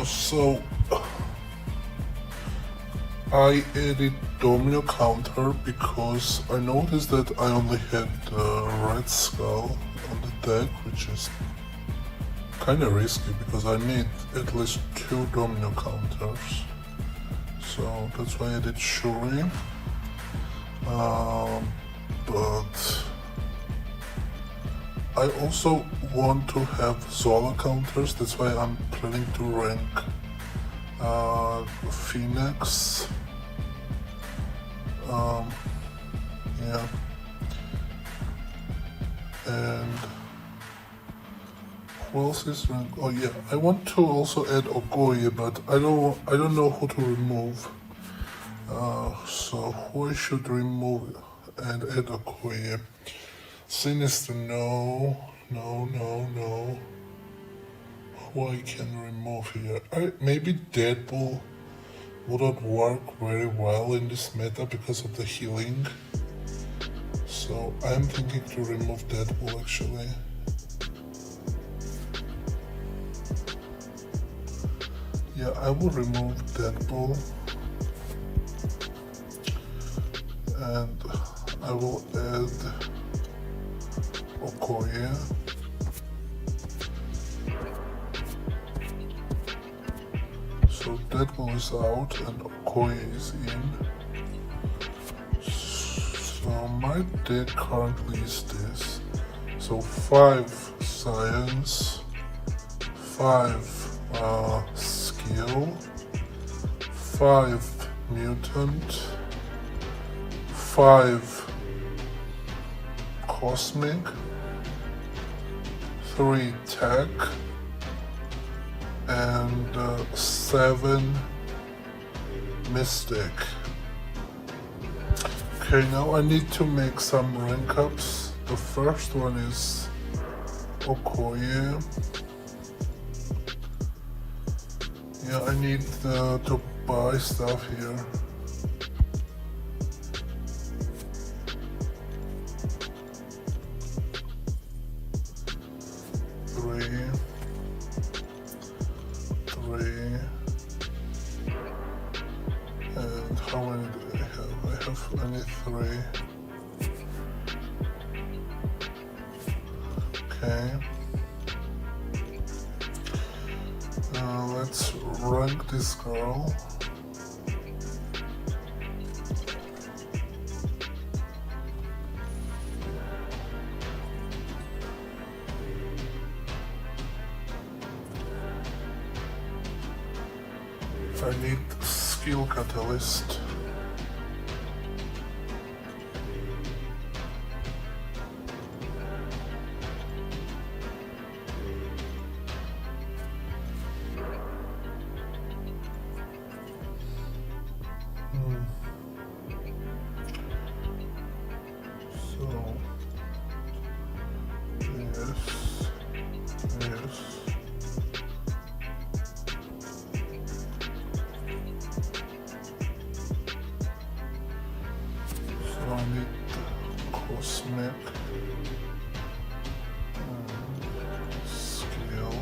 So I added domino counter because I noticed that I only had red skull on the deck, which is kind of risky because I need at least 2 domino counters. So that's why I did Shuri. But I also want to have Zola counters, that's why I'm planning to rank Phoenix. Yeah. And who else is ranked? Oh yeah, I want to also add Okoye, but I don't know who to remove. So who I should remove and add Okoye? Sinister, no. Who I can remove here? Maybe Deadpool wouldn't work very well in this meta because of the healing. So I'm thinking to remove Deadpool actually. Yeah, I will remove Deadpool. And I will add Okoye. So Deadpool is out and Okoye is in. So my deck currently is this. So 5 science, 5 skill, 5 mutant, 5 cosmic, 3 tech, and 7 mystic. Okay, now I need to make some rank ups. The first one is Okoye. Yeah, I need to buy stuff here. Three. And how many do I have? I have only 3. Okay. Let's rank this girl. I need skill catalyst. So yes. So I need cosmic and skill.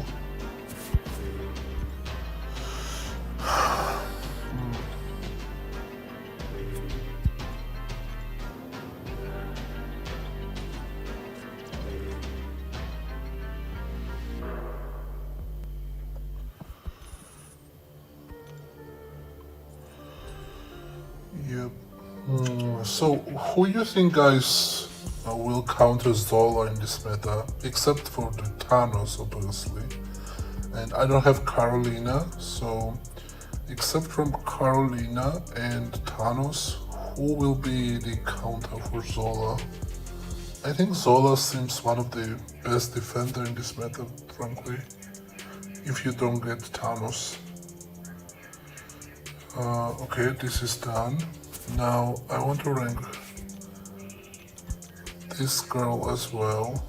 Yep. So who you think, guys, will counter Zola in this meta? Except for the Thanos, obviously. And I don't have Carolina, so except from Carolina and Thanos, who will be the counter for Zola? I think Zola seems one of the best defender in this meta, frankly. If you don't get Thanos. Okay, this is done. Now I want to rank this girl as well.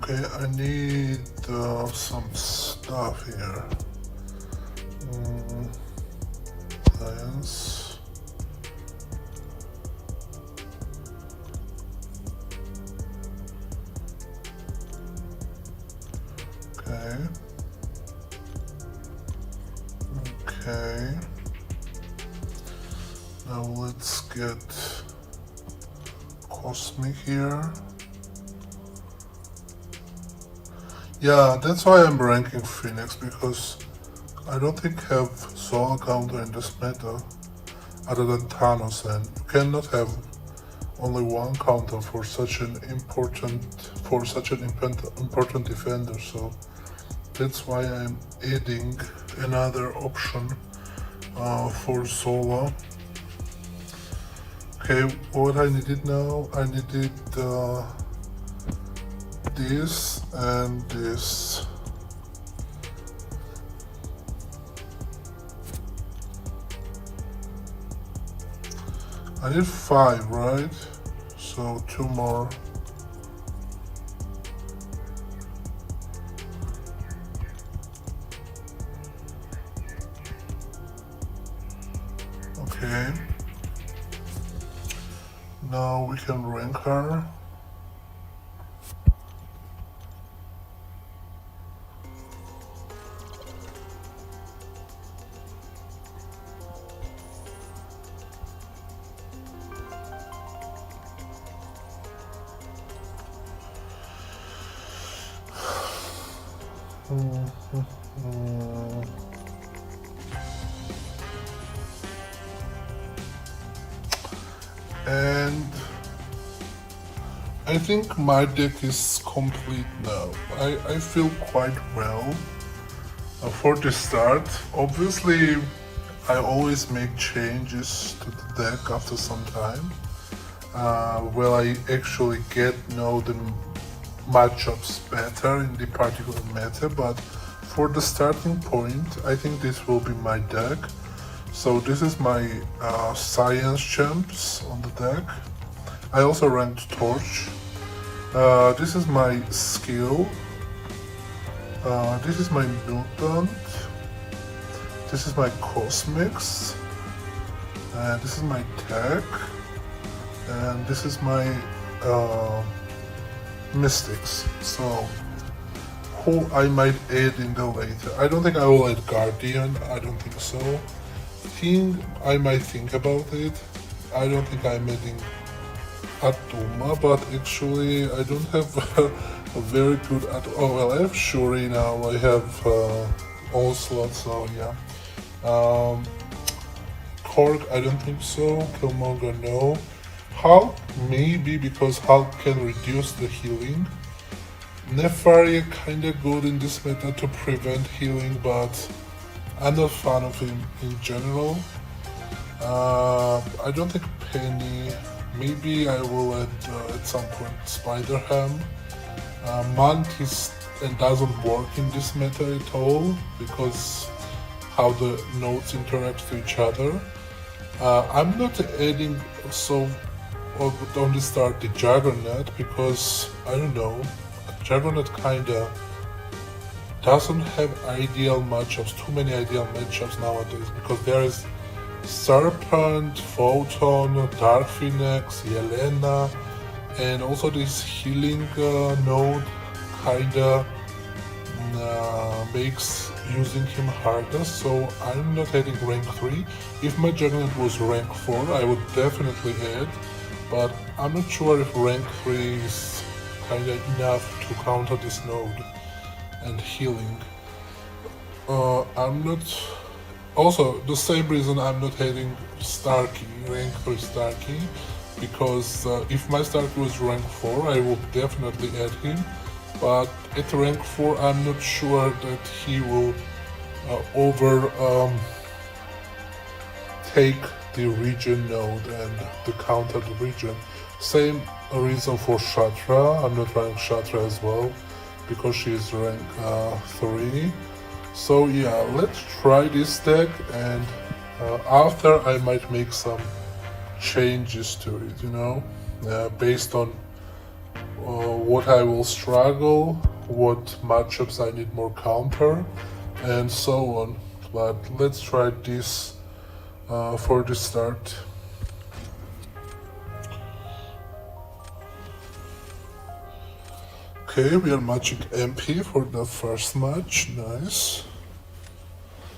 Okay, I need some stuff here. Science. Okay. Okay. Now let's get Cosmic here. Yeah, that's why I'm ranking Phoenix, because I don't think have Solar counter in this meta other than Thanos, and you cannot have only one counter for such an important defender. So that's why I'm adding another option for Solar. Okay, what I needed now, I needed this and this. I need 5, right? So 2 more. Okay. Now we can rank her. And I think my deck is complete now. I feel quite well for the start. Obviously, I always make changes to the deck after some time. Where I actually know the matchups better in the particular meta, but for the starting point, I think this will be my deck. So this is my Science Champs on the deck. I also ranked Torch. This is my skill. This is my Mutant. This is my Cosmics. And this is my Tech. And this is my Mystics. So who I might add in the later. I don't think I will add Guardian. I don't think so. I might think about it. I don't think I'm adding Atuma, but actually I don't have a very good oh well, I have Shuri now, I have Onslaught, so yeah. Korg, I don't think so. Killmonger, no. Hulk, maybe, because Hulk can reduce the healing. Nefaria kinda good in this meta to prevent healing, but I'm not a fan of him in general. I don't think Penny. Maybe I will at some point Spider-Ham. Mantis doesn't work in this meta at all because how the nodes interact to each other. I'm not adding on the start the Juggernaut because I don't know. Juggernaut kinda doesn't have ideal matchups, too many ideal matchups nowadays, because there is Serpent, Photon, Dark Phoenix, Yelena, and also this healing node kinda makes using him harder, so I'm not adding rank 3. If my Juggernaut was rank 4, I would definitely add, but I'm not sure if rank 3 is kinda enough to counter this node and healing. I'm not. Also, the same reason I'm not adding Starkey, rank 3 Starkey, because if my Starkey was rank 4, I would definitely add him. But at rank 4, I'm not sure that he will take the region node and the counter the region. Same reason for Shatra. I'm not running Shatra as well because she is rank 3. So yeah, let's try this deck, and after I might make some changes to it, based on what I will struggle, what matchups I need more counter, and so on. But let's try this for the start. Okay, we are matching MP for the first match, nice.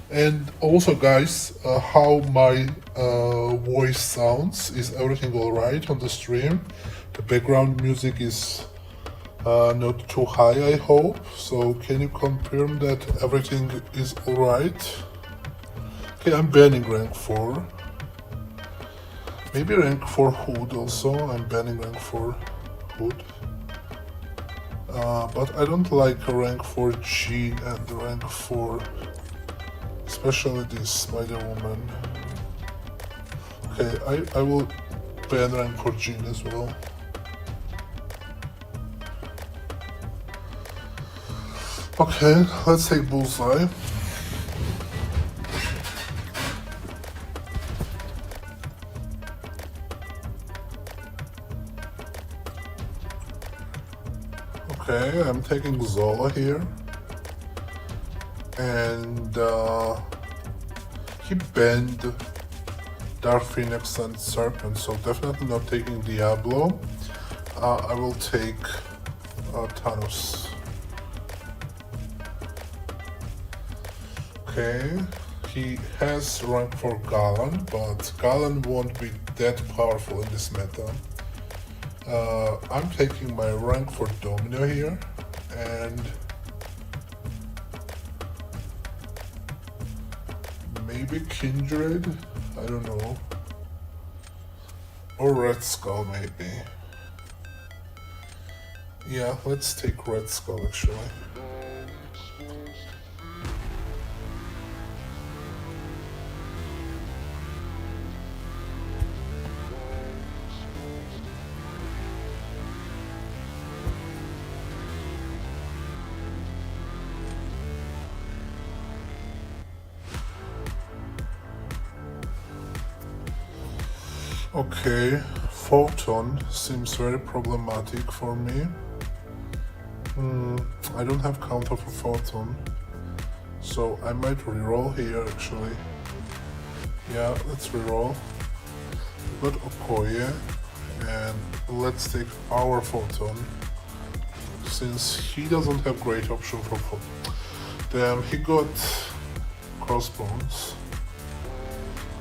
And also guys, how my voice sounds, is everything alright on the stream? The background music is not too high, I hope. So can you confirm that everything is alright? Okay, I'm banning rank 4. Maybe rank 4 Hood also, I'm banning rank 4 Hood. But I don't like rank 4 G and rank 4, especially this Spider-Woman. Okay, I will ban rank 4 Jean as well. Okay, let's take Bullseye. Okay, I'm taking Zola here. And he banned Dark Phoenix and Serpent, so definitely not taking Diablo. I will take Thanos. Okay, he has rank for Galan, but Galan won't be that powerful in this meta. I'm taking my rank for Domino here, and maybe Kindred, I don't know, or Red Skull maybe. Yeah, let's take Red Skull actually. Okay, Photon seems very problematic for me. I don't have counter for Photon, so I might reroll here actually. Yeah, let's reroll. We got Okoye, and let's take our Photon, since he doesn't have great option for Photon. Damn, he got Crossbones.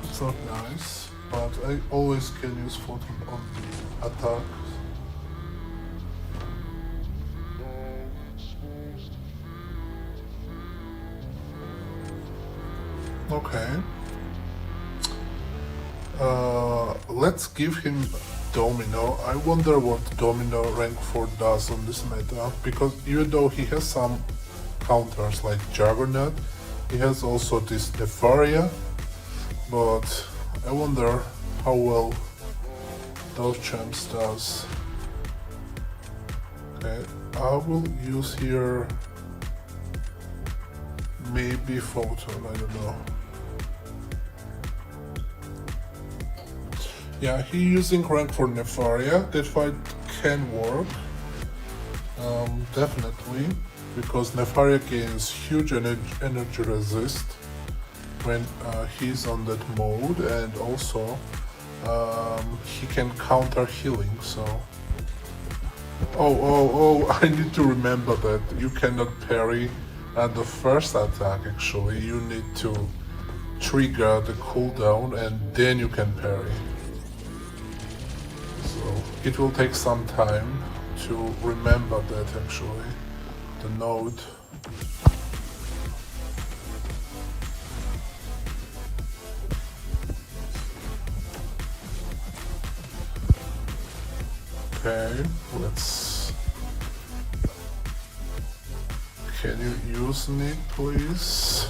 It's not nice, but I always can use Photon on the attack. Okay. Let's give him Domino. I wonder what Domino rank 4 does on this meta, because even though he has some counters like Juggernaut, he has also this Nefaria, but I wonder how well those champs does. Okay, I will use here maybe Photon, I don't know. Yeah, he using rank for Nefaria. That fight can work, definitely, because Nefaria gains huge energy resist when he's on that mode, and also he can counter healing, so... Oh, I need to remember that you cannot parry at the first attack actually. You need to trigger the cooldown and then you can parry. So it will take some time to remember that actually, the node. Okay, let's... Can you use me, please?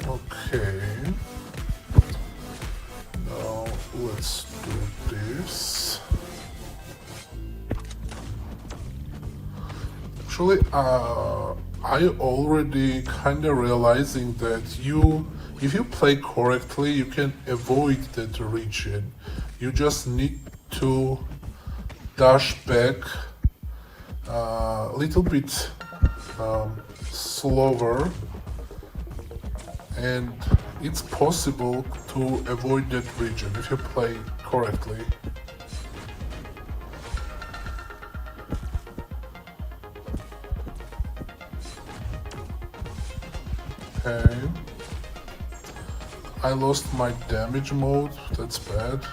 Okay. Now let's do this. Actually, I already kinda realizing that you If you play correctly, you can avoid that region. You just need to dash back a little bit slower, and it's possible to avoid that region if you play correctly. Okay. I lost my damage mode, that's bad.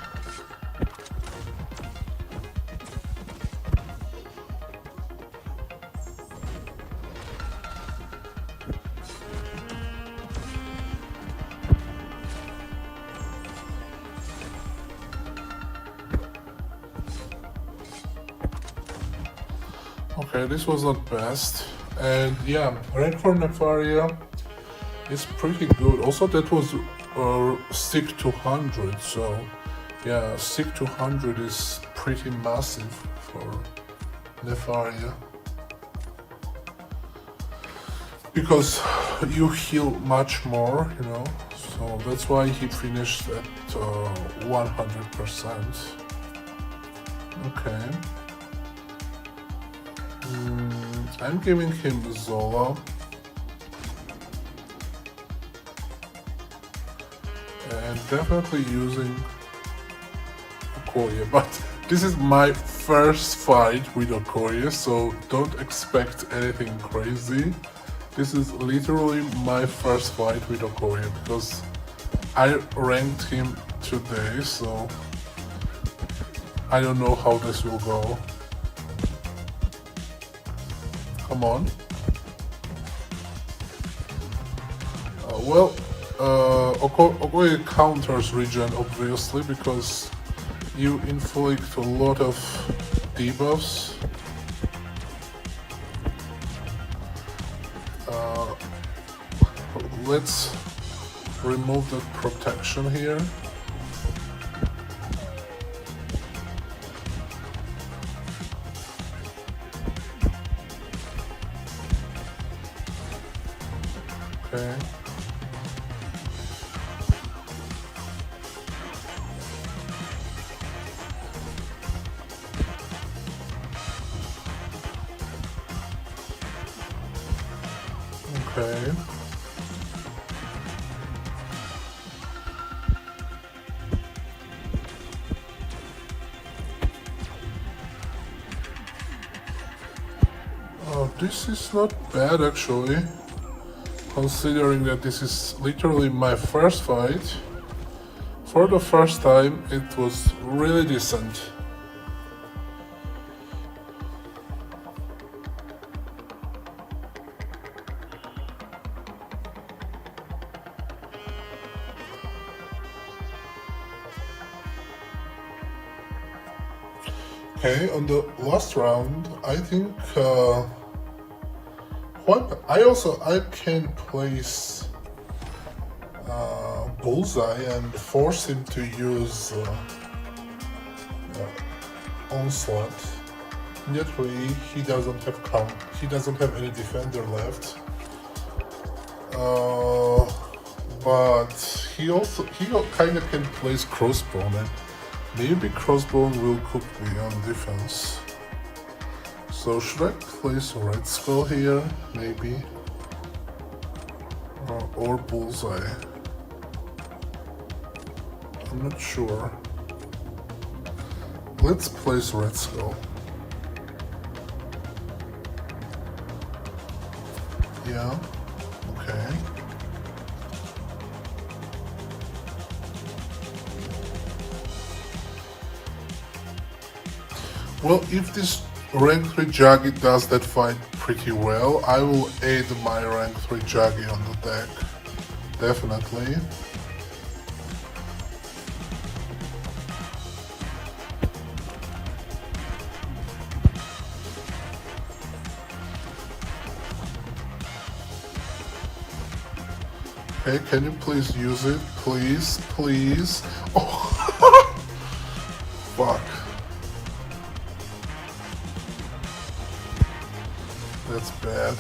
Okay, this was not best. And yeah, rank for Nefaria is pretty good. Also, that was stick to 100, so yeah, stick to 100 is pretty massive for Nefaria. Because you heal much more, you know, so that's why he finished at 100%. Okay. I'm giving him Zola. And definitely using Okoye, but this is my first fight with Okoye, so don't expect anything crazy. This is literally my first fight with Okoye because I ranked him today, so I don't know how this will go. Come on. Okoye counters regen obviously because you inflict a lot of debuffs. Let's remove the protection here. Okay. Okay. This is not bad actually, considering that this is literally my first fight. For the first time, it was really decent. Okay, on the last round, I think I can place Bullseye and force him to use Onslaught. That way, he doesn't have count. He doesn't have any defender left. But he kind of can place Crossbone, and maybe Crossbone will cook me on defense. So should I place Red Spell here? Maybe. Or Bullseye. I'm not sure. Let's place Red Skull. Yeah. Okay. Well, if this rank 3 Jaggi does that fight pretty well, I will aid my rank 3 Jaggi on the deck. Definitely. Okay, can you please use it? Please, please. Oh, fuck. That's bad.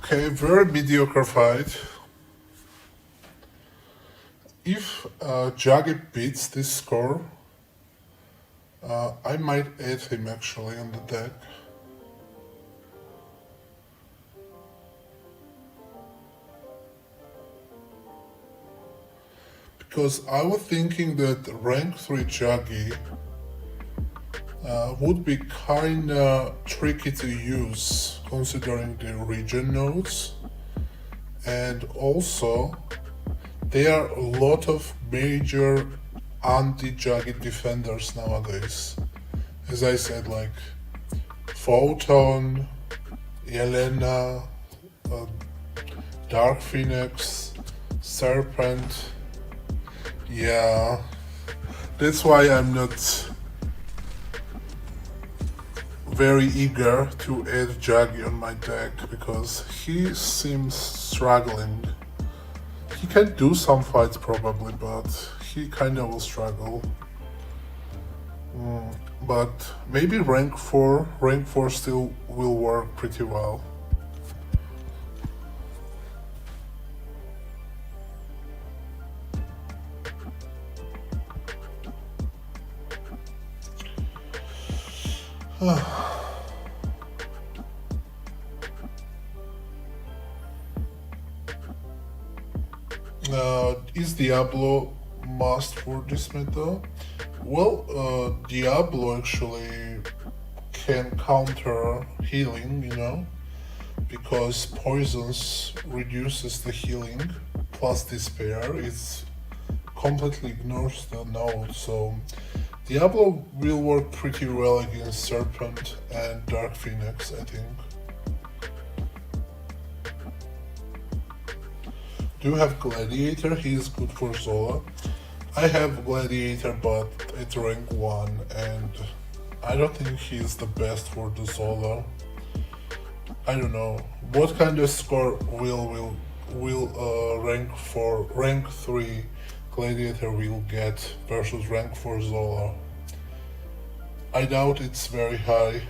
Okay, very mediocre fight. If Jaggi beats this score, I might add him actually on the deck. Because I was thinking that rank 3 Jaggi would be kinda tricky to use considering the regen nodes, and also there are a lot of major anti-Jaggi defenders nowadays. As I said, like Photon, Yelena, Dark Phoenix, Serpent. Yeah, that's why I'm not very eager to add Jaggi on my deck, because he seems struggling. He can do some fights probably, but he kinda will struggle. But maybe rank 4 still will work pretty well. Is Diablo must for this meta? Well, Diablo actually can counter healing, you know, because poisons reduces the healing plus despair. It completely ignores the node, so Diablo will work pretty well against Serpent and Dark Phoenix, I think. Do you have Gladiator? He is good for Zola. I have Gladiator, but it's rank 1, and I don't think he's the best for the Zola. I don't know. What kind of score will rank 3 Gladiator will get versus rank 4 Zola? I doubt it's very high.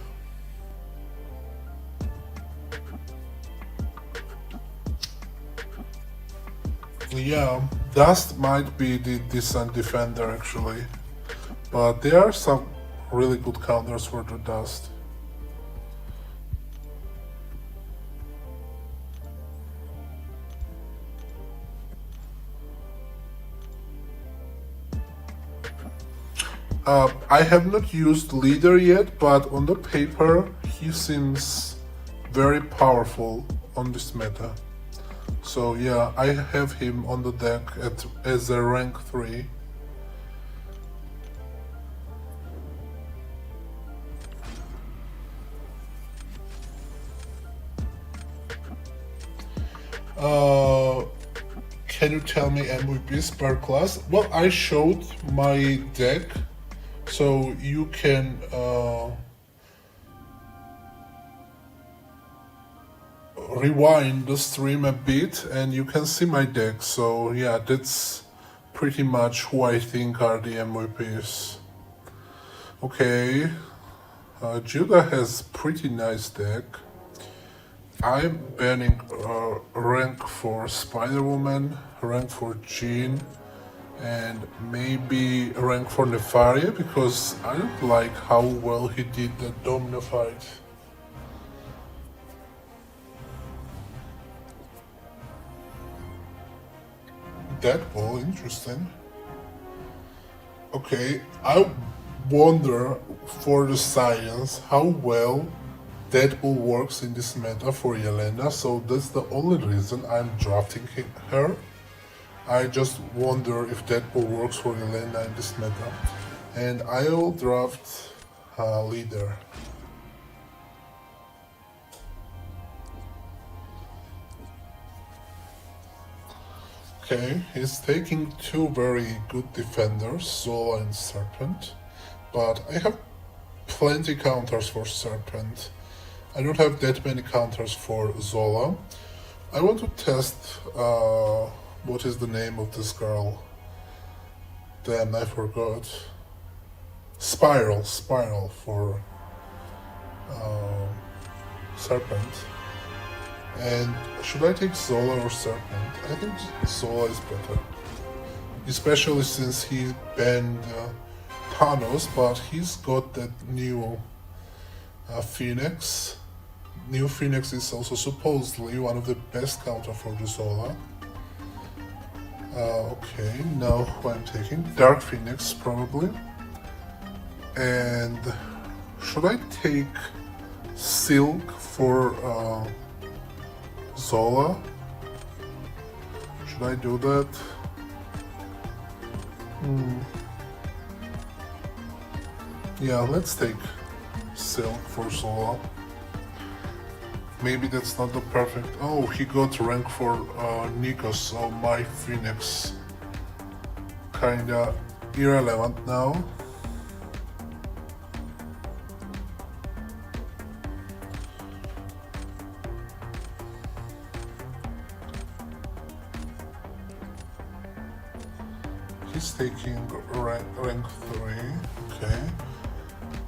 Yeah, Dust might be the decent defender actually, but there are some really good counters for the Dust. I have not used Leader yet, but on the paper he seems very powerful on this meta. So yeah, I have him on the deck as a rank 3. Can you tell me MVPs per class? Well, I showed my deck, so you can rewind the stream a bit and you can see my deck. So yeah, that's pretty much who I think are the MVPs. Okay, Judah has pretty nice deck. I'm banning rank for Spider-Woman, rank for Jean, and maybe rank for Nefaria, because I don't like how well he did the Domino fight. Deadpool, interesting. Okay, I wonder for the science how well Deadpool works in this meta for Yelena, so that's the only reason I'm drafting her. I just wonder if Deadpool works for Yelena in this meta. And I will draft Leader. Okay, he's taking two very good defenders, Zola and Serpent, but I have plenty counters for Serpent. I don't have that many counters for Zola. I want to test, what is the name of this girl? Damn, I forgot. Spiral for Serpent. And should I take Zola or Serpent? I think Zola is better. Especially since he banned Thanos, but he's got that new Phoenix. New Phoenix is also supposedly one of the best counter for the Zola. Okay, now who I'm taking? Dark Phoenix, probably. And should I take Silk for Zola? Should I do that? Yeah, let's take Silk for Zola. Maybe that's not the perfect... Oh, he got rank for Nico, so my Phoenix kinda irrelevant now. He's taking rank 3, okay.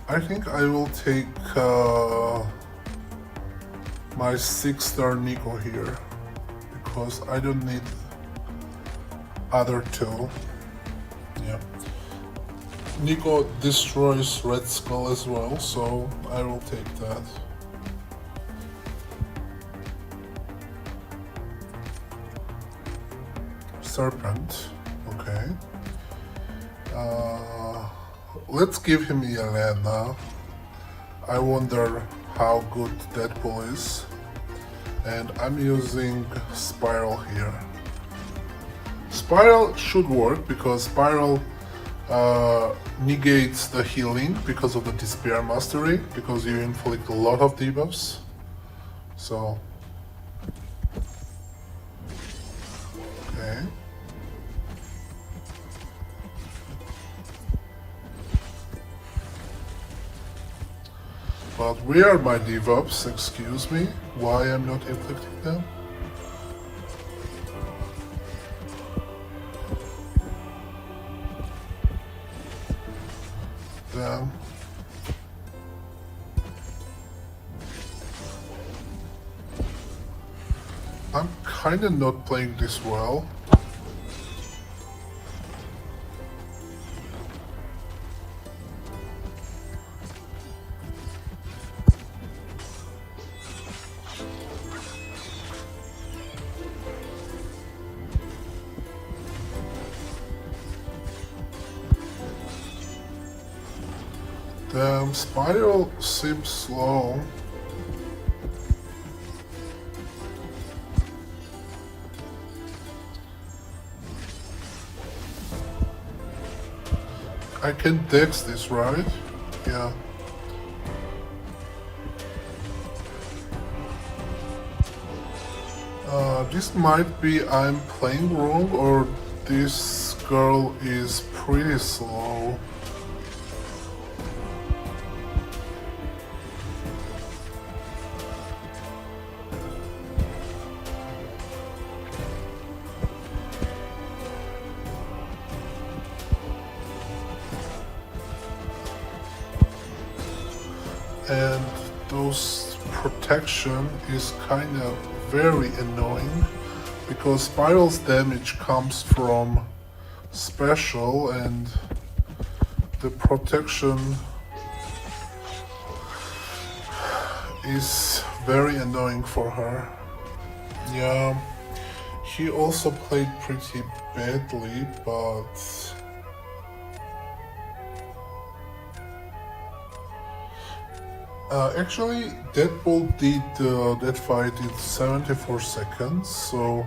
I think I will take my 6-star Nico here, because I don't need other two. Yeah. Nico destroys Red Skull as well, so I will take that. Serpent, okay. Let's give him Yelena. I wonder how good Deadpool is. And I'm using Spiral here. Spiral should work because Spiral negates the healing because of the Despair Mastery, because you inflict a lot of debuffs. So, okay. But where are my debuffs, excuse me? Why I'm not inflicting them? Damn. I'm kinda not playing this well. Damn, Spiral seems slow. I can dex this, right? Yeah. This might be I'm playing wrong, or this girl is pretty slow. And those protection is kind of very annoying, because Spiral's damage comes from special and the protection is very annoying for her. Yeah, he also played pretty badly, but actually, Deadpool did that fight in 74 seconds, so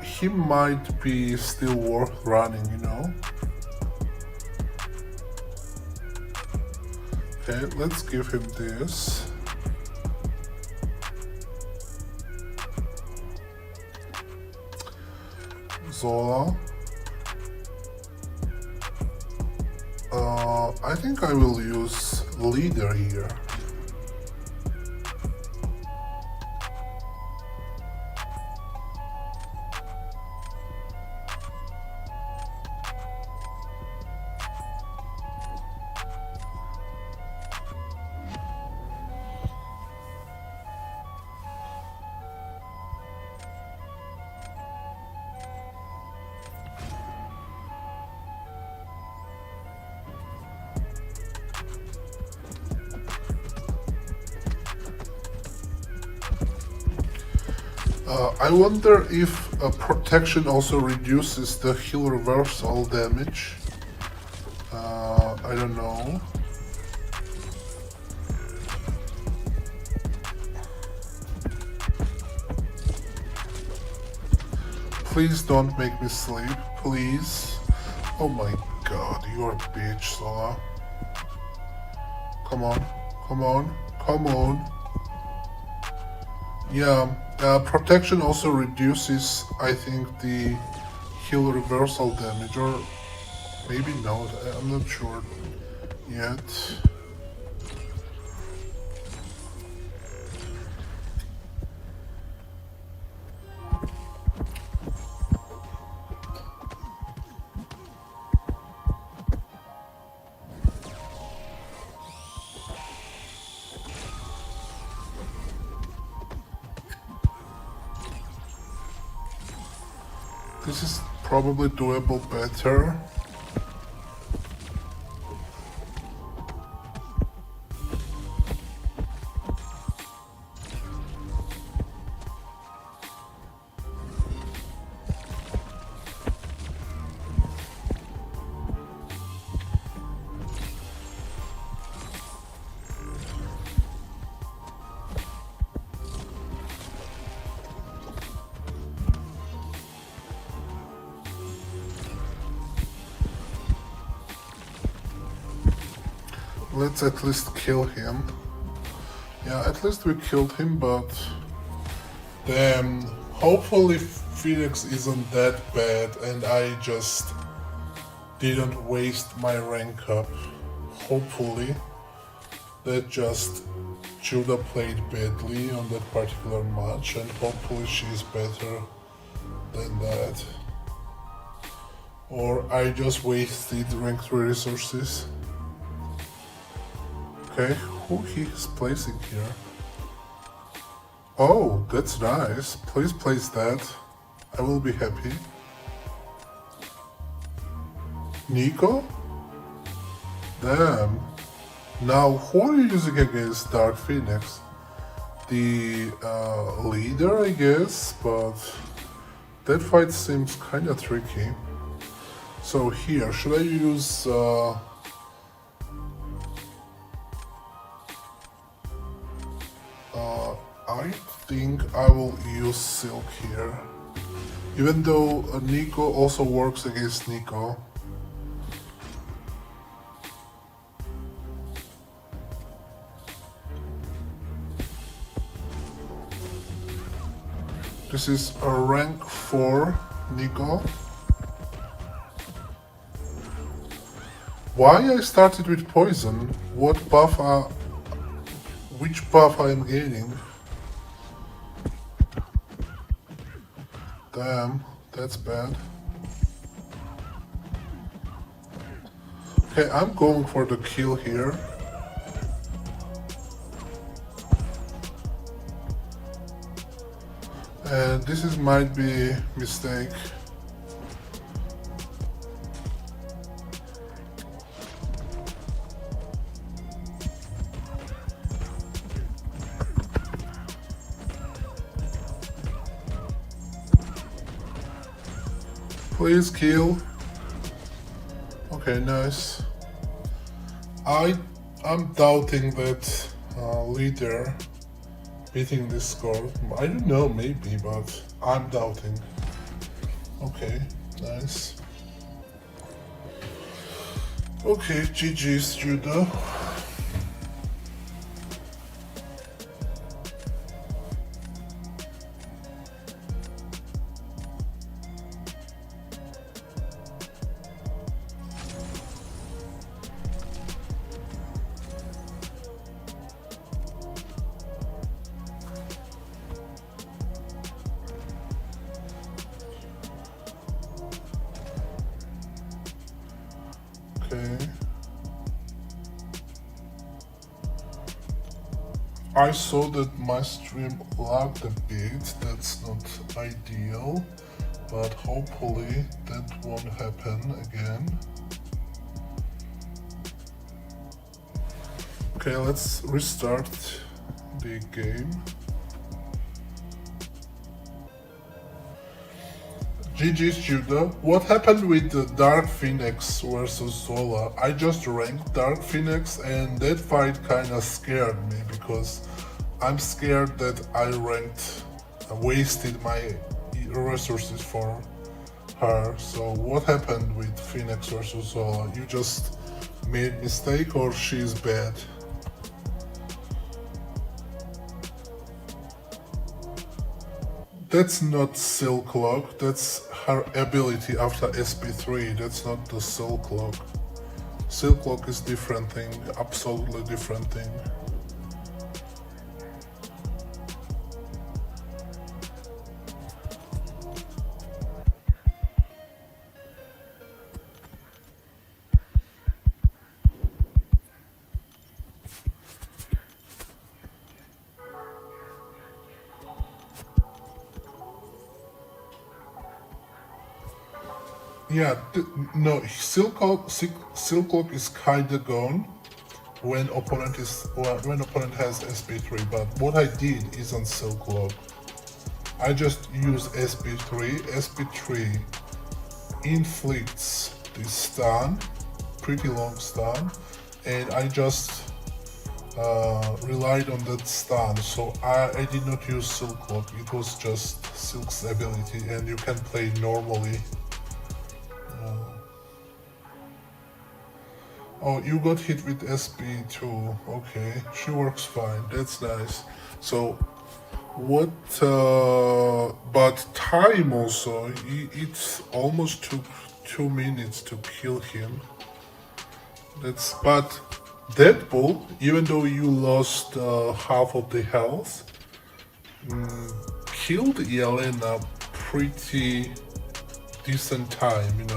he might be still worth running, you know? Okay, let's give him this. Zola. I think I will use Leader here. I wonder if protection also reduces the heal reversal damage. I don't know. Please don't make me sleep, please. Oh my god, you're a bitch, Sola. Come on, come on, come on. Yeah, protection also reduces, I think, the heal reversal damage, or maybe not, I'm not sure yet. This is probably doable better. Let's at least kill him. Yeah, at least we killed him, but damn, hopefully Phoenix isn't that bad and I just didn't waste my rank up. Hopefully. That just Judah played badly on that particular match and hopefully she's better than that. Or I just wasted rank 3 resources. Okay, who he is placing here? Oh, that's nice. Please place that. I will be happy. Nico? Damn. Now, who are you using against Dark Phoenix? The leader, I guess, but that fight seems kinda tricky. So here, should I use I think I will use Silk here. Even though Nico also works against Nico. This is a rank 4 Nico. Why I started with poison? What buff which buff I am gaining? Damn, that's bad. Okay, I'm going for the kill here. And this might be a mistake. Please kill. Okay, nice. I'm doubting that leader beating this score. I don't know, maybe, but I'm doubting. Okay, nice. Okay, GG's Judah. Okay. I saw that my stream lagged a bit, that's not ideal, but hopefully that won't happen again. Okay, let's restart the game. GG's Judah. What happened with the Dark Phoenix versus Zola? I just ranked Dark Phoenix and that fight kinda scared me because I'm scared that I wasted my resources for her. So what happened with Phoenix versus Zola? You just made mistake or she's bad? That's not Silk Lock, that's her ability after SP3, that's not the Silk Lock. Silk Lock is different thing, absolutely different thing. Yeah, no, Silk Lock is kinda gone when opponent has SP3. But what I did isn't Silk Lock. I just use SP3. SP3 inflicts this stun, pretty long stun, and I just relied on that stun. So I did not use Silk Lock. It was just Silk's ability, and you can play normally. Oh, you got hit with SP2. Okay, she works fine. That's nice. So, what? But time also. It almost took 2 minutes to kill him. But Deadpool, even though you lost half of the health, killed Yelena pretty decent time.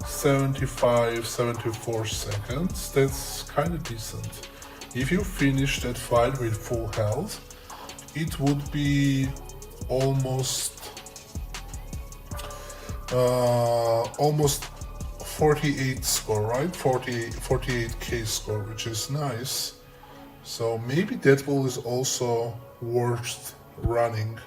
74 seconds, that's kind of decent. If you finish that fight with full health, it would be almost 48 score, right? 48k score, which is nice. So maybe Deadpool is also worth running.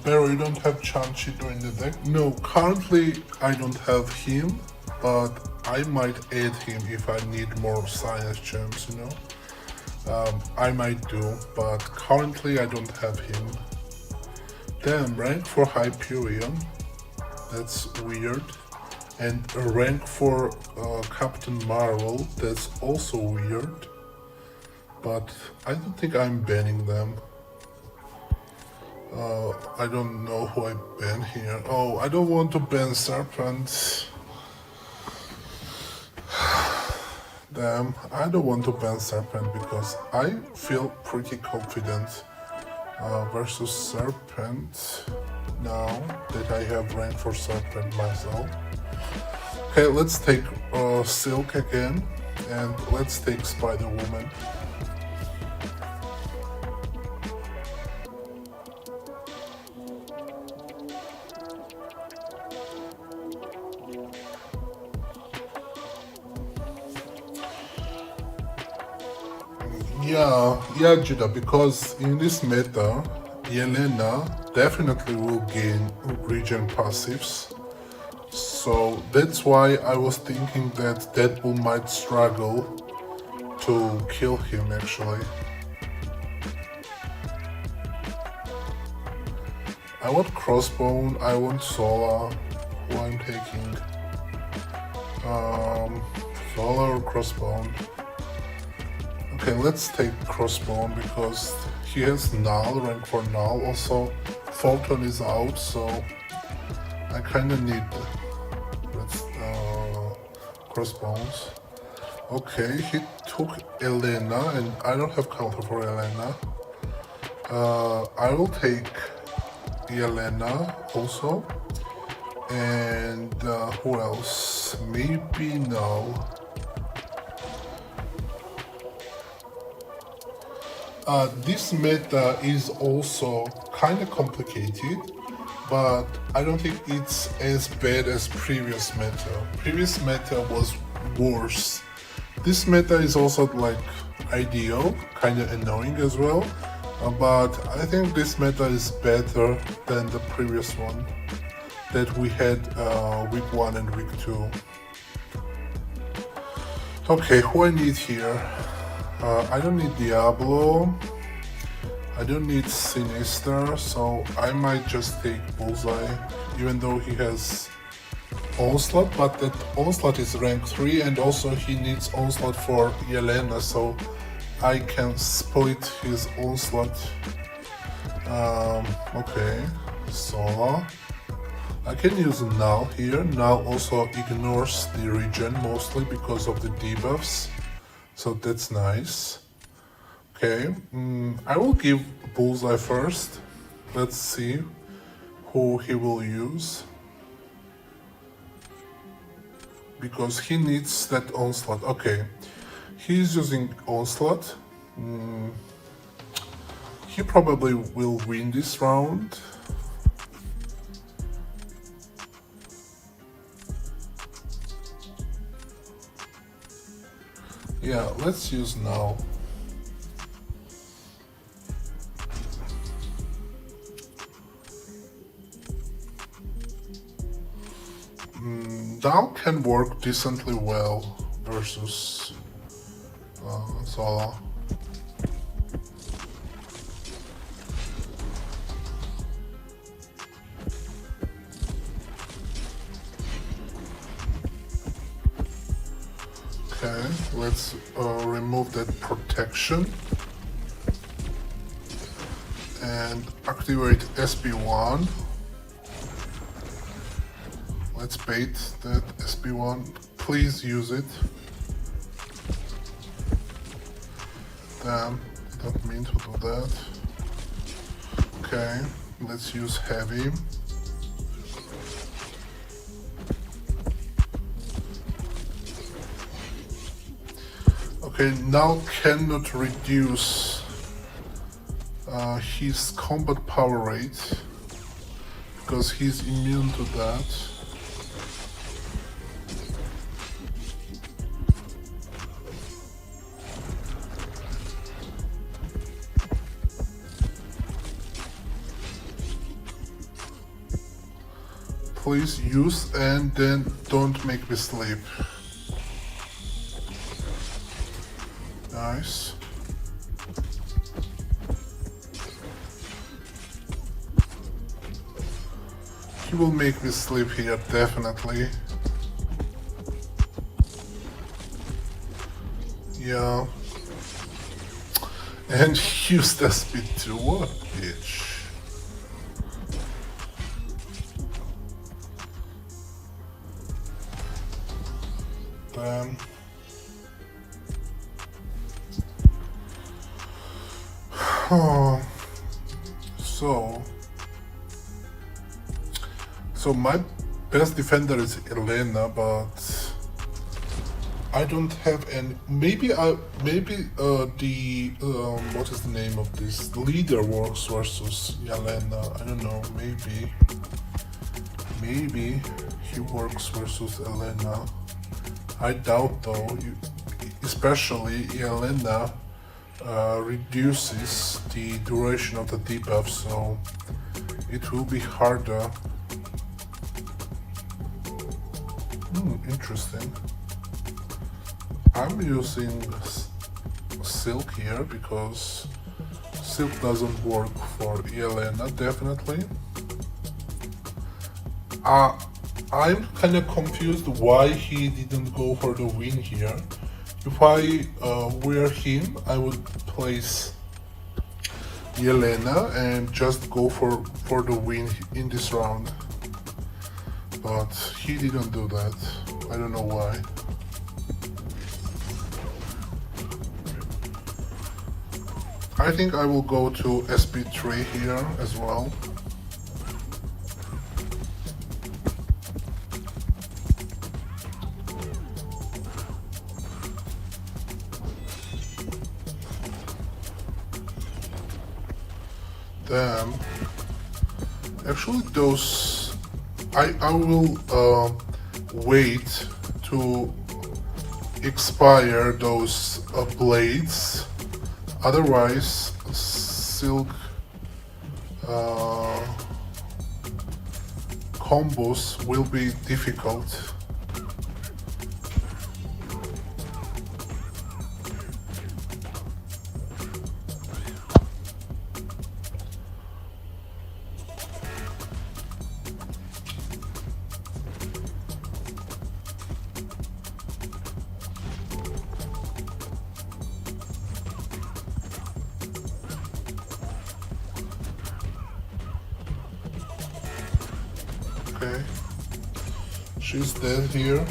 Barrow, you don't have Chanchito in the deck? No, currently I don't have him, but I might add him if I need more science gems, I might do, but currently I don't have him. Damn, rank for Hyperion, that's weird. And a rank for Captain Marvel, that's also weird. But I don't think I'm banning them. I don't know who I ban here. Oh, I don't want to ban Serpent. Damn, I don't want to ban Serpent because I feel pretty confident versus Serpent now that I have rank for Serpent myself. Okay, let's take Silk again and let's take Spider-Woman. Yeah, Judah, because in this meta, Yelena definitely will gain regen passives. So that's why I was thinking that Deadpool might struggle to kill him actually. I want Crossbone, I want Zola, who I'm taking. Zola or Crossbone? Okay, let's take Crossbone because he has Null, rank for Null. Also, Photon is out, so I kinda need Crossbones. Okay, he took Elena, and I don't have counter for Elena. I will take Elena also. And who else? Maybe Null. This meta is also kind of complicated, but I don't think it's as bad as previous meta. Previous meta was worse. This meta is also like ideal, kind of annoying as well, but I think this meta is better than the previous one that we had week 1 and week 2. Okay, who I need here? I don't need Diablo. I don't need Sinister, so I might just take Bullseye, even though he has Onslaught, but that Onslaught is rank 3 and also he needs Onslaught for Yelena, so I can split his Onslaught. Okay, Sola. I can use Null here. Null also ignores the regen mostly because of the debuffs, so that's nice. Okay, I will give Bullseye first. Let's see who he will use. Because he needs that Onslaught. Okay, he's using Onslaught. He probably will win this round. Yeah, let's use now. Now can work decently well versus Zola. Okay, let's remove that protection and activate SB1. Let's bait that SB1. Please use it. Damn, didn't mean to do that. Okay, let's use heavy. Okay, now cannot reduce his combat power rate because he's immune to that. Please use and then don't make me sleep. Nice. He will make me sleep here, definitely. Yeah. And he used SB2, what a bitch. Damn. So my best defender is Elena, but I don't have any. Maybe the what is the name of this leader works versus Yelena. I don't know. Maybe he works versus Elena. I doubt though. Especially Yelena reduces the duration of the debuff, so it will be harder. Interesting. I'm using Silk here because Silk doesn't work for Yelena, definitely. I'm kind of confused why he didn't go for the win here. If I were him, I would place Yelena and just go for the win in this round. But he didn't do that. I don't know why. I think I will go to SB3 here as well. Then, actually those, I will wait to expire those blades, otherwise silk combos will be difficult. Okay, she's dead here.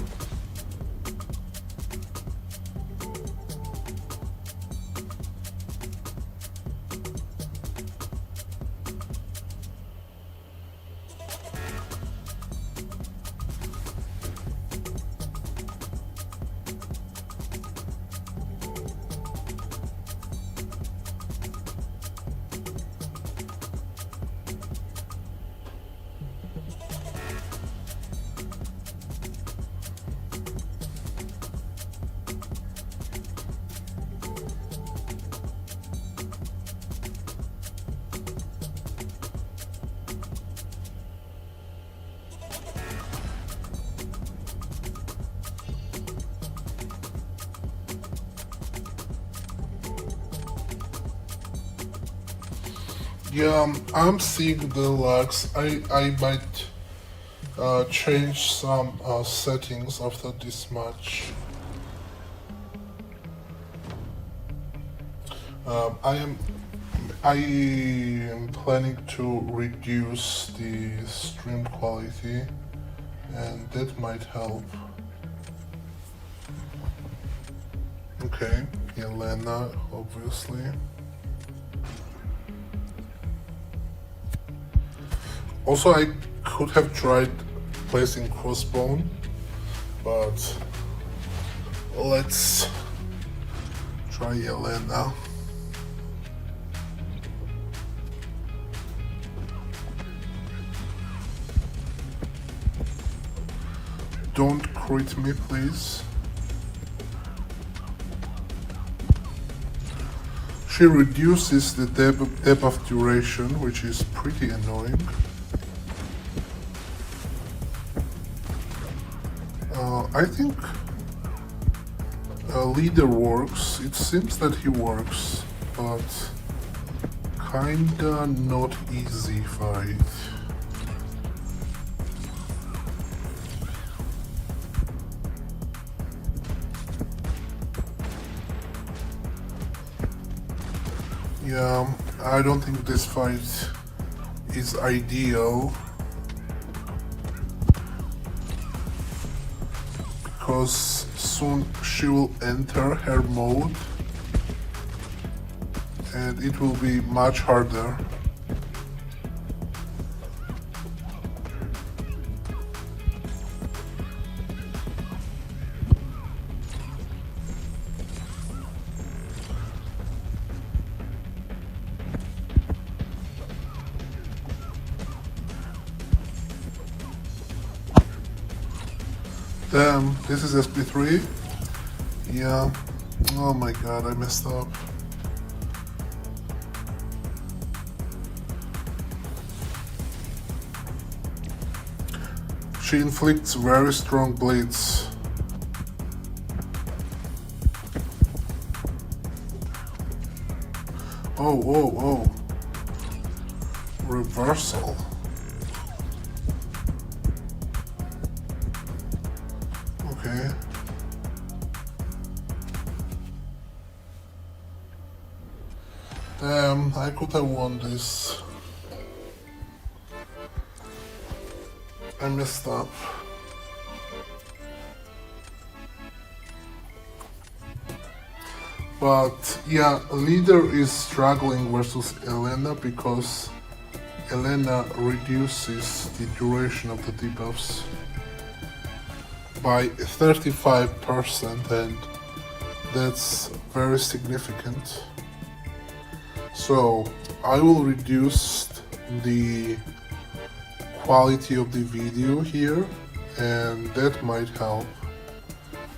Yeah, I'm seeing the lags. I might change some settings after this match. I am planning to reduce the stream quality, and that might help. Okay, Elena, obviously. Also, I could have tried placing Crossbone, but let's try Elena. Don't crit me, please. She reduces the debuff duration, which is pretty annoying. I think leader works. It seems that he works, but kinda not easy fight. Yeah, I don't think this fight is ideal, because soon she will enter her mode and it will be much harder. Damn, this is SP3? Yeah. Oh my god, I messed up. She inflicts very strong blades. Oh. Reversal. Okay. Damn, I could have won this. I messed up. But yeah, leader is struggling versus Elena because Elena reduces the duration of the debuffs by 35%, and that's very significant. So I will reduce the quality of the video here, and that might help.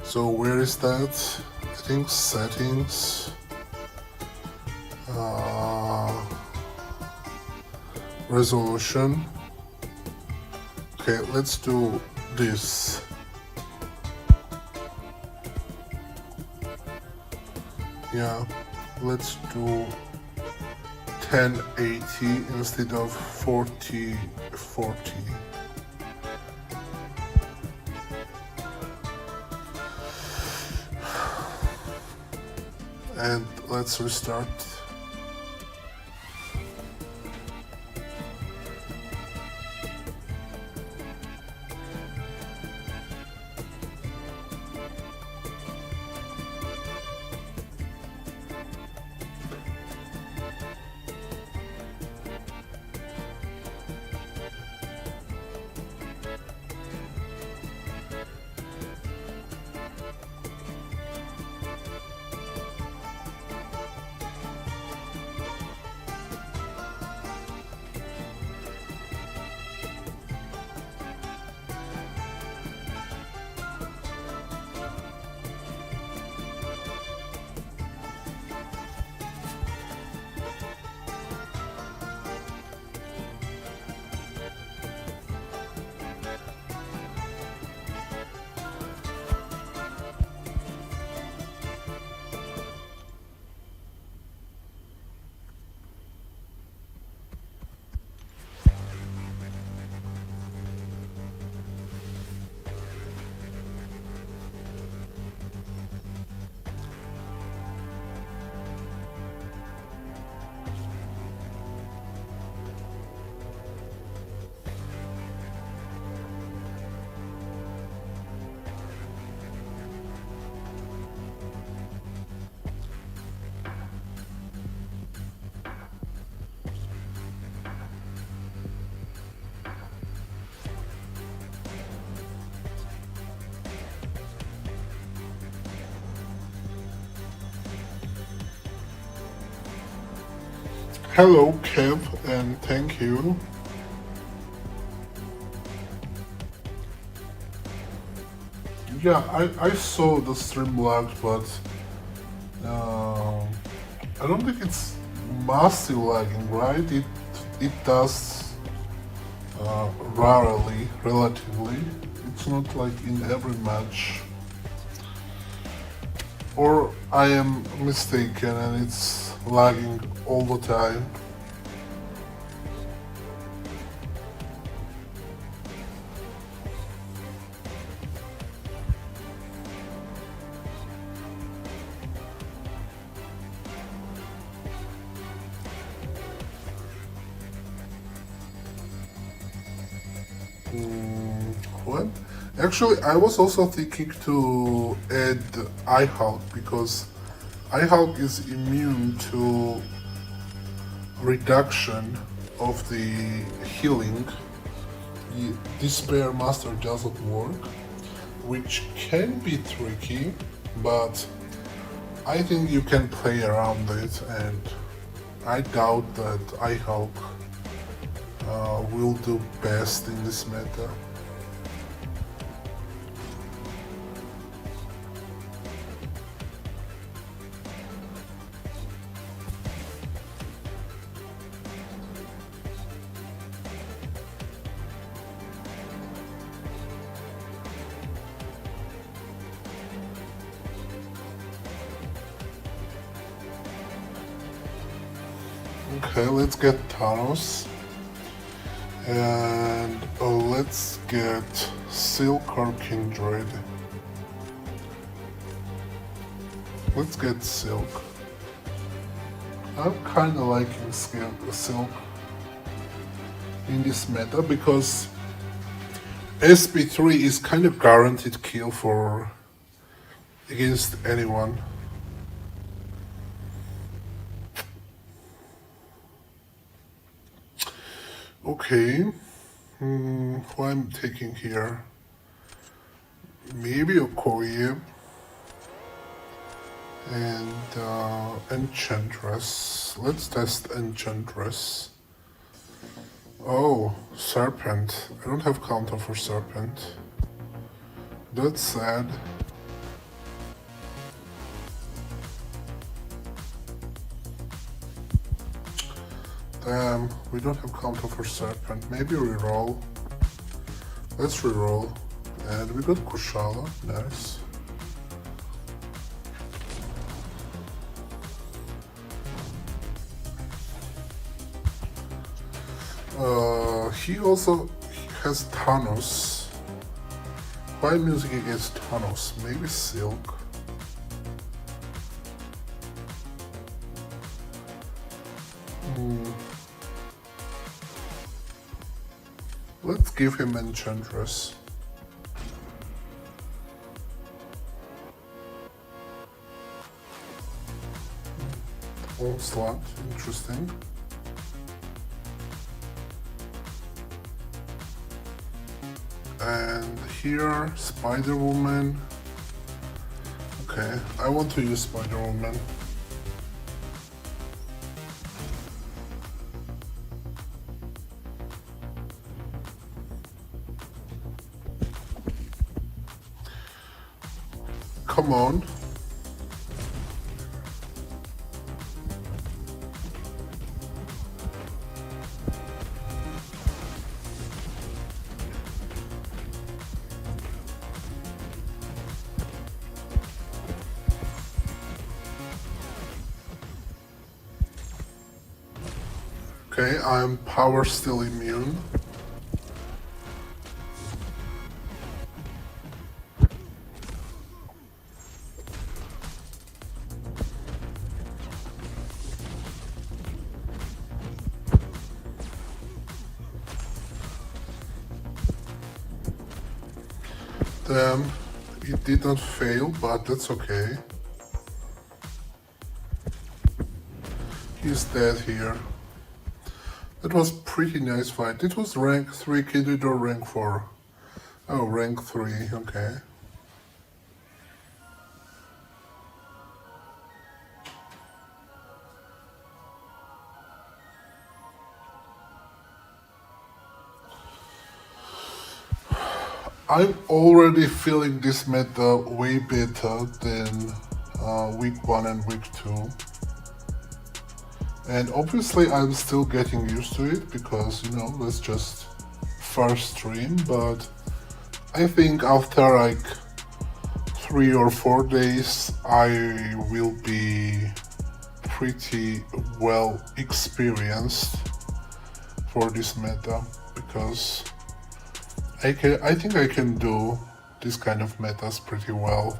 So where is that? I think settings, resolution. Okay, let's do this. Yeah, let's do 1080 instead of 4040. And let's restart. Hello, Kev, and thank you. Yeah, I saw the stream lagged, but I don't think it's massive lagging, right? It does rarely, relatively. It's not like in every match. Or I am mistaken and it's lagging all the time. What? Actually, I was also thinking to add iHulk because iHulk is immune to reduction of the healing. The Despair Master doesn't work, which can be tricky, but I think you can play around it, and I doubt that iHulk will do best in this meta. Okay, let's get Thanos. And let's get Silk or Kindred. Let's get Silk. I'm kinda liking Silk in this meta because SP3 is kind of guaranteed kill for against anyone. Okay, who I'm taking here? Maybe Okoye. And Enchantress. Let's test Enchantress. Oh, Serpent. I don't have counter for Serpent. That's sad. Damn, we don't have counter for Serpent. Maybe reroll. Let's reroll. And we got Kushala. Nice. He also has Thanos. Why music against Thanos? Maybe Silk. Let's give him Enchantress. Onslaught, interesting. And here, Spider-Woman. Okay, I want to use Spider-Woman. Come on. Okay, I'm power still immune. Damn, it did not fail, but that's okay. He's dead here. That was pretty nice fight. It was rank 3 Kindred or rank 4? Oh, rank 3, okay. I'm already feeling this meta way better than week 1 and week 2. And obviously I'm still getting used to it because, you know, that's just first stream, but I think after like 3 or 4 days I will be pretty well experienced for this meta because I think I can do this kind of metas pretty well.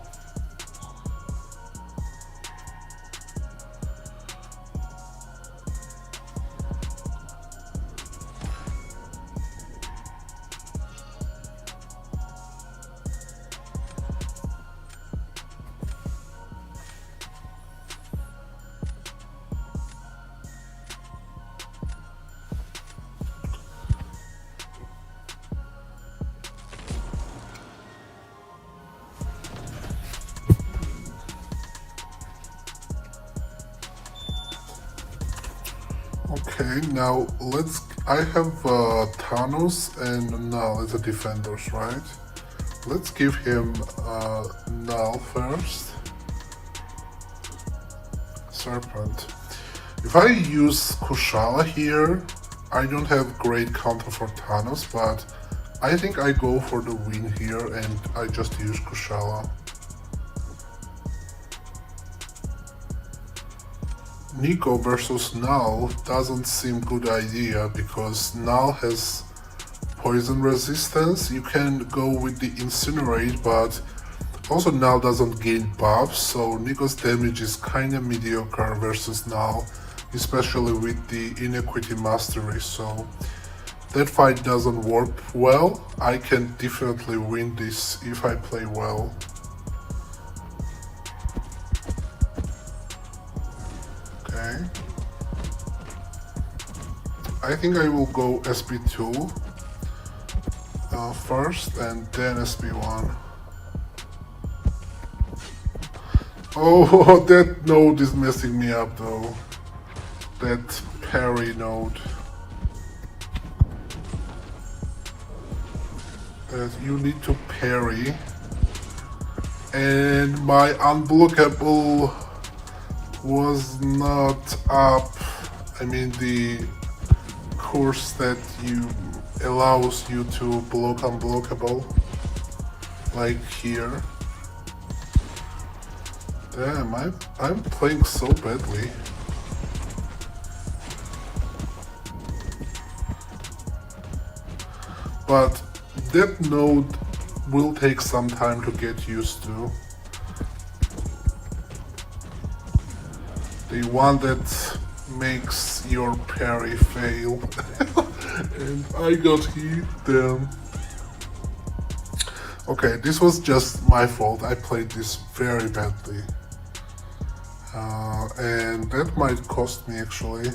Okay, now I have Thanos and Null as the defenders, right? Let's give him Null first. Serpent. If I use Kushala here, I don't have great counter for Thanos, but I think I go for the win here and I just use Kushala. Nico versus Null doesn't seem good idea because Null has poison resistance. You can go with the Incinerate, but also Null doesn't gain buffs, so Nico's damage is kinda mediocre versus Null, especially with the Inequity Mastery, so that fight doesn't work well. I can definitely win this if I play well. Okay. I think I will go SP2 first and then SP1. Oh, that node is messing me up though. That parry node. That you need to parry. And my unblockable was not up. I mean the course that you allows you to block unblockable. Like here. Damn, I'm playing so badly. But that node will take some time to get used to. The one that makes your parry fail. And I got hit, damn. Okay, this was just my fault. I played this very badly. And that might cost me actually.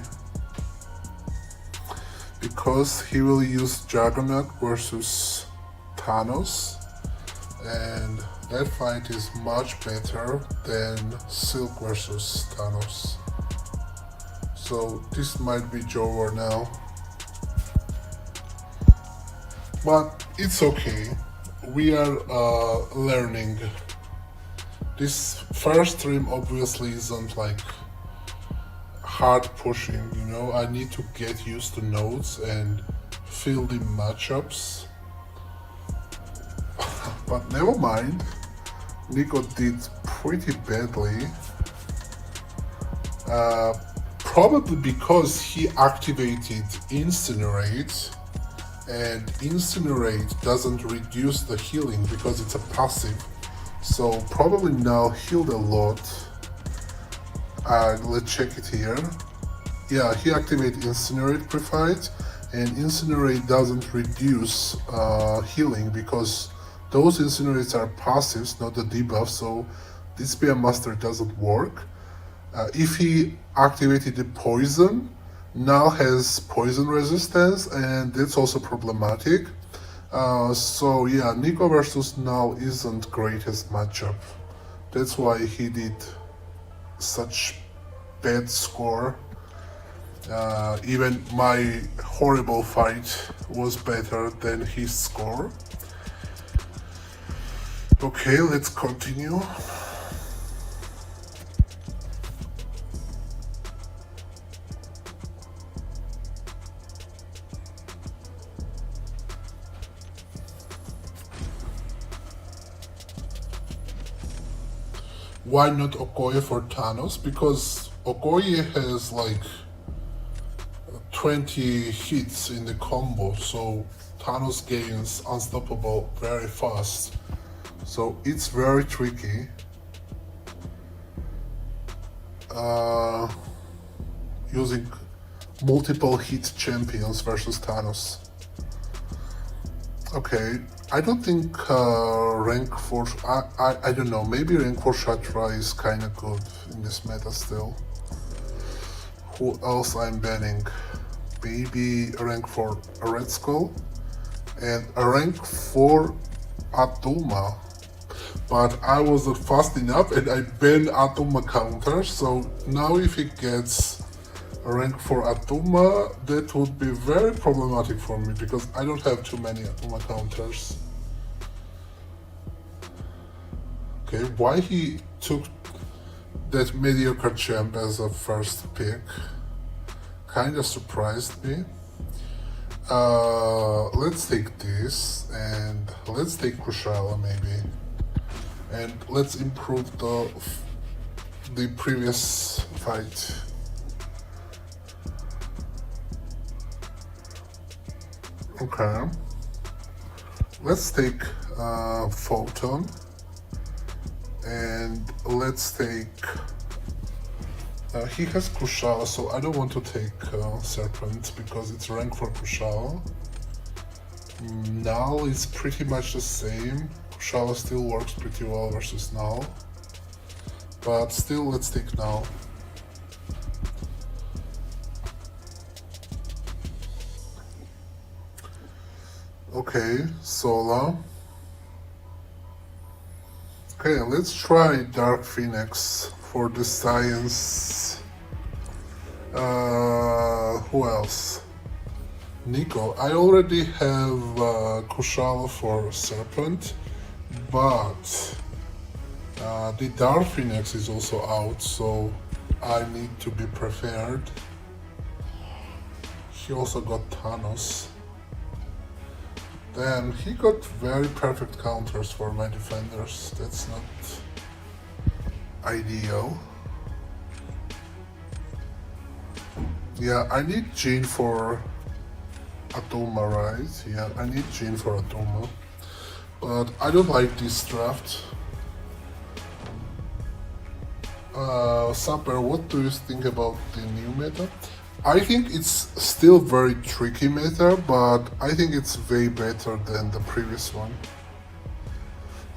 Because he will use Juggernaut versus Thanos. And that fight is much better than Silk versus Thanos. So this might be over now. But it's okay. We are learning. This first stream obviously isn't like hard pushing, you know. I need to get used to nodes and feel the matchups. But never mind. Nico did pretty badly. Probably because he activated Incinerate, and Incinerate doesn't reduce the healing because it's a passive. So probably now healed a lot. Let's check it here. Yeah, he activated Incinerate pre-fight, and Incinerate doesn't reduce healing because those Incinerates are passives, not the debuff, so this PM Master doesn't work. If he activated the poison, Null has poison resistance, and that's also problematic. So yeah, Nico versus Null isn't greatest matchup. That's why he did such bad score. Even my horrible fight was better than his score. Okay, let's continue. Why not Okoye for Thanos? Because Okoye has like 20 hits in the combo, so Thanos gains unstoppable very fast. So it's very tricky. Using multiple hit champions versus Thanos. Okay, I don't think rank 4, I don't know, maybe rank 4 Shatra is kinda good in this meta still. Who else I'm banning? Maybe a rank 4 Red Skull and a rank 4 Atuma. But I wasn't fast enough and I banned Atuma counter, so now if he gets a rank 4 Atuma, that would be very problematic for me because I don't have too many Atuma counters. Okay, why he took that mediocre champ as a first pick kinda surprised me. Let's take this and let's take Kushala maybe. And let's improve the previous fight. Okay. Let's take Photon. And let's take... he has Kushala, so I don't want to take Serpent because it's rank for Kushala. Null is pretty much the same. Kushala still works pretty well versus Null. But still, let's take Null. Okay, Sola. Okay, let's try Dark Phoenix for the science. Who else? Nico. I already have Kushala for Serpent, but the Dark Phoenix is also out, so I need to be prepared. He also got Thanos. Then he got very perfect counters for my defenders. That's not ideal. Yeah, I need Jean for Atoma, right? Yeah, I need Jean for Atoma. But I don't like this draft. Sapper, what do you think about the new meta? I think it's still very tricky meta, but I think it's way better than the previous one.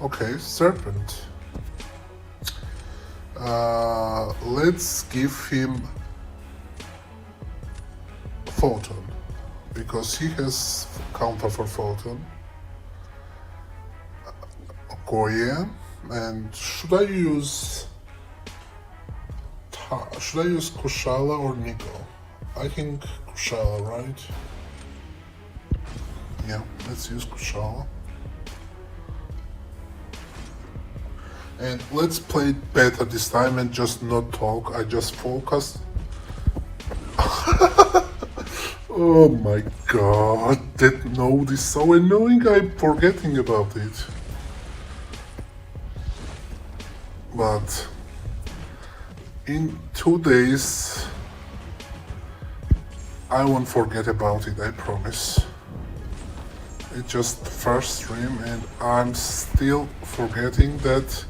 Okay, Serpent. Let's give him Photon, because he has counter for Photon. Okoye, and should I use Kushala or Nico? I think Kushala, right? Yeah, let's use Kushala. And let's play it better this time and just not talk, I just focus. Oh my god, that node is so annoying, I'm forgetting about it. But in 2 days I won't forget about it, I promise. It's just the first stream and I'm still forgetting that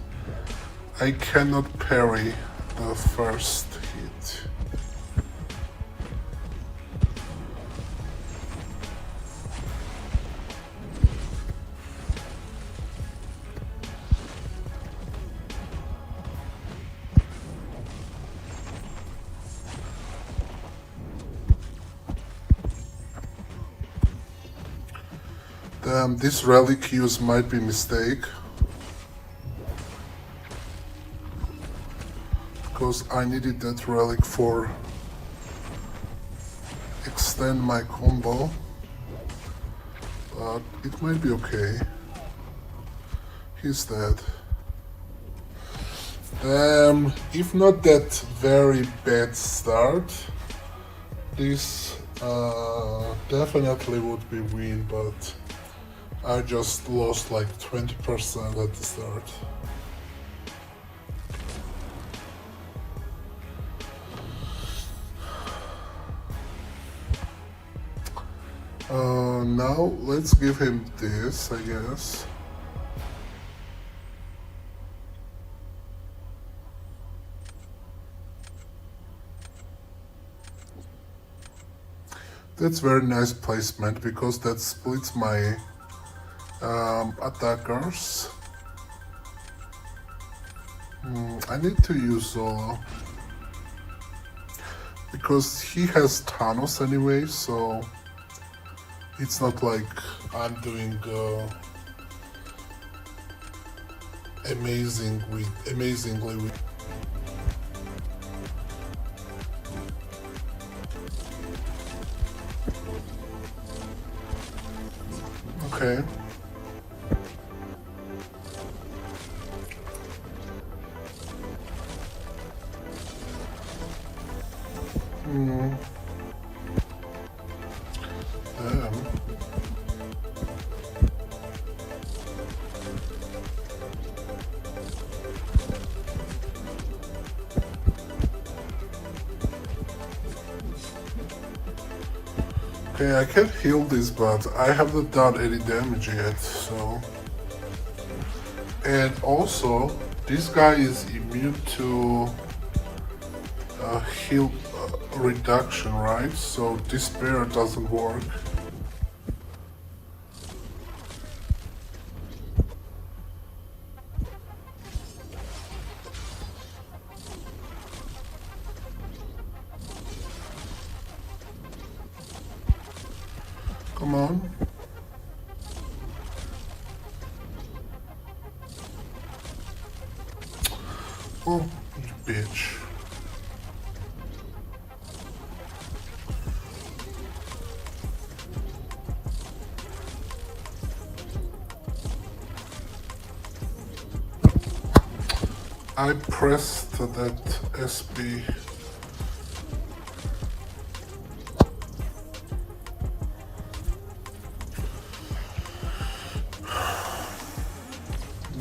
I cannot parry the first hit. Damn, this relic use might be mistake. Because I needed that relic for extend my combo. But it might be okay. He's dead. Damn, if not that very bad start, this definitely would be win, but I just lost like 20% at the start. Now let's give him this, I guess. That's very nice placement because that splits my attackers. I need to use Zolo because he has Thanos anyway, so it's not like I'm doing amazingly with. Okay. Okay, I can heal this, but I haven't done any damage yet, so. And also, this guy is immune to heal reduction, right? So despair doesn't work. Come on. Oh, you bitch. I pressed that SB.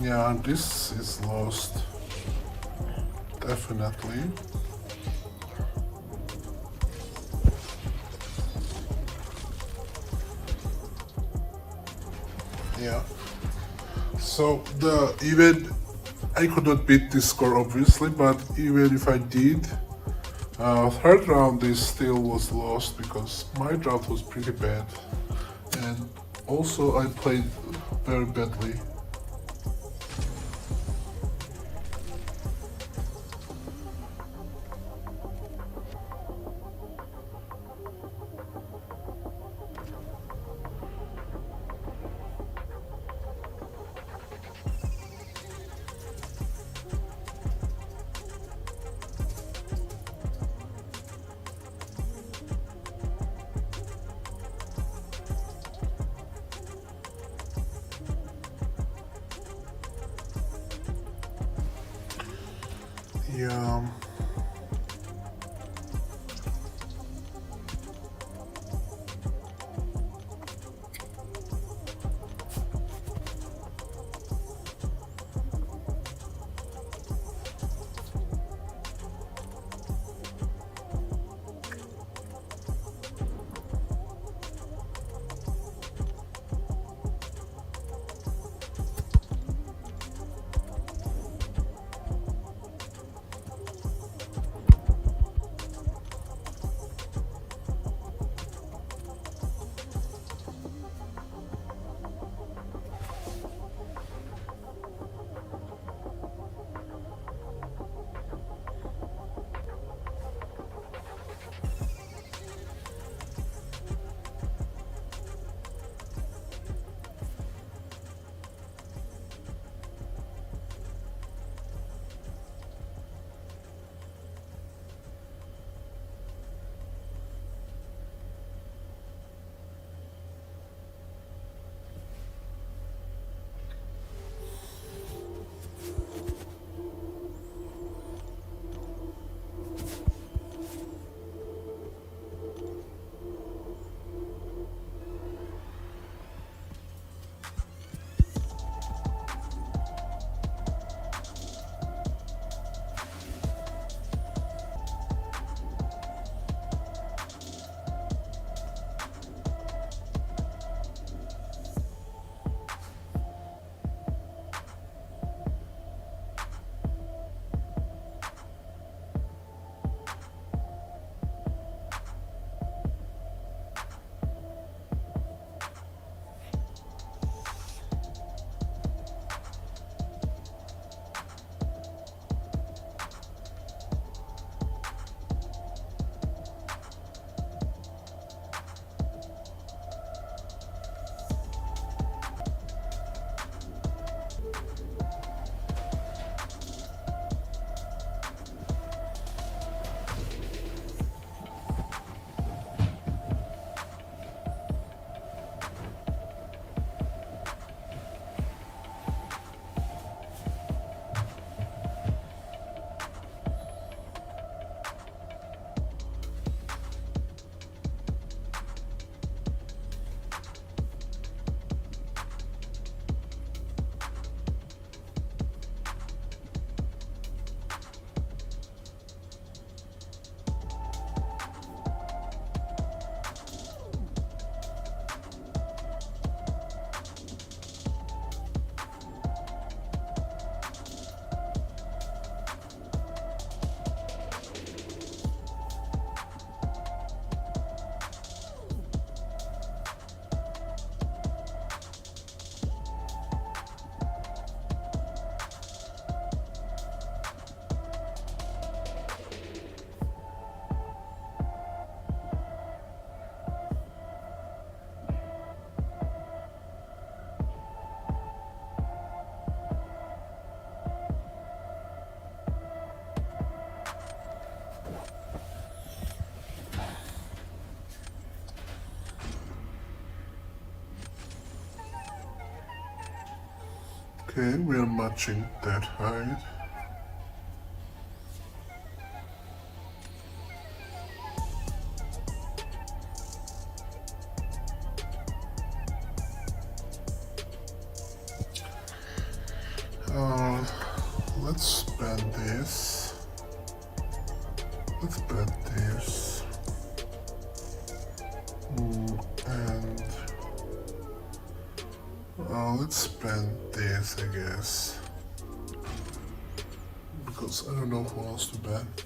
Yeah, this is lost. Definitely. Yeah. So even I could not beat this score obviously, but even if I did, third round is still was lost because my draft was pretty bad, and also I played very badly. Yeah. Okay, we are matching that height. Let's bend this. Let's bend this. And let's bend this, I guess. Because I don't know who else to bend.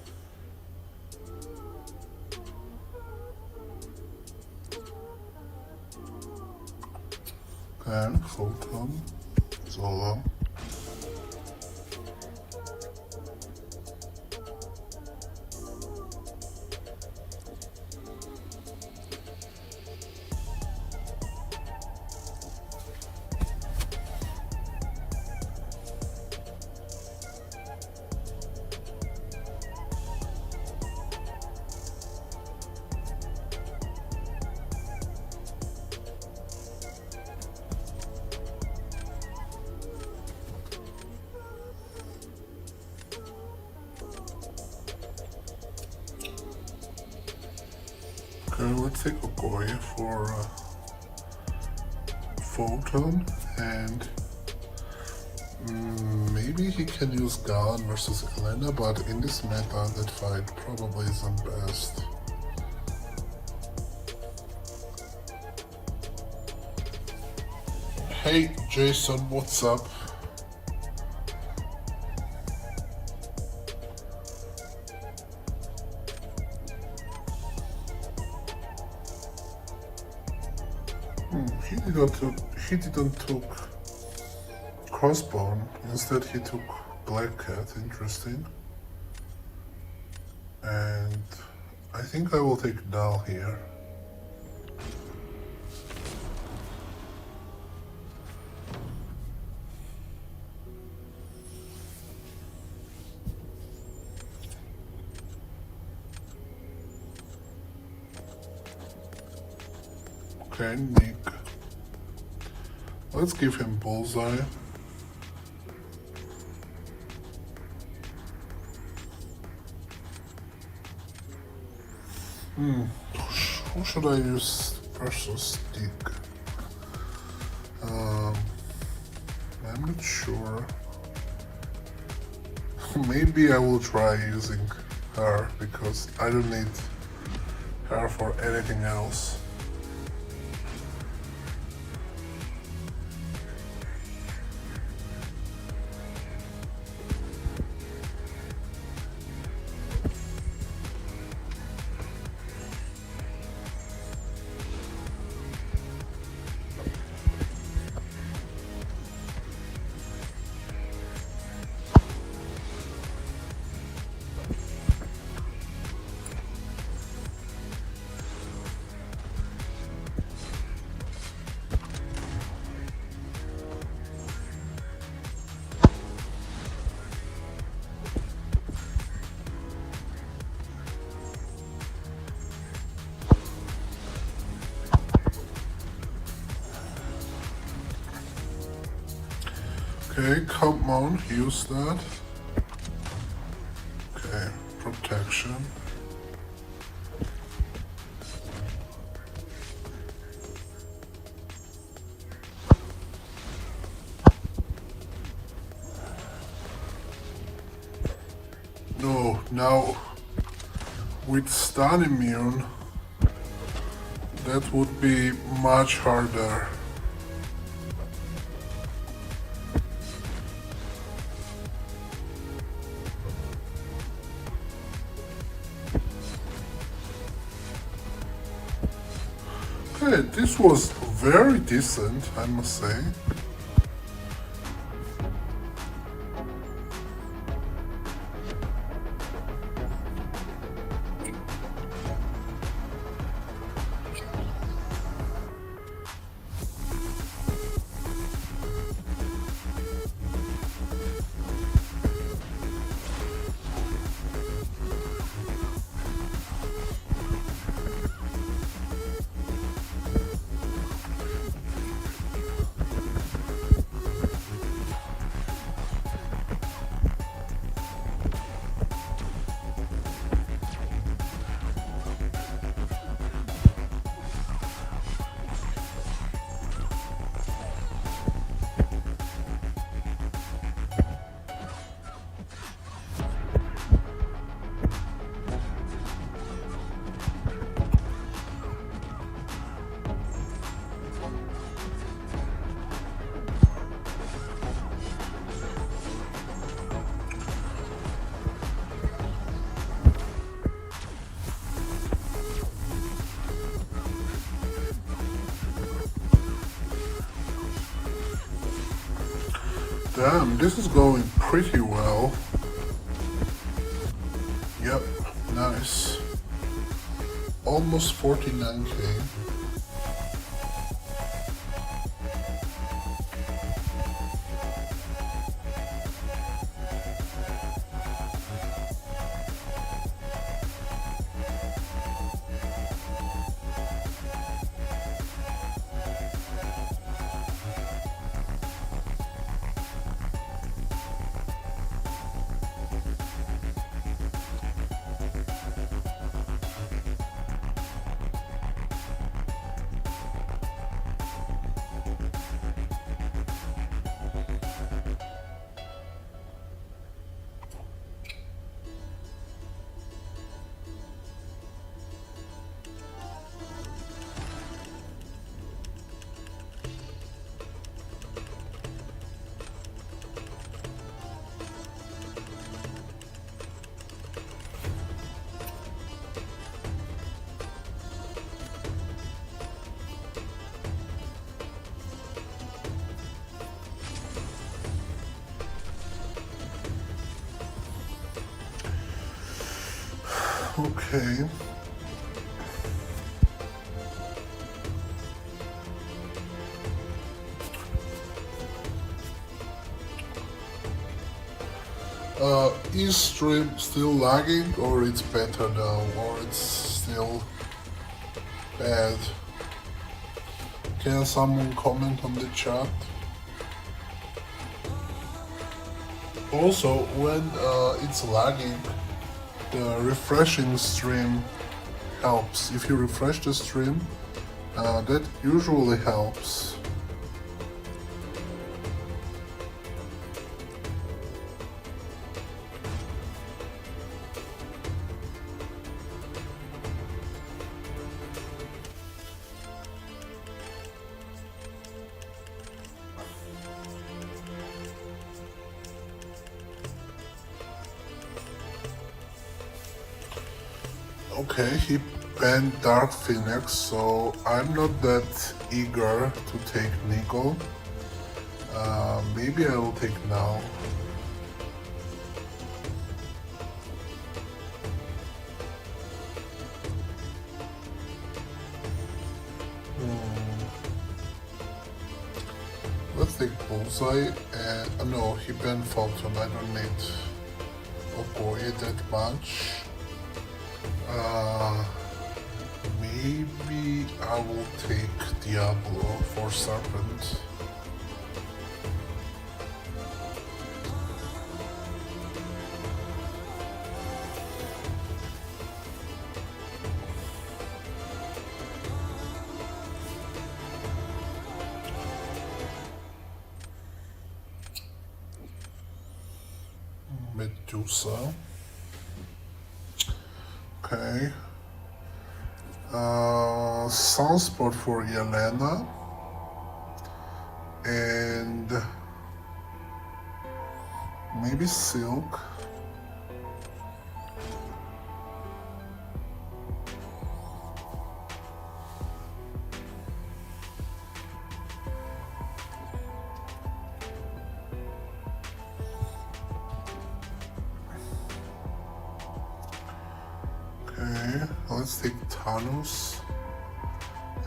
Okay, Photon, Zola. Okay, let's take Okoye for Photon, and maybe he can use Galen versus Elena, but in this meta that fight probably isn't best. Hey Jason, what's up? He didn't took Crossbone. Instead, he took Black Cat. Interesting. And I think I will take Dal here. Okay, Nick. Let's give him Bullseye. Who should I use versus Dick? I'm not sure. Maybe I will try using her because I don't need her for anything else. Okay, come on, use that. Okay, protection. No, now with stun immune, that would be much harder. Okay, this was very decent, I must say. Damn, this is going pretty well. Yep, nice. Almost 49k. Okay. Is stream still lagging, or it's better now, or it's still bad? Can someone comment on the chat? Also, when it's lagging, the refreshing stream helps. If you refresh the stream, that usually helps. Okay, he banned Dark Phoenix, so I'm not that eager to take Niko. Maybe I will take now. Let's take Bullseye, and no, he banned Photon. I don't need Okoye that much. Maybe I will take Diablo for Serpent. Medusa. Okay. Sunspot for Yelena. And maybe Silk. Okay, let's take Thanos.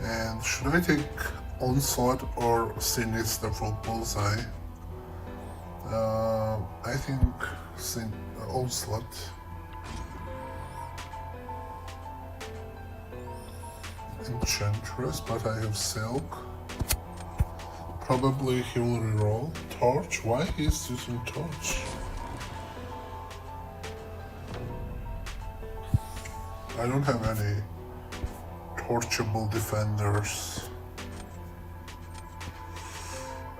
And should I take Onslaught or Sinister for Bullseye? I think Onslaught. Enchantress, but I have Silk. Probably he will reroll. Torch? Why he is using Torch? I don't have any torchable defenders.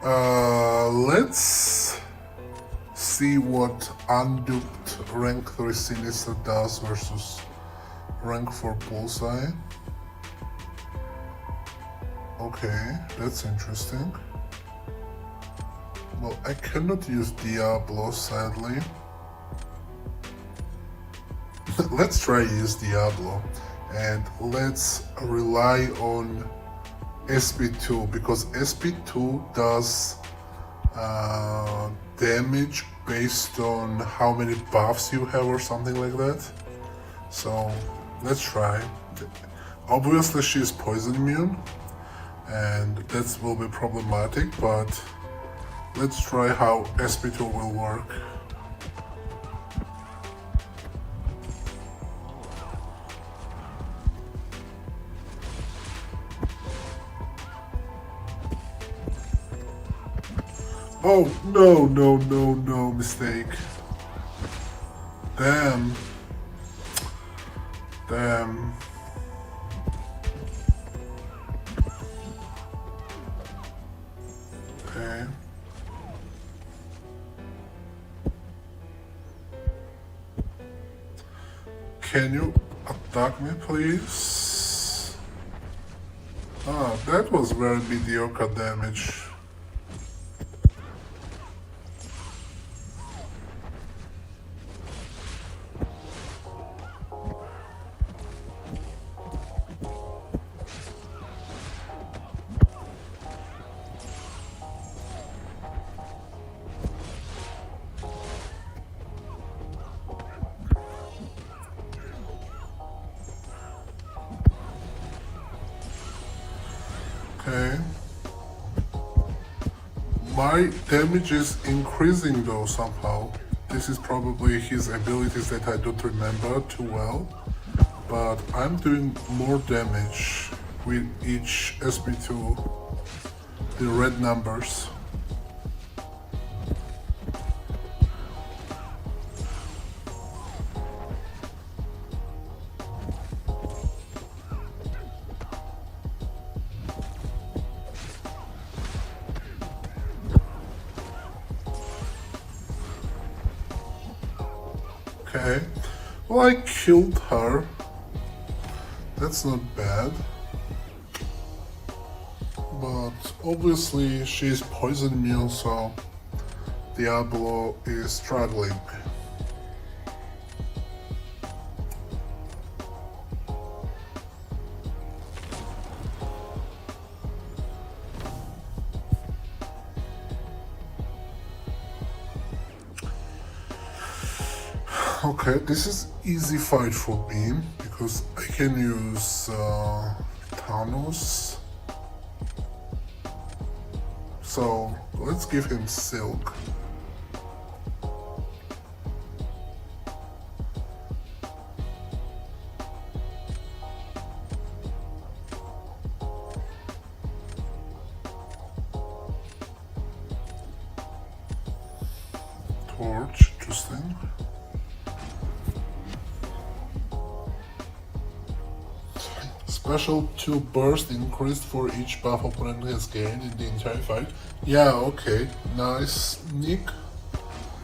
Let's see what unduped rank 3 Sinister does versus rank 4 Bullseye. Okay, that's interesting. Well, I cannot use Diablo, sadly. Let's try use Diablo, and let's rely on SP2, because SP2 does damage based on how many buffs you have or something like that. So let's try. Obviously she's poison immune and that will be problematic, but let's try how SP2 will work. Oh, no, mistake. Damn. Okay. Can you attack me, please? Ah, that was very mediocre damage. Okay. My damage is increasing though somehow. This is probably his abilities that I don't remember too well. But I'm doing more damage with each SP2. The red numbers. Okay, well I killed her. That's not bad. But obviously she's poison immune, so Diablo is struggling. Okay, this is easy fight for me because I can use Thanos. So let's give him Silk. Torch, interesting. Special 2 burst increased for each buff opponent has gained in the entire fight. Yeah, okay, nice, Nick.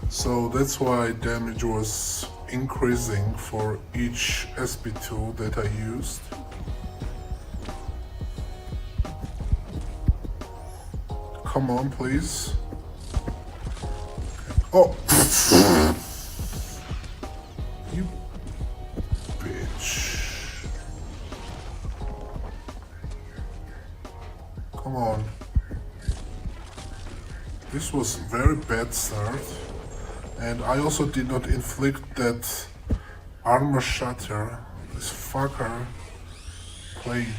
So that's why damage was increasing for each SP2 that I used. Come on, please. Oh! You bitch. Come on. This was very bad start. And I also did not inflict that armor shatter. This fucker played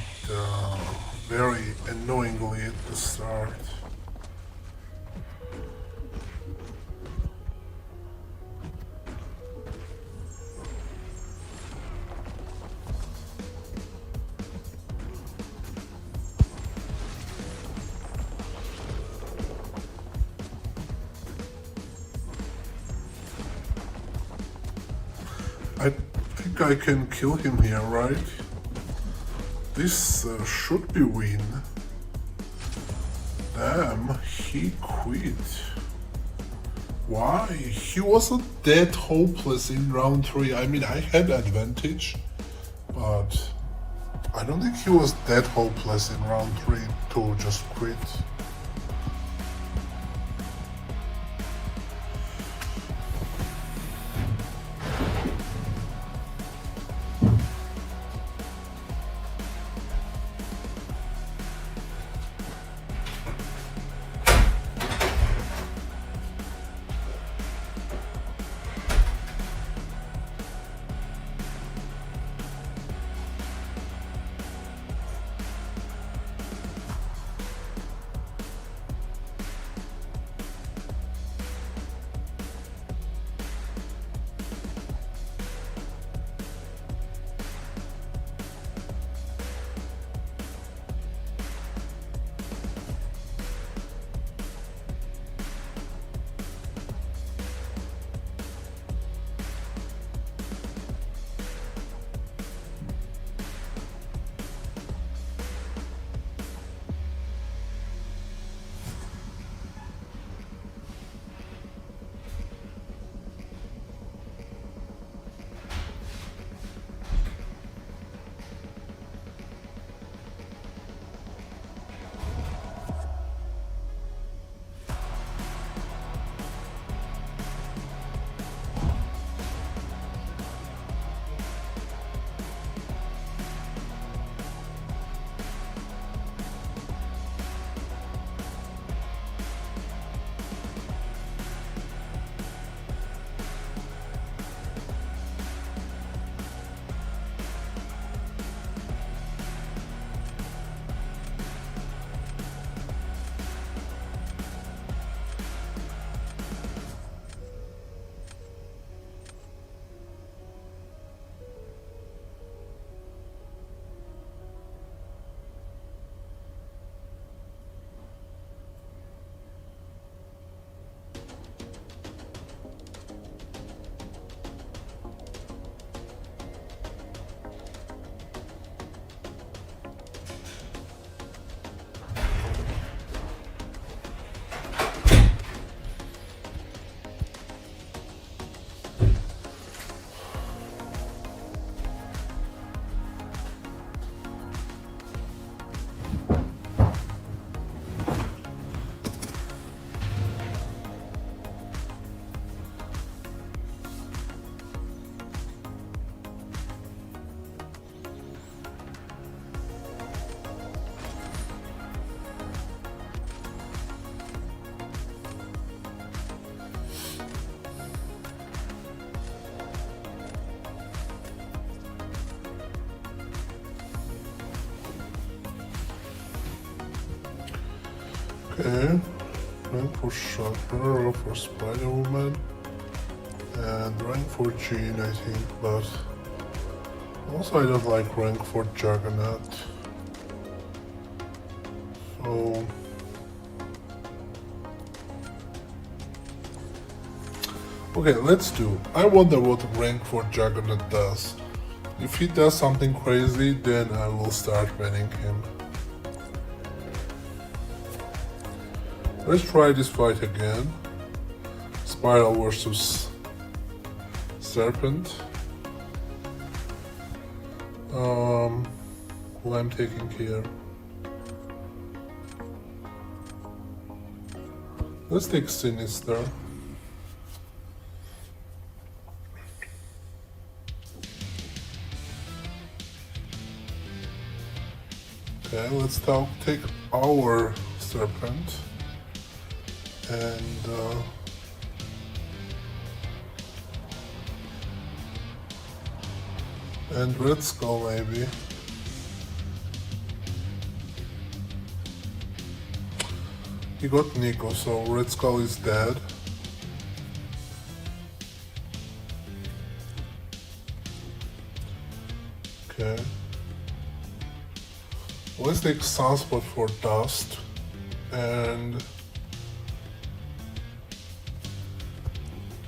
very annoyingly at the start. I think I can kill him here, right? This should be win. Damn, he quit. Why? He wasn't that hopeless in round 3. I mean, I had advantage, but I don't think he was that hopeless in round 3 to just quit. Okay, rank for Sharpener or for Spider-Woman, and rank for Jean, I think, but also I don't like rank for Juggernaut. So okay, let's do. I wonder what rank for Juggernaut does. If he does something crazy, then I will start banning him. Let's try this fight again. Spiral versus Serpent. Who I'm taking here? Let's take Sinister. Okay, let's now take our Serpent and Red Skull maybe. He got Nico, so Red Skull is dead. Okay. Let's take Sunspot for Dust and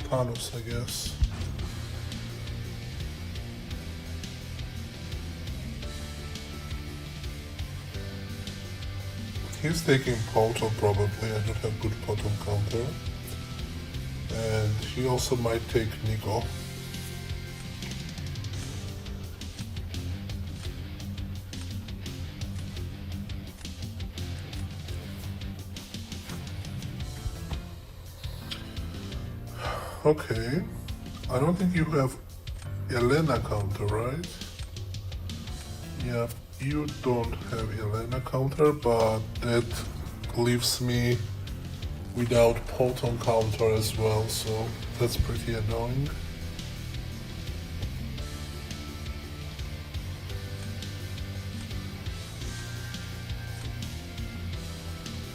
Thanos, I guess. He's taking Proton probably, I don't have good Proton counter. And he also might take Nico. Okay, I don't think you have Elena counter, right? Yeah, you don't have Elena counter, but that leaves me without Proton counter as well, so that's pretty annoying.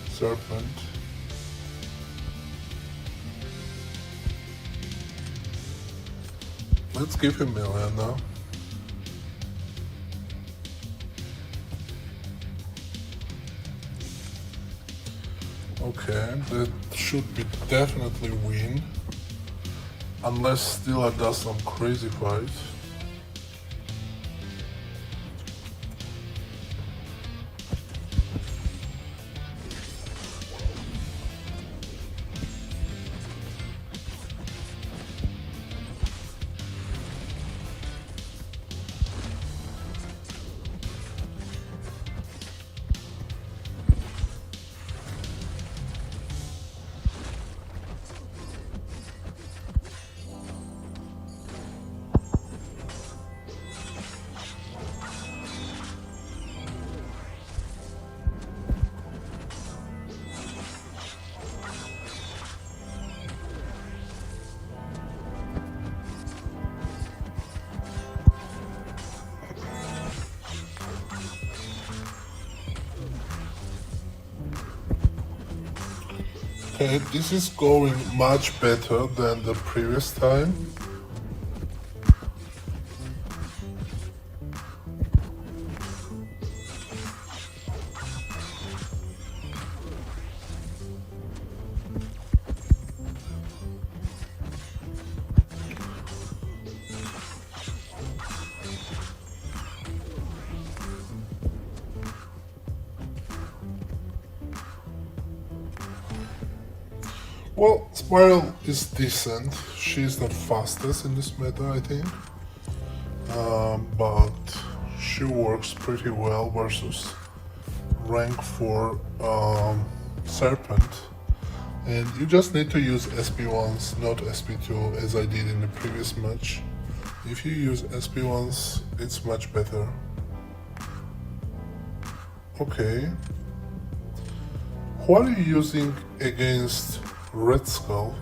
Serpent. Let's give him Elena. Okay, that should be definitely win. Unless Stilla does some crazy fight. Okay, this is going much better than the previous time. Well, Spiral is decent. She's not fastest in this meta, I think. But she works pretty well versus rank 4 Serpent. And you just need to use SP1s, not SP2, as I did in the previous match. If you use SP1s, it's much better. Okay. Who are you using against Red Skull?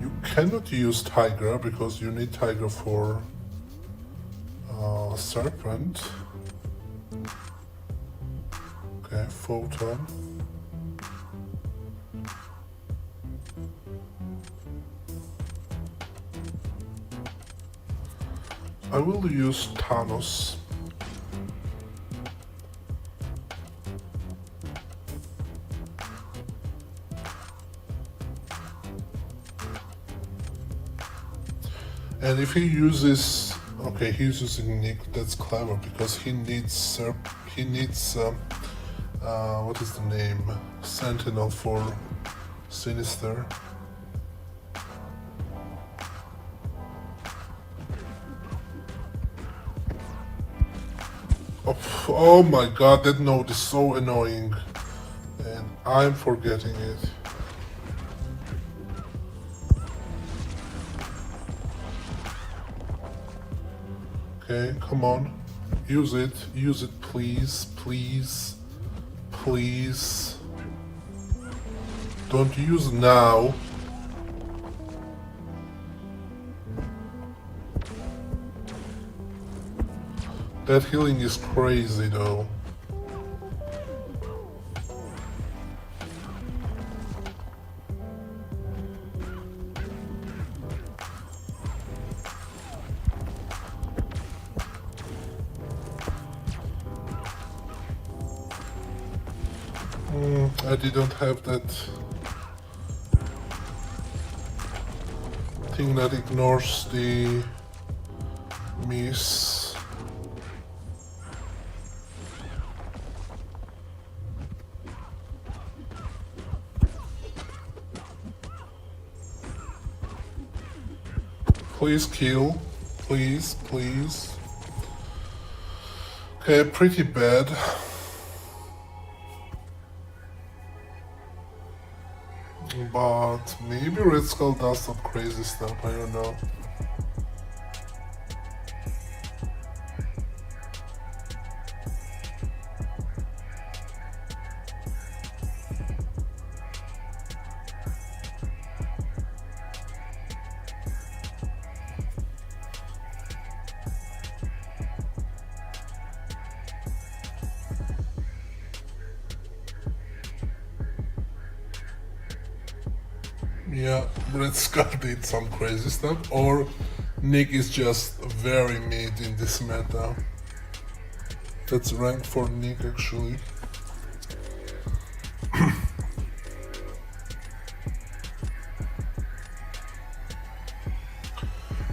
You cannot use Tigra because you need Tigra for Serpent. Okay, Photon. I will use Thanos. And if he uses, okay, he's using Nick. That's clever because he needs what is the name? Sentinel for Sinister. Oh my god, that note is so annoying. And I'm forgetting it. Okay, come on. Use it please, please, please. Don't use now. That healing is crazy though. I didn't have that thing that ignores the miss. Please kill. Please, please. Okay, pretty bad. But maybe Red Skull does some crazy stuff, I don't know. Yeah, Red Skull did some crazy stuff, or Nick is just very mid in this meta. That's ranked for Nick actually.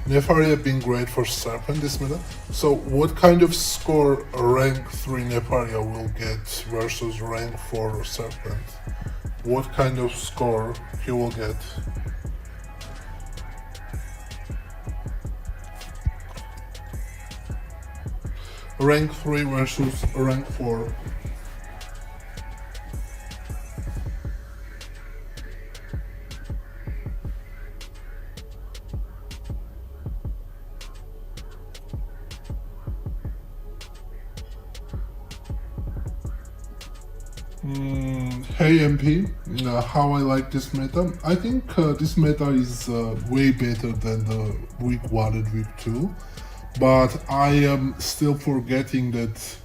Nefaria being great for Serpent this meta. So what kind of score rank 3 Nefaria will get versus rank 4 Serpent? What kind of score he will get? Rank 3 versus rank 4. Hey MP, how I like this meta? I think this meta is way better than the week 1 and week 2, but I am still forgetting that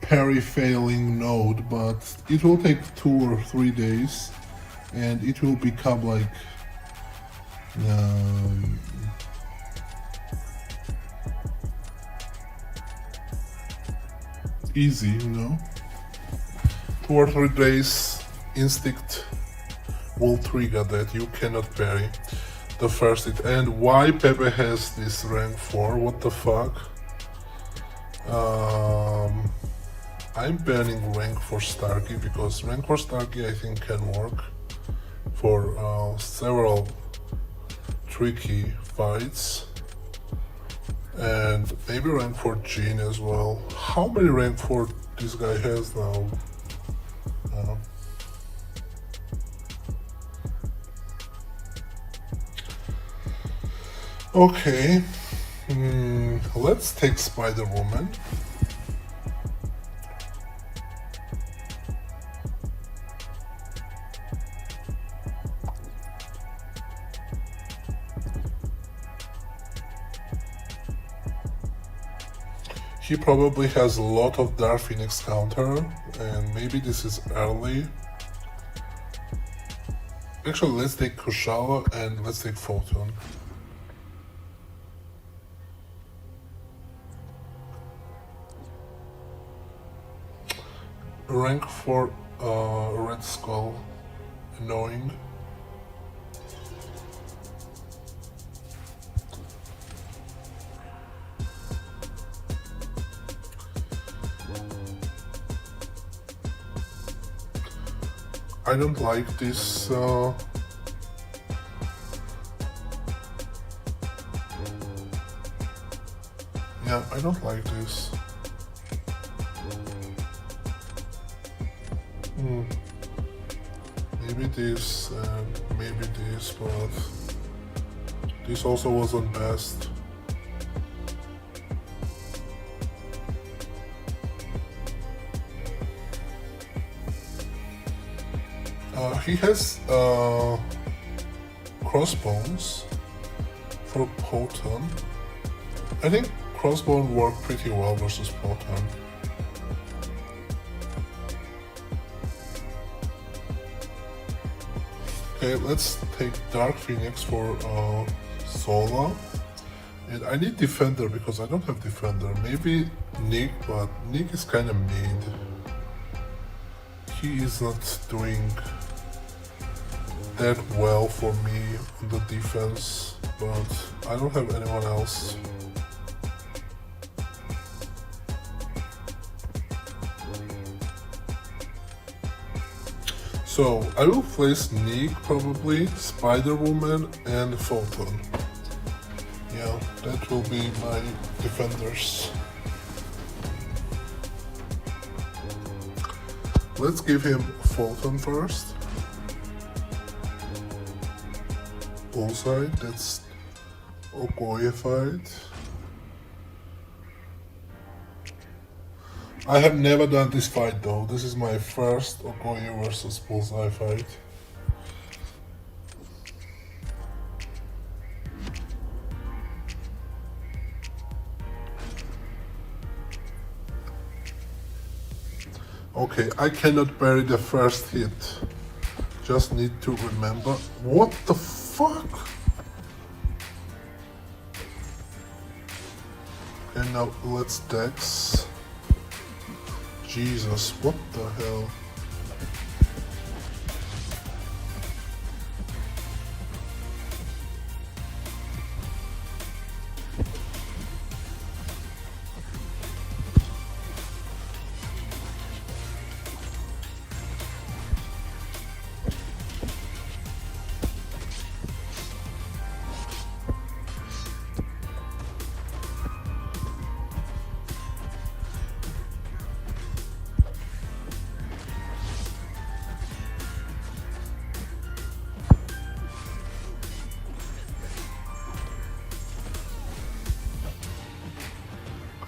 parry failing node, but it will take 2 or 3 days and it will become like easy, you know? 2 or 3 days instinct will trigger that you cannot parry the first hit. And why Pepe has this rank 4? What the fuck? I'm banning rank for Starkey because rank for Starkey I think can work for several tricky fights. And maybe rank for Jean as well. How many rank 4 this guy has now? Okay, let's take Spider-Woman. He probably has a lot of Dark Phoenix counter, and maybe this is early. Actually, let's take Kushala and let's take Photon. Rank for Red Skull. Annoying. I don't like this yeah, I don't like this. Maybe this and maybe this, but this also wasn't best. He has crossbones for Poton. I think crossbone work pretty well versus Poton. Okay, let's take Dark Phoenix for Zola. And I need Defender because I don't have Defender. Maybe Nick, but Nick is kind of mid. He is not doing that well for me on the defense, but I don't have anyone else. So I will place Nick probably, Spider-Woman and Photon. Yeah, that will be my defenders. Let's give him Photon first. Bullseye, that's Okoye-fied. I have never done this fight though. This is my first Okoye versus Bullseye fight. Okay, I cannot bury the first hit. Just need to remember. What the fuck? Okay, now let's Dex. Jesus, what the hell?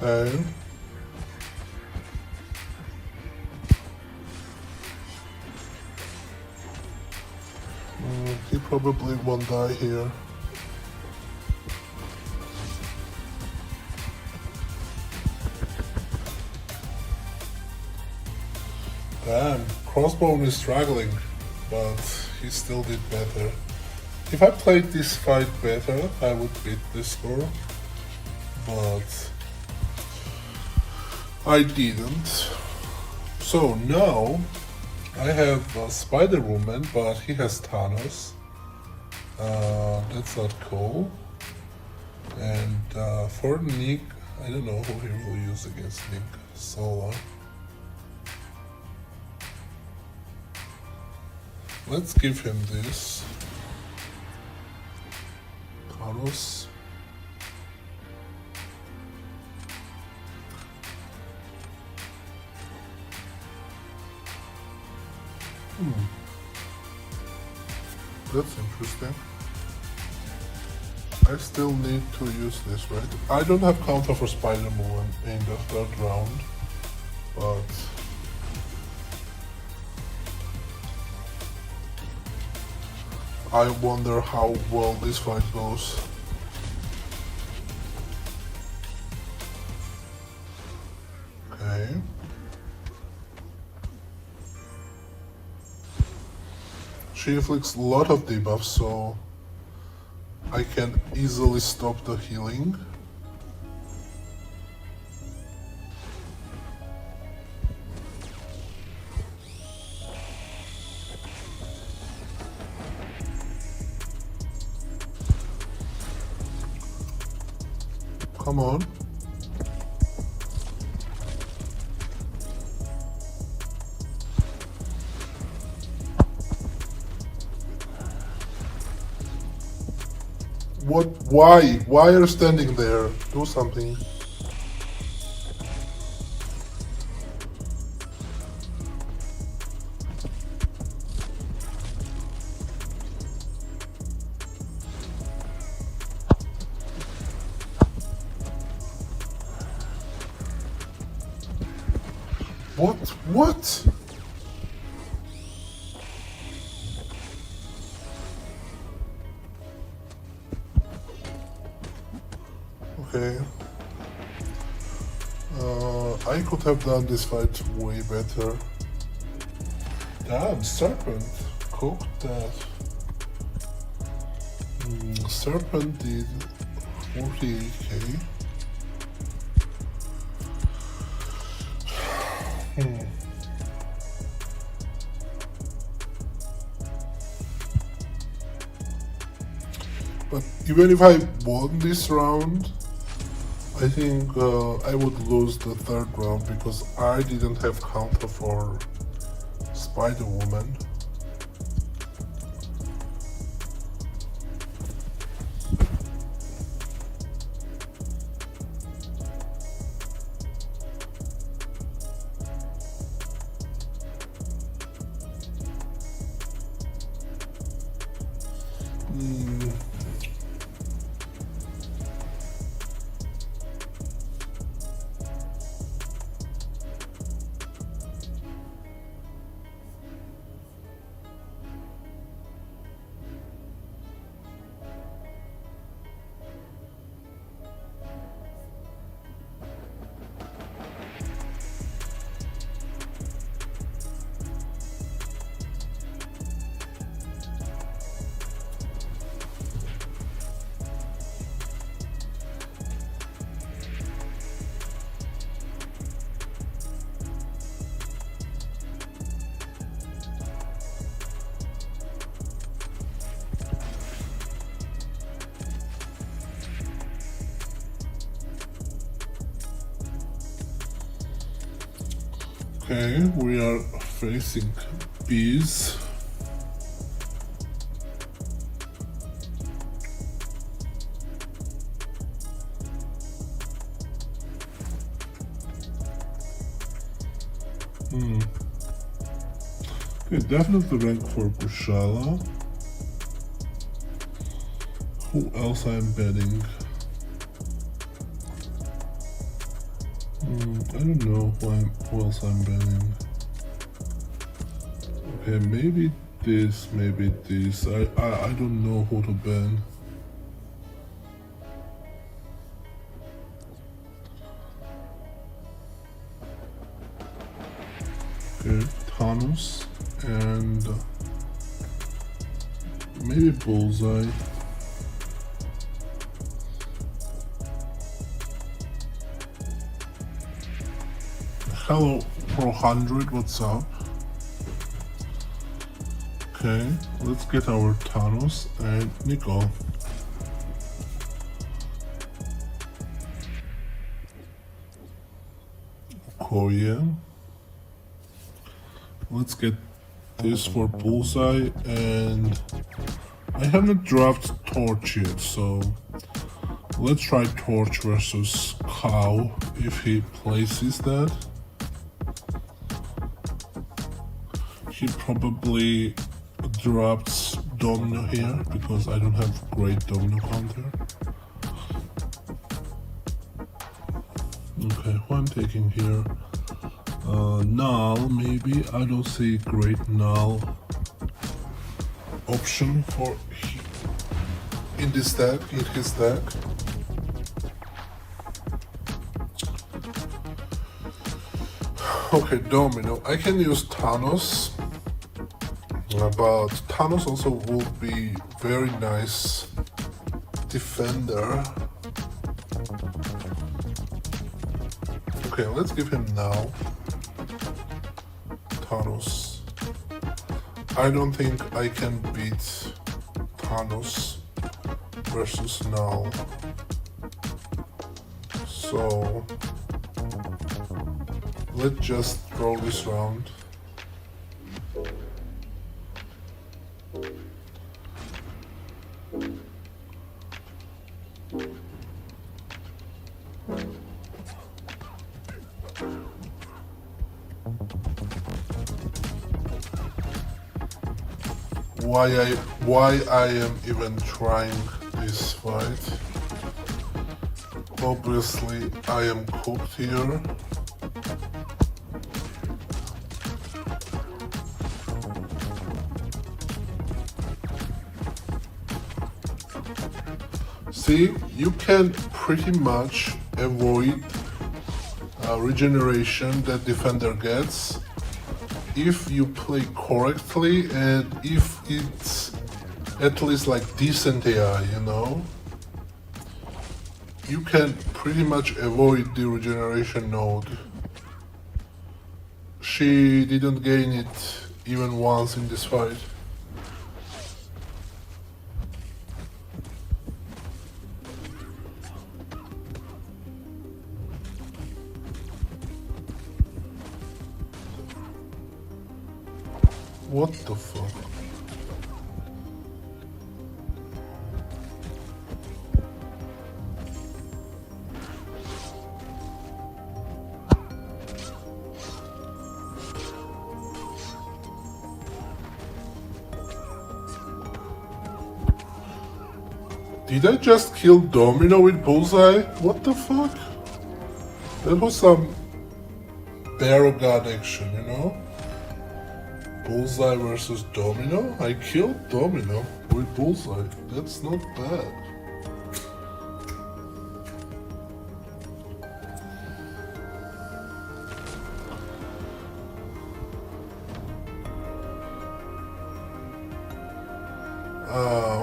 Okay. He probably won't die here. Damn, Crossbone is struggling, but he still did better. If I played this fight better, I would beat this score, but I didn't. So now I have Spider-Woman, but he has Thanos. That's not cool. And for Nick, I don't know who he will use against Nick. Zola. Let's give him this. Thanos. That's interesting. I still need to use this, right? I don't have counter for Spider-Man in the third round, but I wonder how well this fight goes. Okay. She inflicts a lot of debuffs, so I can easily stop the healing. Come on. What? Why? Why are you standing there? Do something. What? What? Okay. I could have done this fight way better. Damn, Serpent. Cooked that. Serpent did 48k. But even if I won this round, I think I would lose the third round because I didn't have counter for Spider-Woman. Okay, we are facing bees. Okay, definitely rank for Kushala. Who else I'm betting? I don't know who else I'm betting. Okay, maybe this, maybe this. I don't know who to bet. Okay, Thanos and maybe Bullseye. Hello, Pro100, what's up? Okay, let's get our Thanos and Nicole. Okoye. Let's get this for Bullseye, and I haven't dropped Torch yet, so let's try Torch versus Cow if he places that. He probably drops Domino here because I don't have great Domino counter. Okay, who I'm taking here? Null, maybe. I don't see great Null option for in this deck, in his deck. Okay, Domino. I can use Thanos, but Thanos also will be very nice defender. Okay, let's give him now. Thanos. I don't think I can beat Thanos versus Null. So let's just throw this round. Why I am even trying this fight? Obviously I am cooked here. See, you can pretty much avoid regeneration that defender gets if you play correctly and if it's at least like decent AI, you know? You can pretty much avoid the regeneration node. She didn't gain it even once in this fight. What the fuck? Did I just kill Domino with Bullseye? What the fuck? That was some Barrow God action, you know? Bullseye versus Domino? I killed Domino with Bullseye. That's not bad.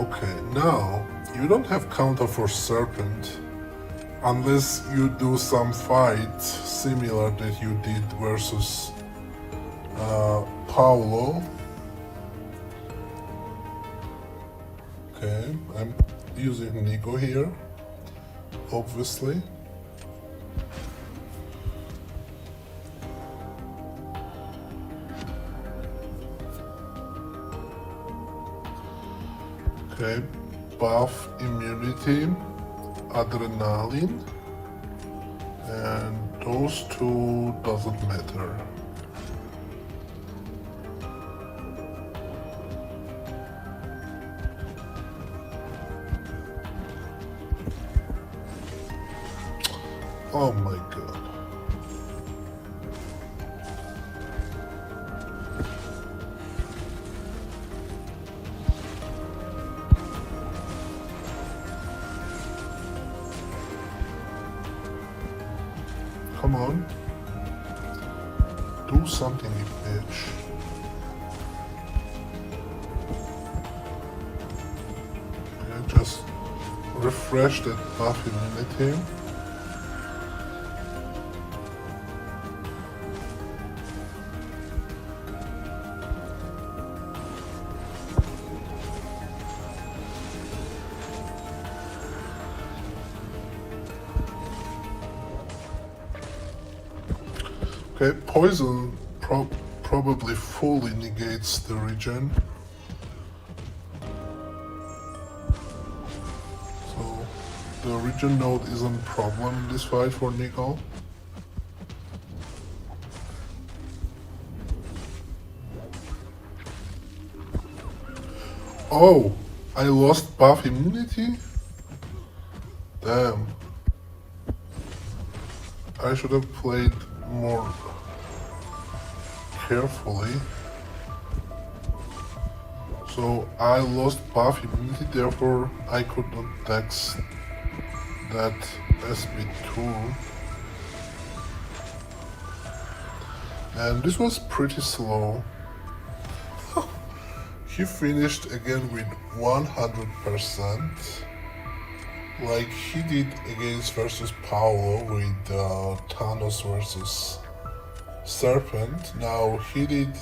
Okay, now you don't have counter for Serpent unless you do some fight similar that you did versus Paolo. Okay, I'm using Nico here, obviously. Okay, buff immunity, adrenaline, and those two doesn't matter. Oh my god. Come on. Do something, you bitch. Okay, just refresh that buff immunity. Okay, poison probably fully negates the regen. So the regen node isn't a problem in this fight for Nico. Oh, I lost buff immunity? Damn. I should have played more carefully. So I lost buff immunity, therefore I could not dex that SB2. And this was pretty slow. He finished again with 100%. Like he did against versus Paolo with Thanos versus Serpent. Now he did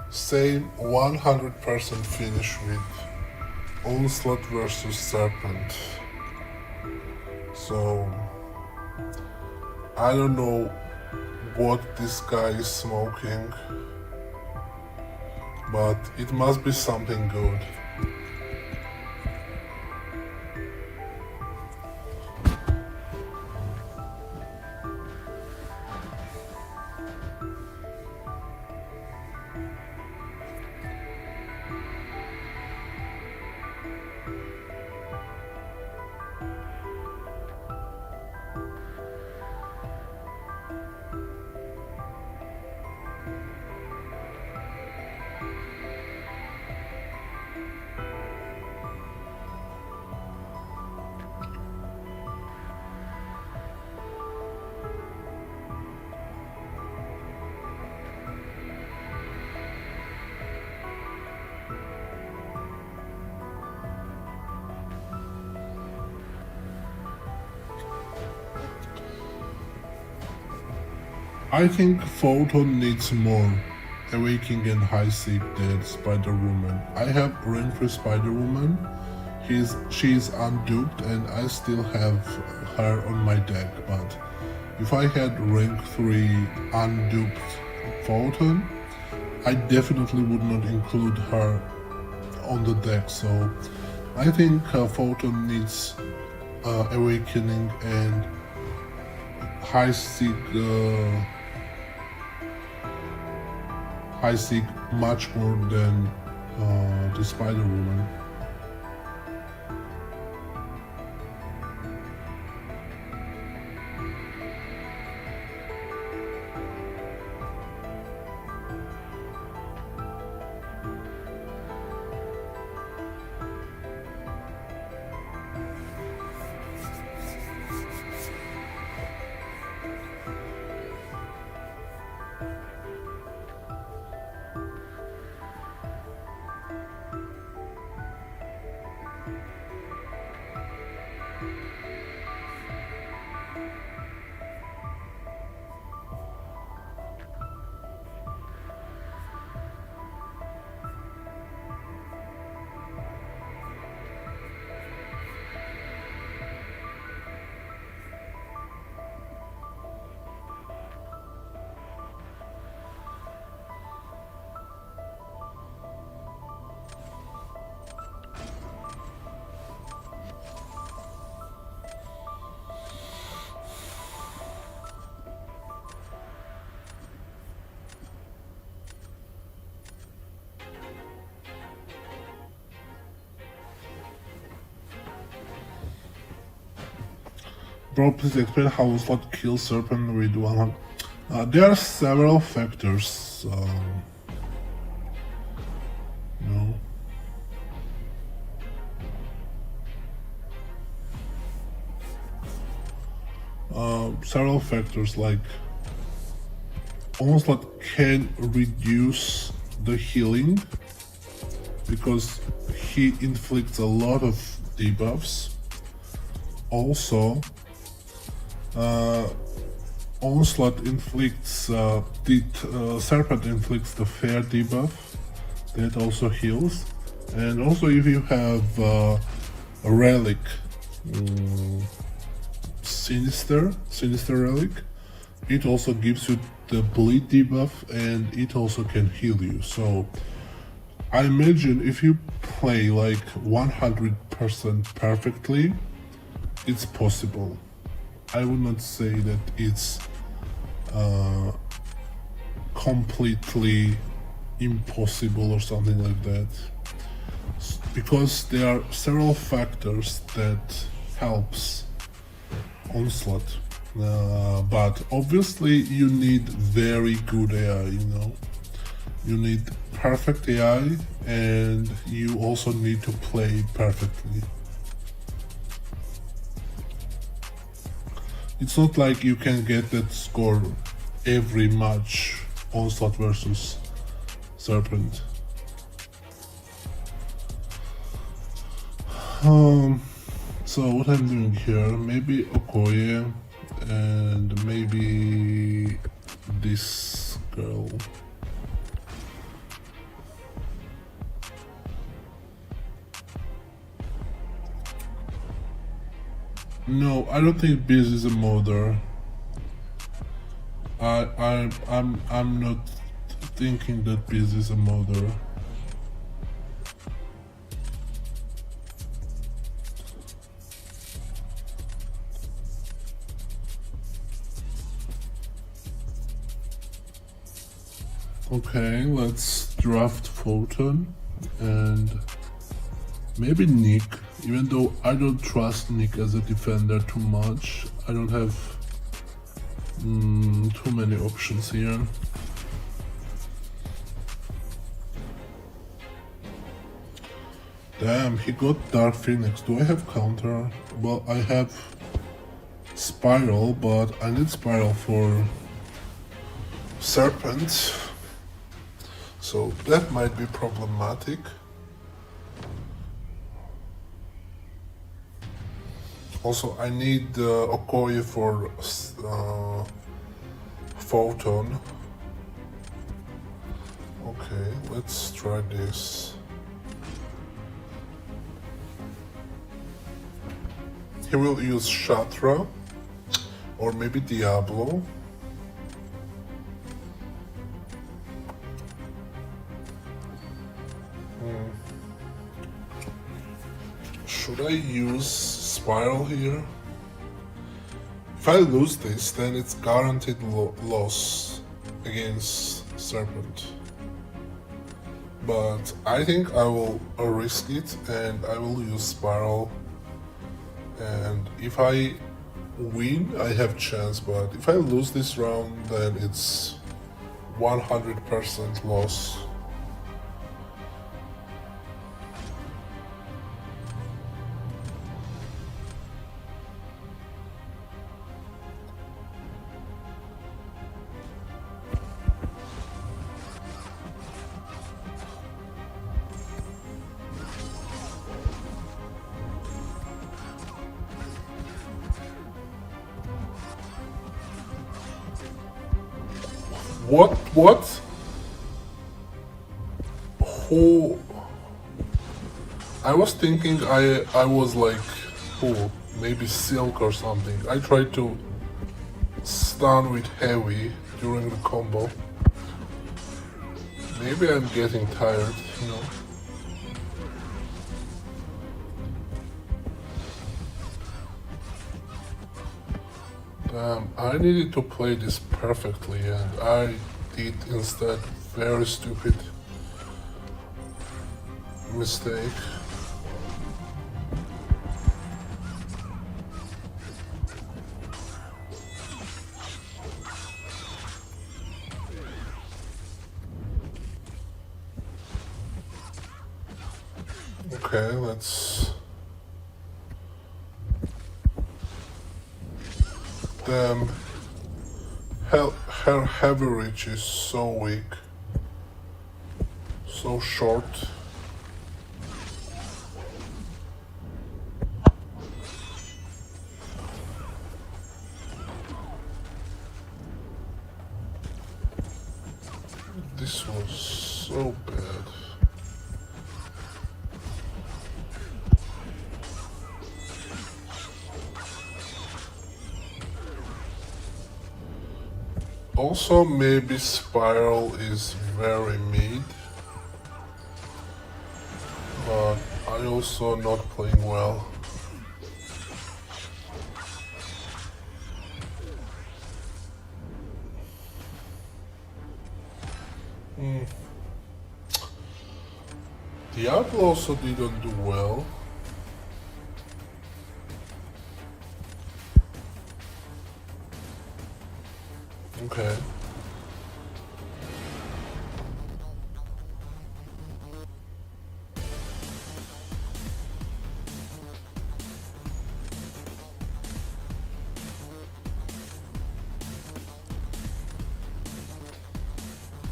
same 100% finish with Onslaught versus Serpent. So I don't know what this guy is smoking, but it must be something good. I think Photon needs more Awakening and High Seek than Spider-Woman. I have rank for Spider-Woman. She's unduped and I still have her on my deck, but if I had rank 3 unduped Photon, I definitely would not include her on the deck, so I think Photon needs Awakening and High Seek much more than the Spider-Woman. Bro, please explain how Onslaught kills Serpent with 100. There are several factors. No. Several factors like Onslaught can reduce the healing because he inflicts a lot of debuffs. Also, Onslaught inflicts Serpent inflicts the fair debuff that also heals, and also if you have a relic, Sinister relic, it also gives you the bleed debuff and it also can heal you. So I imagine if you play like 100% perfectly, it's possible. I would not say that it's completely impossible or something like that, because there are several factors that helps Onslaught, but obviously you need very good AI, you need perfect AI and you also need to play perfectly. It's not like you can get that score every match, Onslaught versus Serpent. So what I'm doing here, maybe Okoye and maybe this girl. No, I don't think Biz is a modder. I'm not thinking that Biz is a modder. Okay, let's draft Photon and maybe Nick, even though I don't trust Nick as a defender too much. I don't have too many options here. Damn, he got Dark Phoenix. Do I have counter? Well, I have Spiral, but I need Spiral for Serpent. So that might be problematic. Also, I need Okoye for Photon. Okay, let's try this. He will use Shatra or maybe Diablo. Should I use Spiral here? If I lose this, then it's guaranteed loss against Serpent. But I think I will risk it and I will use Spiral. And if I win, I have chance, but if I lose this round, then it's 100% loss. What? Who? I was thinking I was like, who? Maybe Silk or something. I tried to stun with heavy during the combo. Maybe I'm getting tired, you know. I needed to play this perfectly and I did instead very stupid mistake. Okay, let's... Damn. Her heavy reach is so weak. So short. This was so bad. Also, maybe Spiral is very mid, but I also not playing well. Diablo also didn't do well. Okay.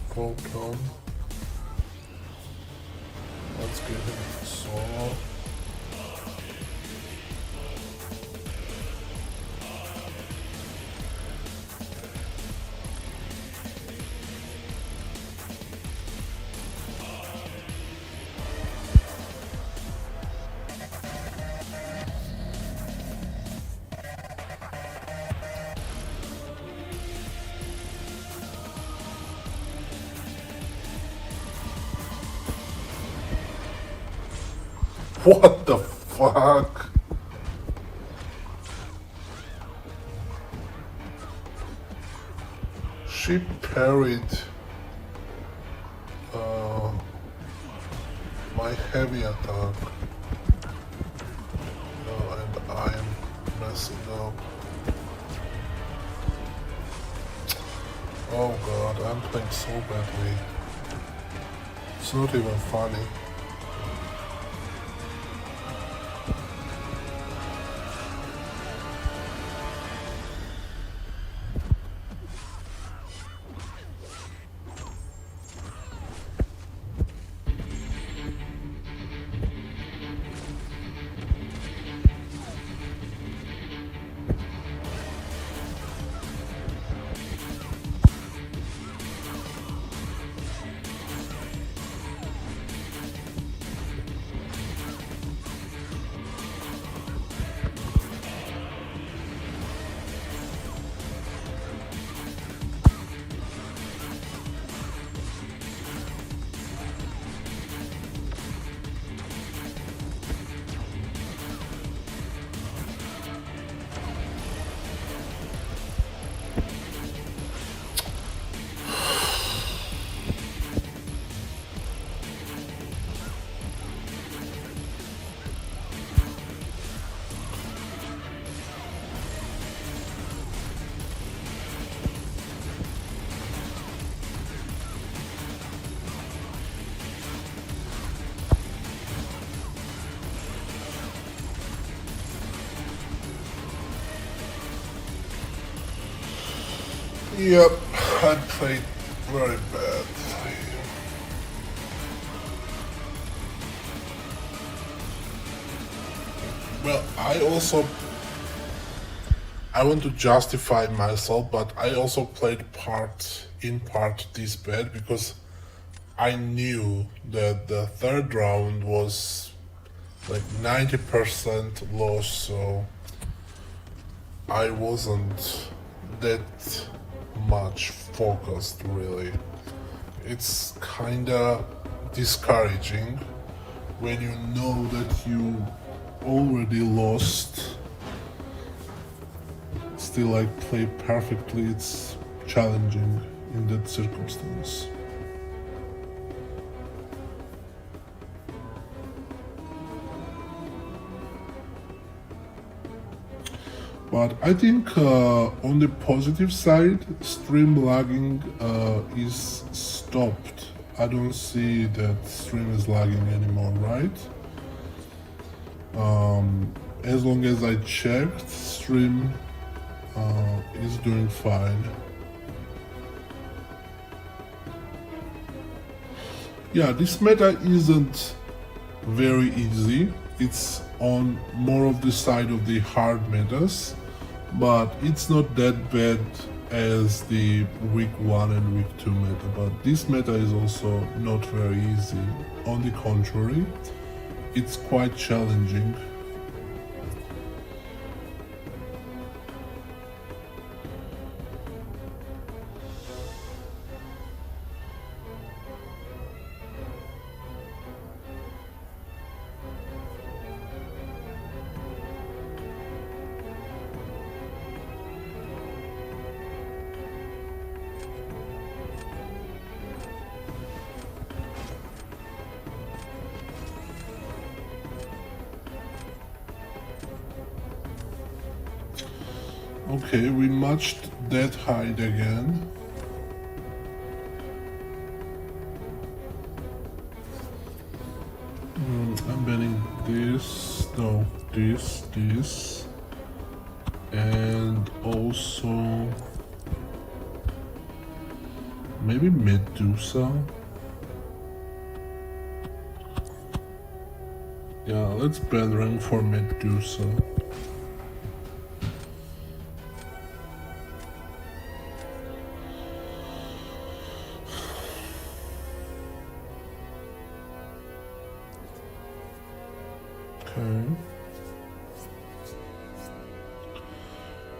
Photon. Let's give him a solo. What the fuck? She parried my heavy attack. And I am messing up. Oh god, I'm playing so badly. It's not even funny. Yep, I played very bad. Well, I want to justify myself, but I also played in part this bad because I knew that the third round was like 90% loss, so I wasn't that much focused really. It's kinda discouraging when you know that you already lost. Still like play perfectly, it's challenging in that circumstance. But I think on the positive side, stream lagging is stopped. I don't see that stream is lagging anymore, right? As long as I checked, stream is doing fine. Yeah, this meta isn't very easy. It's on more of the side of the hard metas, but it's not that bad as the week 1 and week 2 meta. But this meta is also not very easy. On the contrary, it's quite challenging. Okay, we matched that height again. I'm banning this, no, this, and also maybe Medusa. Yeah, let's ban rank for Medusa.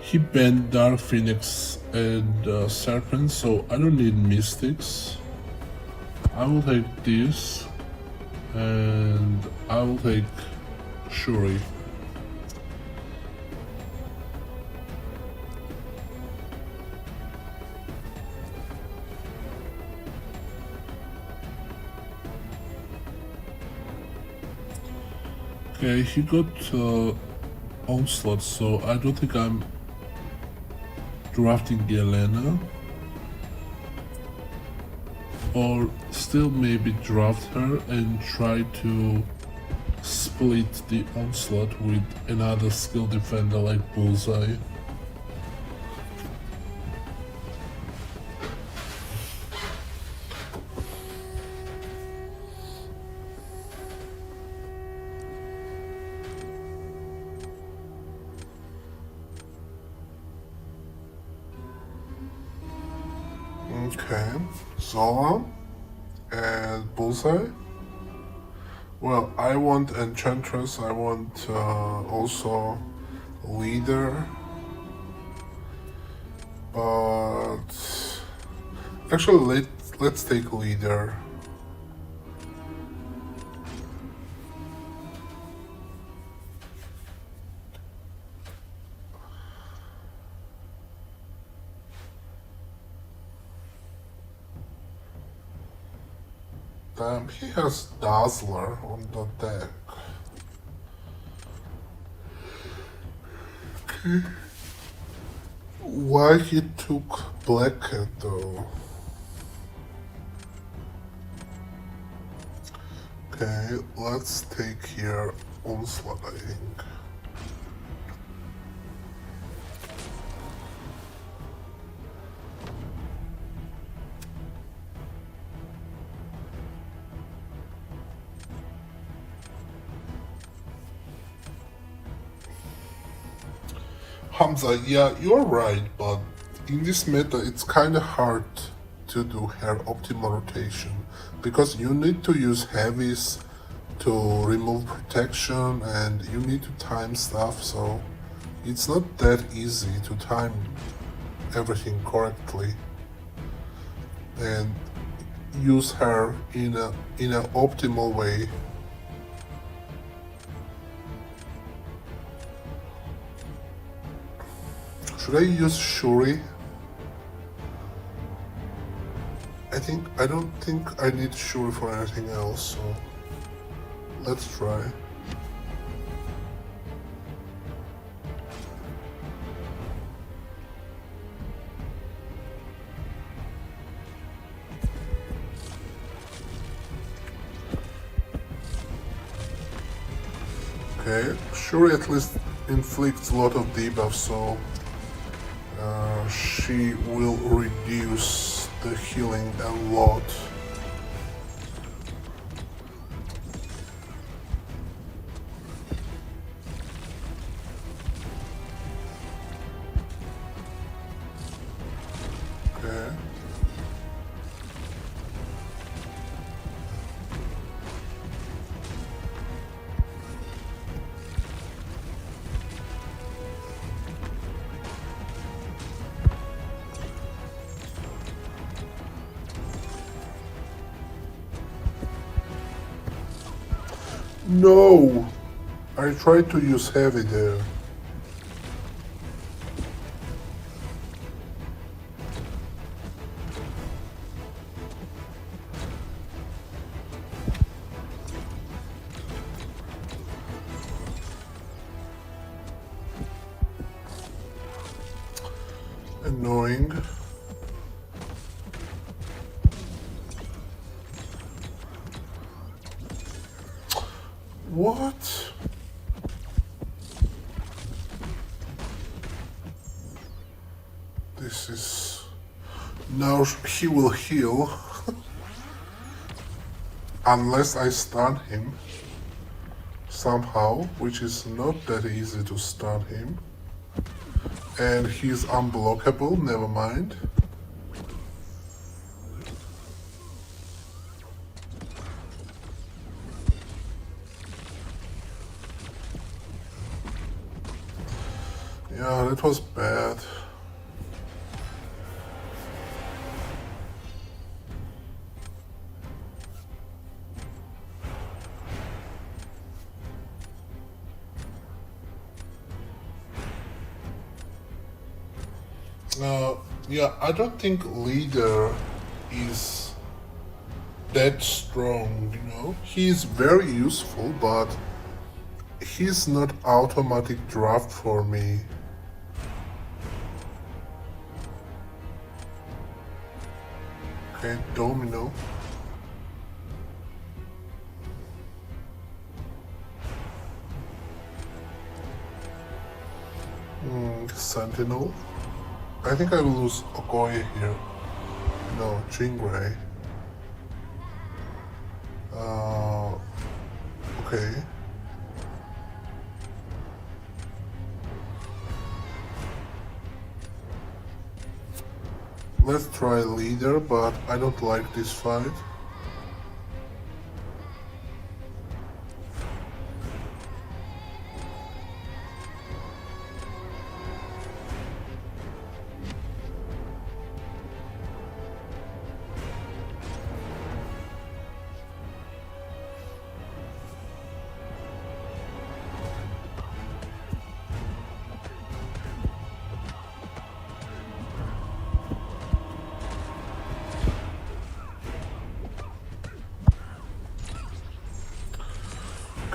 He banned Dark Phoenix and Serpent, so I don't need Mystics. I will take this, and I will take Shuri. Okay, he got Onslaught, so I don't think I'm drafting Yelena. Or still maybe draft her and try to split the Onslaught with another skill defender like Bullseye. Okay, Zola and Bullseye. Well, I want Enchantress, I want also Leader, but actually let's take Leader. Damn, he has Dazzler on the deck. Okay. Why he took Black Cat though? Okay, let's take here Onslaught, I think. Hamza, yeah, you're right, but in this meta it's kinda hard to do hair optimal rotation because you need to use heavies to remove protection and you need to time stuff, so it's not that easy to time everything correctly and use her in an optimal way. Should I use Shuri? I don't think I need Shuri for anything else, so let's try. Okay, Shuri at least inflicts a lot of debuffs, so she will reduce the healing a lot. Okay. No! I tried to use heavy there. Annoying. What? This is... Now he will heal. Unless I stun him. Somehow, which is not that easy to stun him. And he's unblockable, never mind. Yeah, that was bad. Yeah, I don't think leader is that strong, you know? He's very useful, but he's not automatic draft for me. Okay, domino. Sentinel. I think I will lose Okoye here. No, Chingray. Okay. Let's try leader, but I don't like this fight.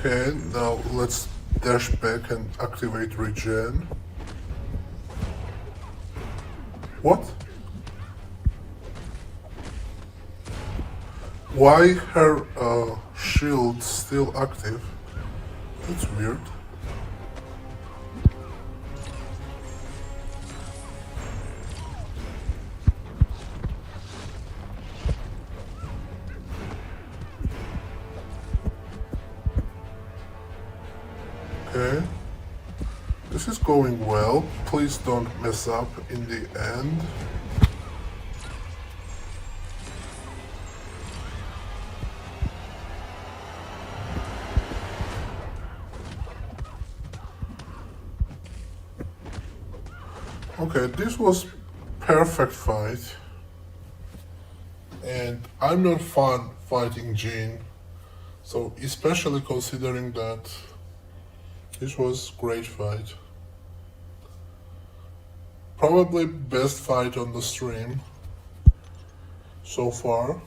Okay, now let's dash back and activate regen. What? Why her shield still active? That's weird. Okay. This is going well. Please don't mess up in the end. Okay, this was perfect fight. And I'm not fun fighting Jhin. So especially considering that this was great fight. Probably best fight on the stream so far.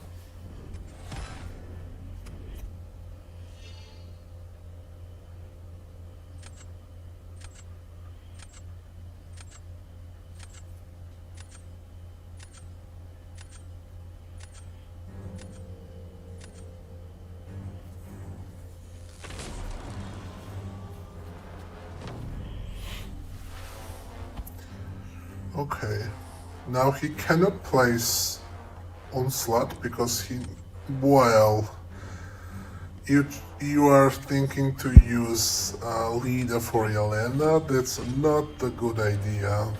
Okay, now he cannot place Onslaught because he, well, you are thinking to use Leader for Yelena. That's not a good idea.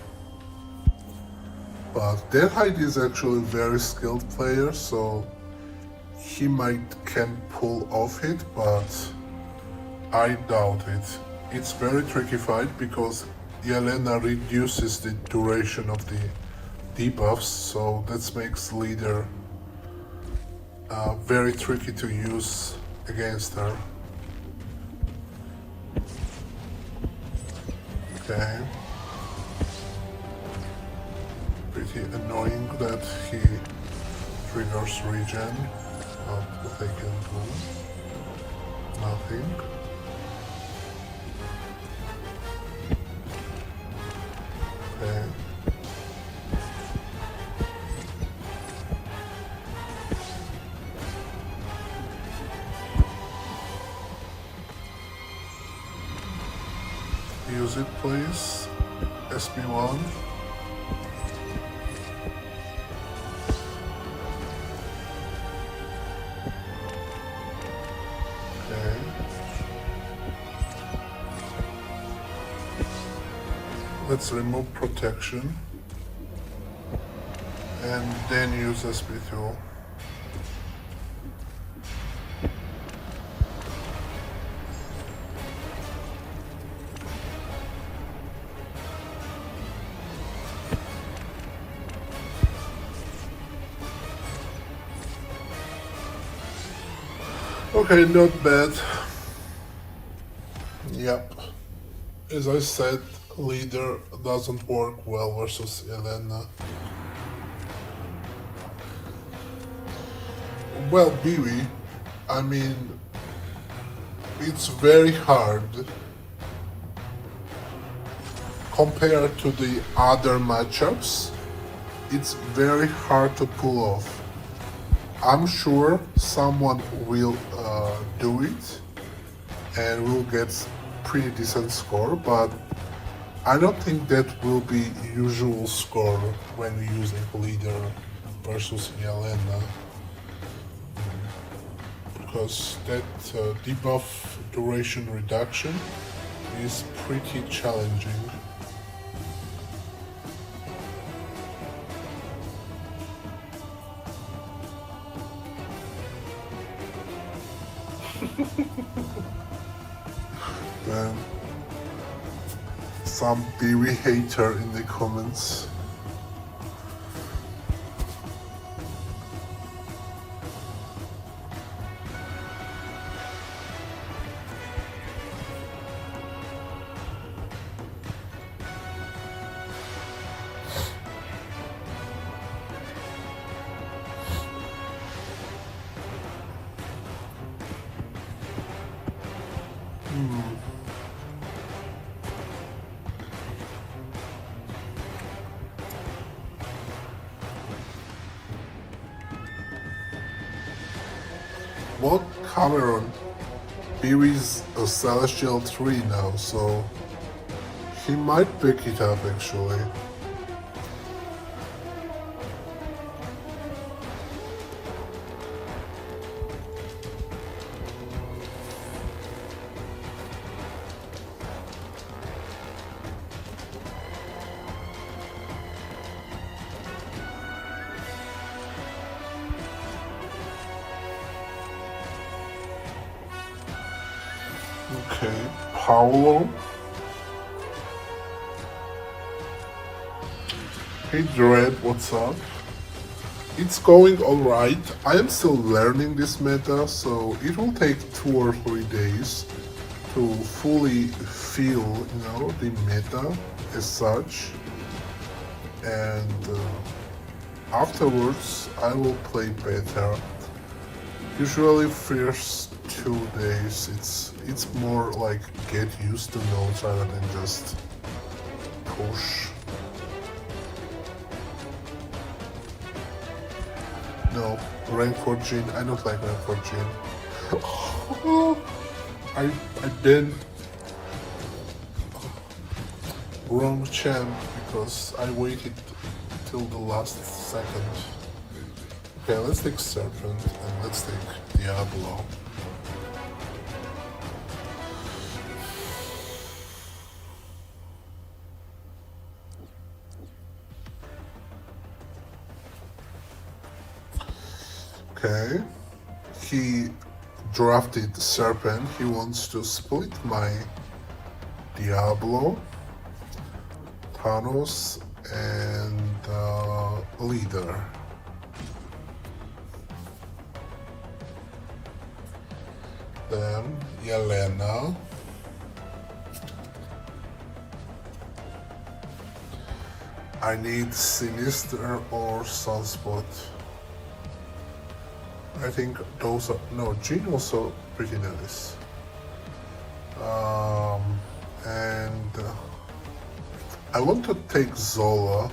But Deadhide is actually a very skilled player, so he can pull off it, but I doubt it. It's very tricky fight because Yelena reduces the duration of the debuffs, so that makes Leader very tricky to use against her. Okay. Pretty annoying that he triggers regen, but what I can do? Nothing. Okay. Use it, please. SP1. Okay. Let's remove protection. And then use SP2. Okay, not bad. Yep. As I said, Leader doesn't work well versus Elena. Well, Bibi, I mean, it's very hard compared to the other matchups. It's very hard to pull off. I'm sure someone will do it and will get pretty decent score, but I don't think that will be usual score when using leader versus Yelena, because that debuff duration reduction is pretty challenging. Then some Bibi hater in the comments. Well, Cameron, Bibi's a Celestial 3 now, so he might pick it up actually. Okay, Paolo. Hey Dread, what's up? It's going alright. I am still learning this meta, so it will take 2 or 3 days to fully feel, the meta as such. And afterwards, I will play better. Usually first 2 days, it's more like get used to nodes rather than just push. No, rank 4 Jhin. I don't like rank 4 Jhin. I been wrong champ because I waited till the last second. Okay, let's take Serpent and let's take Diablo. Okay, he drafted Serpent. He wants to split my Diablo, Thanos, and Leader. Then Yelena. I need Sinister or Sunspot. I think those are no Jhin also pretty nice. And I want to take Zola,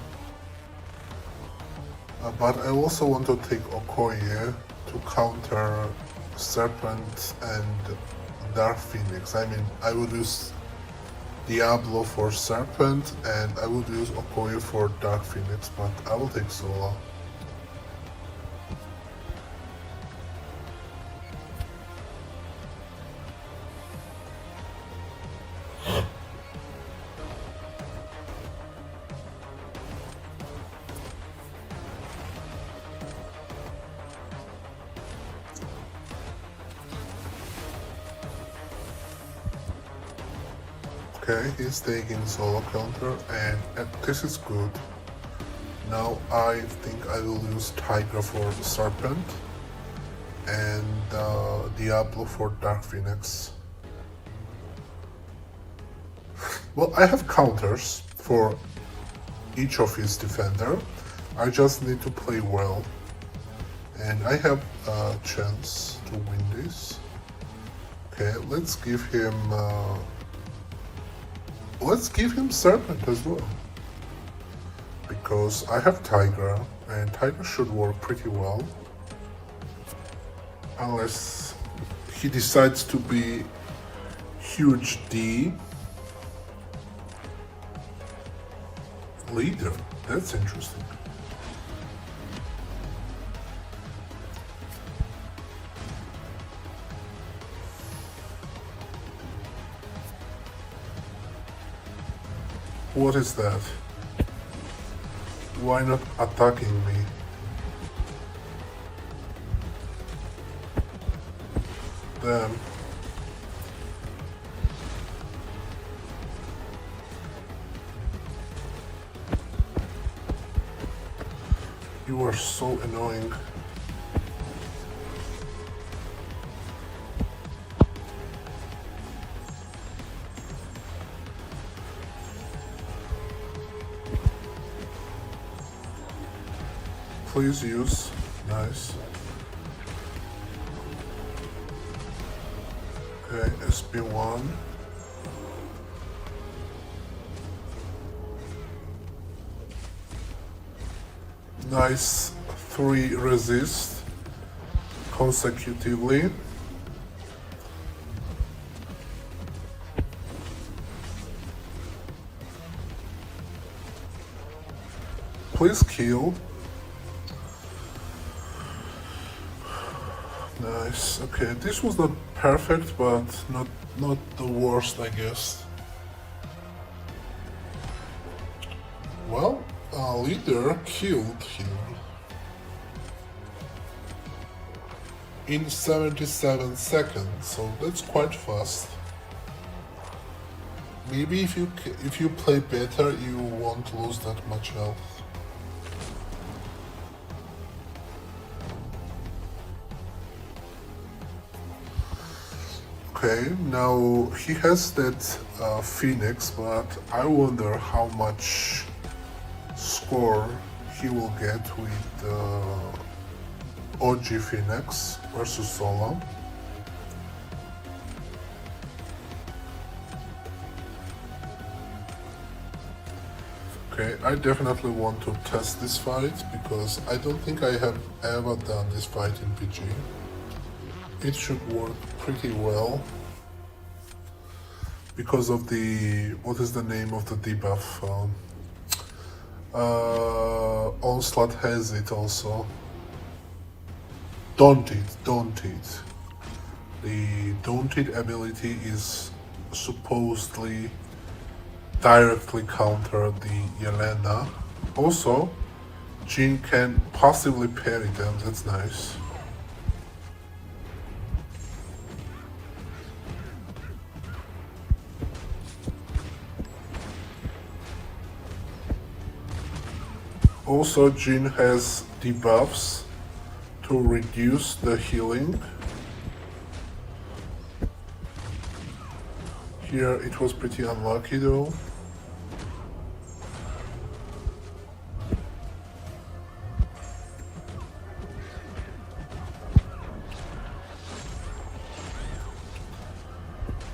but I also want to take Okoye to counter Serpent and Dark Phoenix. I mean, I would use Diablo for Serpent and I would use Okoye for Dark Phoenix, but I will take Zola. Okay, he's taking solo counter and this is good. Now I think I will use Tiger for Serpent and Diablo for Dark Phoenix. Well, I have counters for each of his defender. I just need to play well. And I have a chance to win this. Okay, let's give him Serpent as well. Because I have Tigra, and Tigra should work pretty well. Unless he decides to be huge D. Leader, that's interesting. What is that? Why not attacking me? Damn. You are so annoying. Please use. Nice. Okay, SP1. Nice 3 resist consecutively. Please kill. Nice. Okay, this was not perfect, but not the worst, I guess. Well, leader killed him in 77 seconds, so that's quite fast. Maybe if you play better, you won't lose that much health. Okay, now he has that Phoenix, but I wonder how much score he will get with OG Phoenix versus Zola. Okay, I definitely want to test this fight because I don't think I have ever done this fight in PG. It should work pretty well because of the, what is the name of the debuff? Onslaught has it also. Daunted. The Daunted ability is supposedly directly counter the Yelena. Also, Jhin can possibly parry them, that's nice. Also, Jhin has debuffs to reduce the healing. Here it was pretty unlucky though.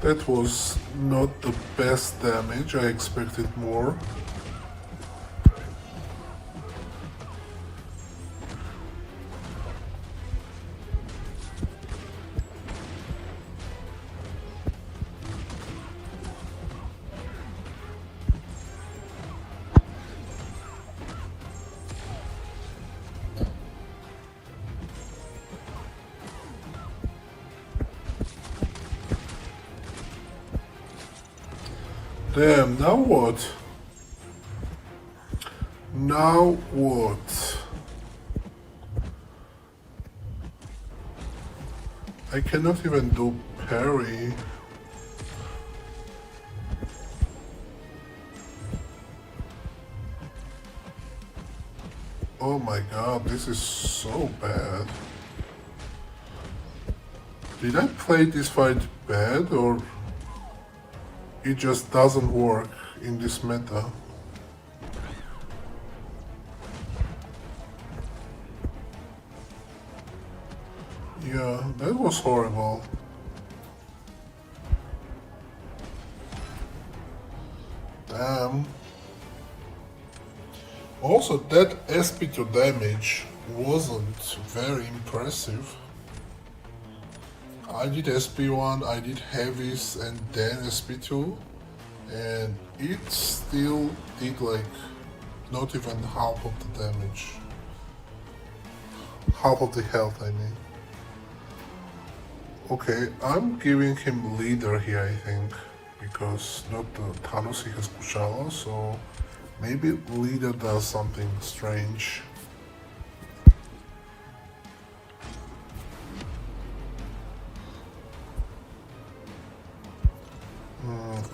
That was not the best damage, I expected more. Damn, now what? Now what? I cannot even do parry. Oh my god, this is so bad. Did I play this fight bad or... it just doesn't work in this meta. Yeah, that was horrible. Damn. Also, that SP2 damage wasn't very impressive. I did SP1, I did heavies, and then SP2, and it still did like not even half of the damage. Half of the health, I mean. Okay, I'm giving him leader here, I think, because not Thanos, he has Kushala, so maybe leader does something strange.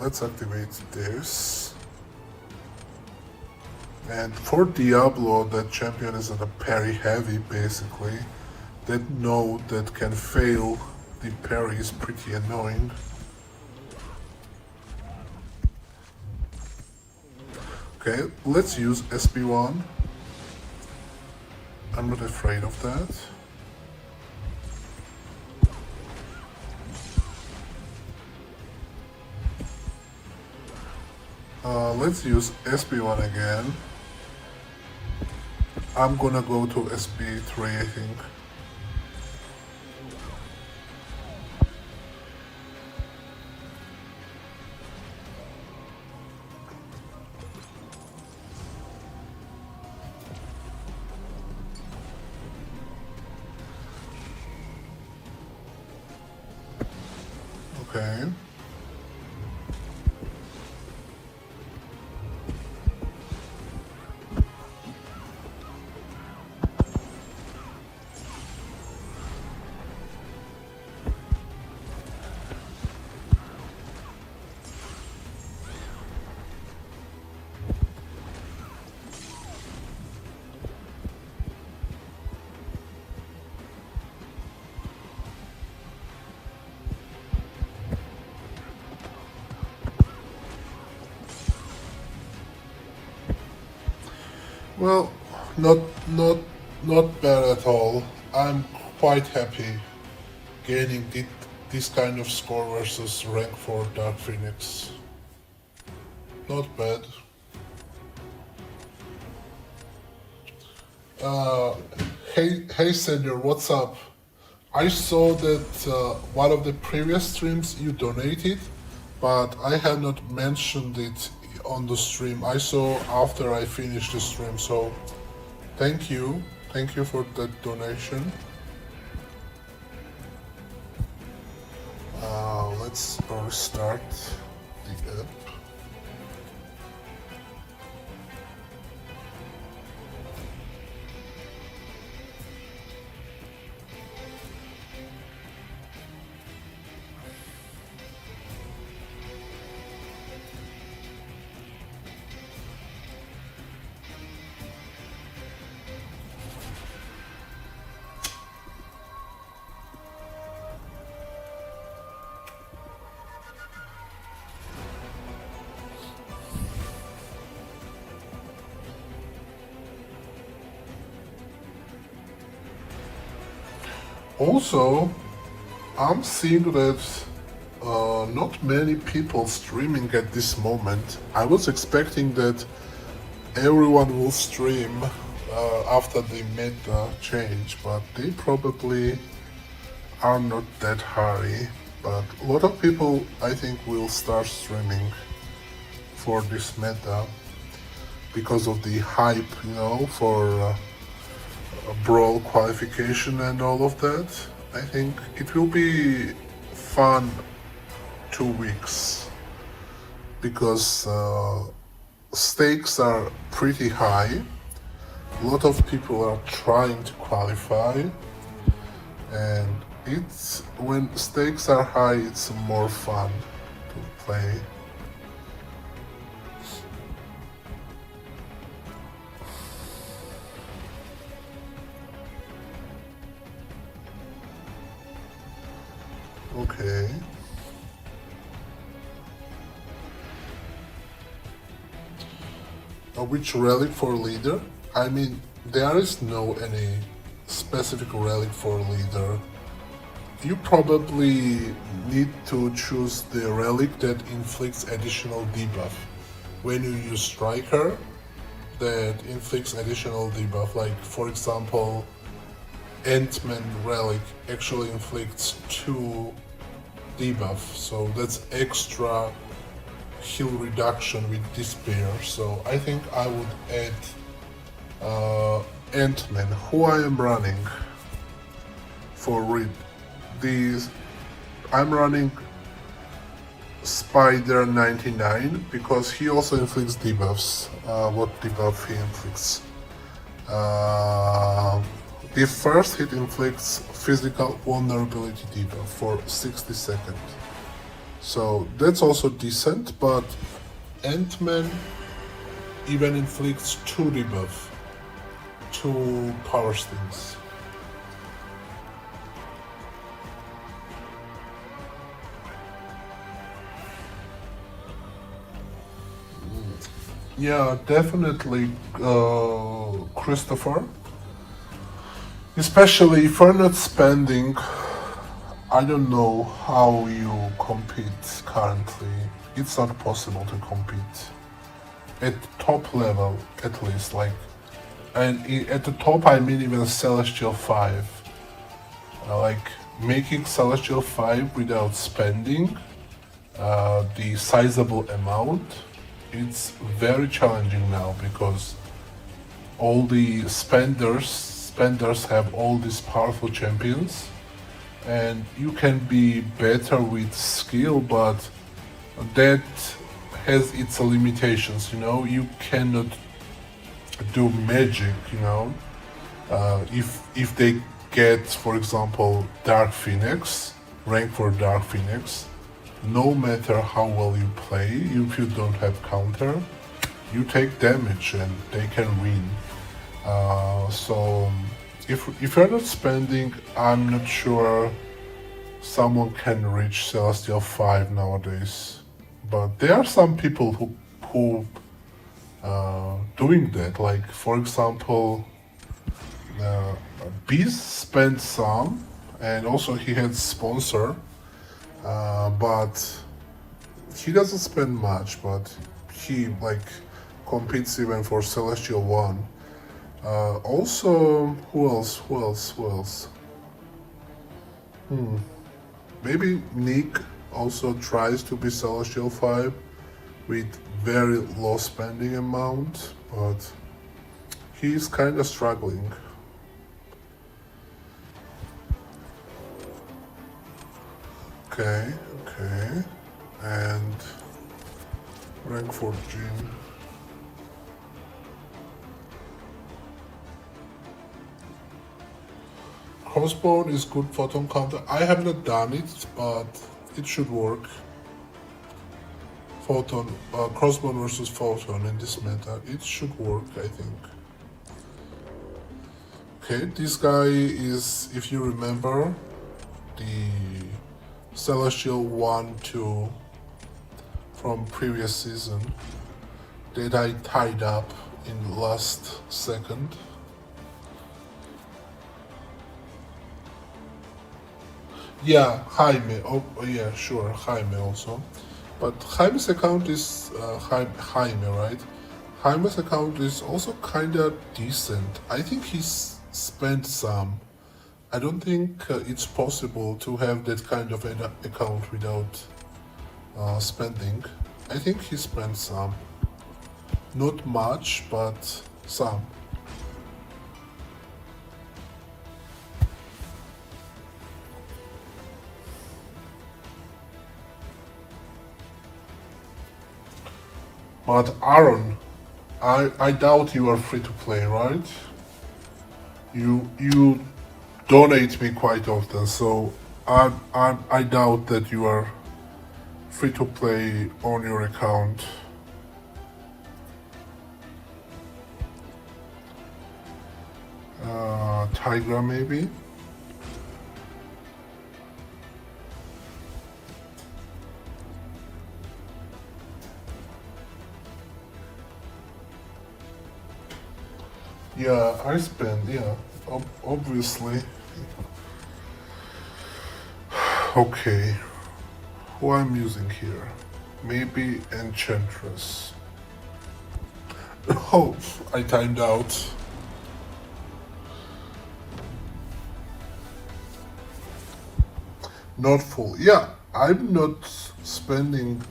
Let's activate this. And for Diablo, that champion is at a parry heavy, basically. That node that can fail the parry is pretty annoying. Okay, let's use SP1. I'm not afraid of that. Let's use SP1 again. I'm gonna go to SP3, I think. Okay. Well, not bad at all. I'm quite happy gaining this kind of score versus rank 4 Dark Phoenix. Not bad. Hey Senior, what's up? I saw that one of the previous streams you donated, but I had not mentioned it on the stream. I saw after I finished the stream, so thank you. Thank you for that donation. Let's restart the app. Also, I'm seeing that not many people streaming at this moment. I was expecting that everyone will stream after the meta change, but they probably are not that hurry. But a lot of people, I think, will start streaming for this meta because of the hype, you know, for Brawl qualification and all of that. I think it will be fun 2 weeks because stakes are pretty high. A lot of people are trying to qualify, and it's when stakes are high, it's more fun to play. Okay. which relic for leader? I mean, there is no any specific relic for leader. You probably need to choose the relic that inflicts additional debuff. When you use Striker, that inflicts additional debuff. Like, for example, Ant-Man relic actually inflicts 2 debuff, so that's extra heal reduction with Despair. So I think I would add Ant-Man, who I am running for read. I'm running Spider 99 because he also inflicts debuffs. What debuff he inflicts? The first hit inflicts physical vulnerability debuff for 60 seconds. So that's also decent, but Ant-Man even inflicts 2 debuff, 2 power stings. Yeah, definitely Christopher. Especially if you're not spending, I don't know how you compete currently. It's not possible to compete. At top level, at least, like, and at the top I mean even Celestial 5. Like, making Celestial 5 without spending the sizable amount, it's very challenging now because all the spenders have all these powerful champions, and you can be better with skill, but that has its limitations. You know, you cannot do magic. You know, if they get, for example, Dark Phoenix, rank for Dark Phoenix, no matter how well you play, if you don't have counter, you take damage and they can win. So if you're not spending, I'm not sure someone can reach Celestial 5 nowadays. But there are some people who doing that. Like, for example, Beast spent some, and also he had sponsor. But he doesn't spend much, but he like competes even for Celestial 1. Also, who else? Maybe Nick also tries to be Celestial 5 with very low spending amount, but he's kinda struggling. Okay, and rank 14. Crossbone is good photon counter. I have not done it, but it should work. Photon, crossbone versus photon in this meta, it should work, I think. Okay, this guy is, if you remember, the Celestial 1-2 from previous season that I tied up in last second. Yeah, Jaime. Oh, yeah, sure, Jaime also. But Jaime's account is Jaime, right? Jaime's account is also kinda decent. I think he's spent some. I don't think it's possible to have that kind of an account without spending. I think he spent some. Not much, but some. But Aaron, I doubt you are free to play, right? You donate me quite often, so I doubt that you are free to play on your account. Tigra maybe? Yeah, I spend, yeah, obviously. Okay, who I'm using here? Maybe Enchantress. Oh, I timed out. Not full. Yeah, I'm not spending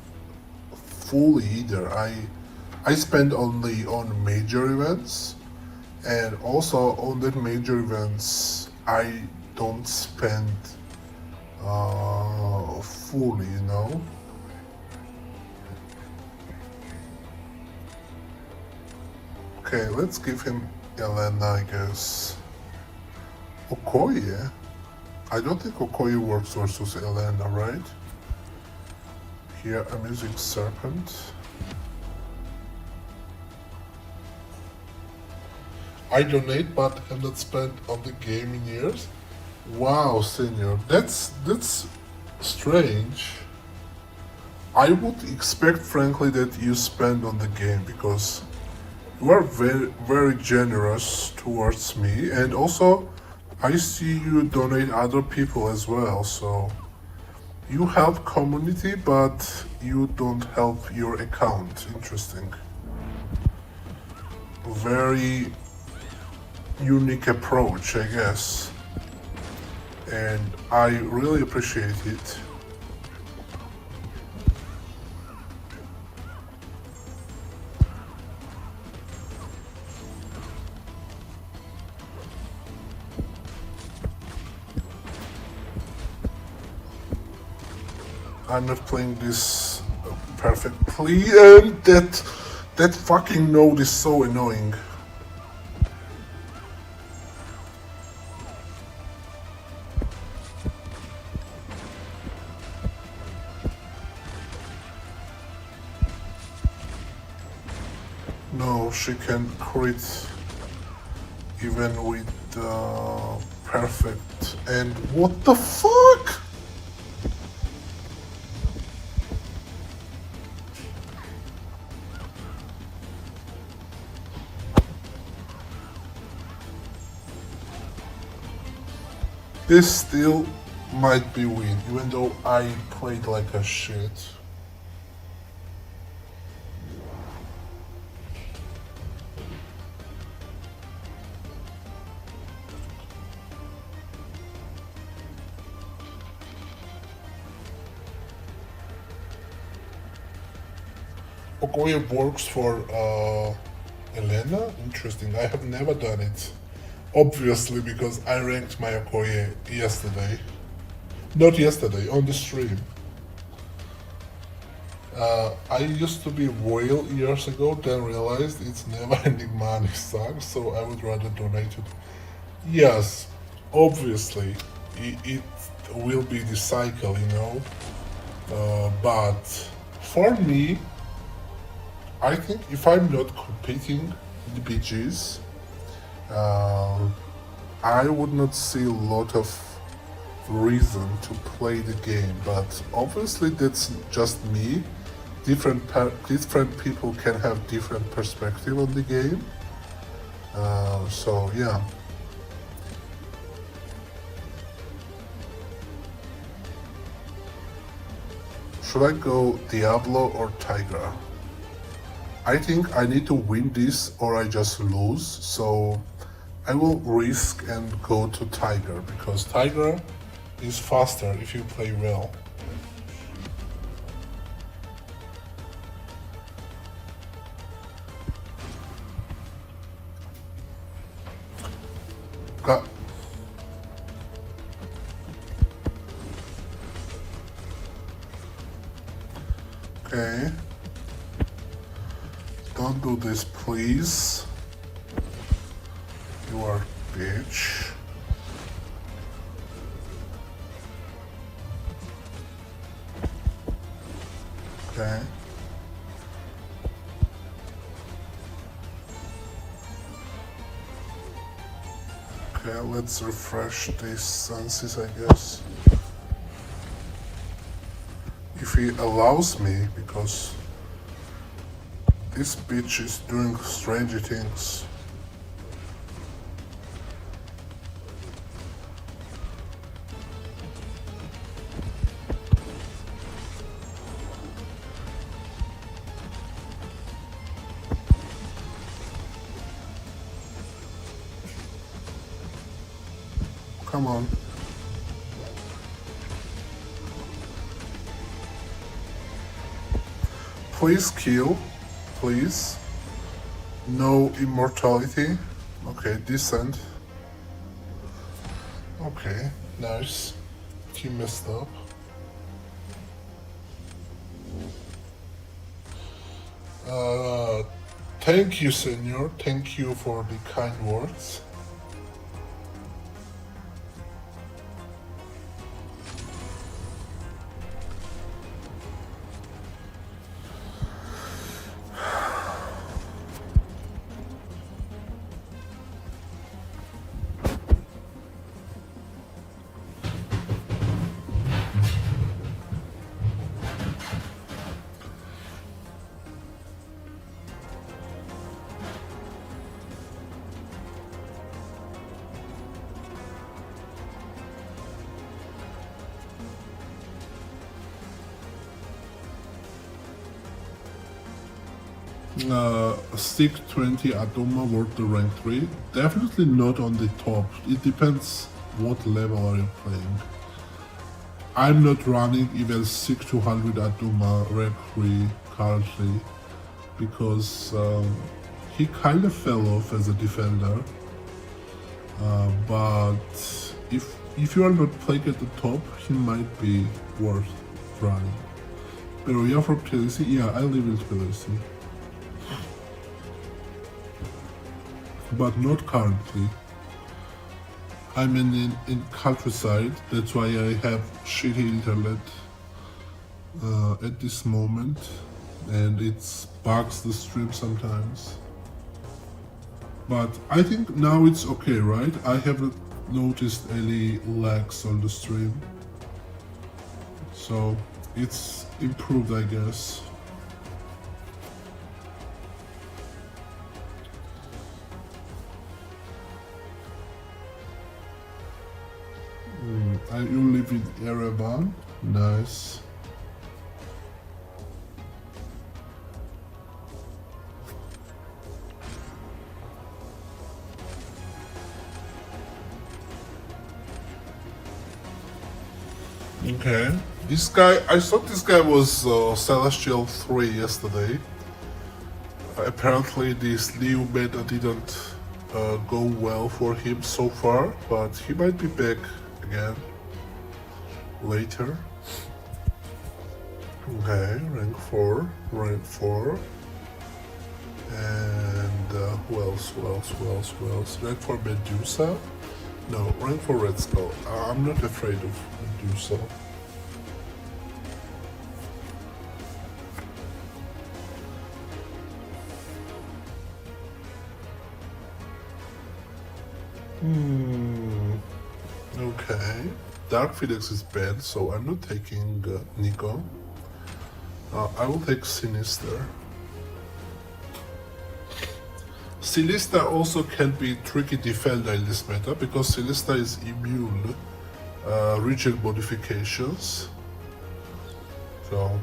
fully either. I spend only on major events, and also on the major events I don't spend fully, you know. Okay, let's give him Elena, I guess. Okoye? I don't think Okoye works versus Elena, right? Here I'm using Serpent. I donate but have not spent on the game in years. Wow, Senior, that's strange. I would expect, frankly, that you spend on the game because you are very generous towards me, and also I see you donate other people as well. So you help community, but you don't help your account. Interesting. Very unique approach, I guess, and I really appreciate it. I'm not playing this perfectly, and that fucking node is so annoying. No, she can crit even with perfect. And what the fuck? This still might be win, even though I played like a shit. Okoye works for Elena? Interesting. I have never done it. Obviously, because I ranked my Okoye yesterday. Not yesterday, on the stream. I used to be whale years ago, then realized it's never ending money sucks, so I would rather donate it. Yes, obviously, it will be the cycle, you know. But for me, I think if I'm not competing in the BGs, I would not see a lot of reason to play the game. But obviously, that's just me. Different people can have different perspective on the game. So yeah. Should I go Diablo or Tigra? I think I need to win this or I just lose, so I will risk and go to Tiger because Tiger is faster if you play well. Got okay. Don't do this, please. You are a bitch. Okay. Okay, let's refresh these senses, I guess. If he allows me, because this bitch is doing strange things. Come on. Please kill. Please. No immortality. Okay, descent. Okay, nice. He messed up. Thank you, senor. Thank you for the kind words. Stick 20 Atoma worth the rank 3. Definitely not on the top. It depends what level are you playing. I'm not running even 6-200 Atoma rank 3 currently because he kind of fell off as a defender. But if you are not playing at the top, he might be worth running. Pero yeah, for Tbilisi, yeah, I live in Tbilisi. But not currently. I'm in countryside, that's why I have shitty internet at this moment, and it bugs the stream sometimes. But I think now it's okay, right? I haven't noticed any lags on the stream, so it's improved, I guess. You live in Yerevan? Nice. Okay. This guy, I thought this guy was Celestial 3 yesterday. Apparently this new meta didn't go well for him so far, but he might be back again later. Okay, rank 4. And who else? Rank 4 Medusa? No, rank 4 Red Skull. I'm not afraid of Medusa. Okay. Dark Phoenix is bad, so I'm not taking Nico. I will take Sinister. Sinister also can be tricky defender in this meta because Sinister is immune region modifications. So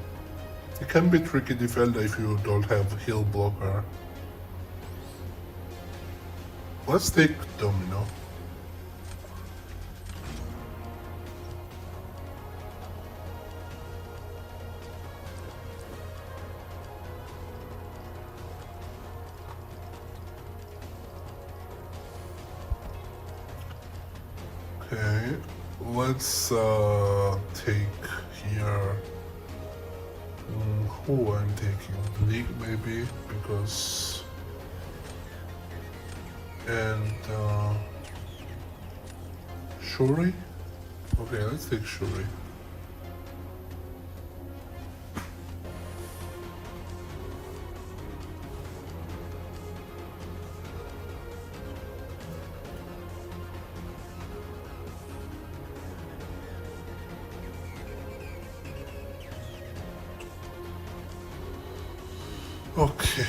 it can be tricky defender if you don't have heal blocker. Let's take Domino. Okay, let's take here. Who I'm taking? League maybe, because and Shuri? Okay, let's take Shuri. Okay,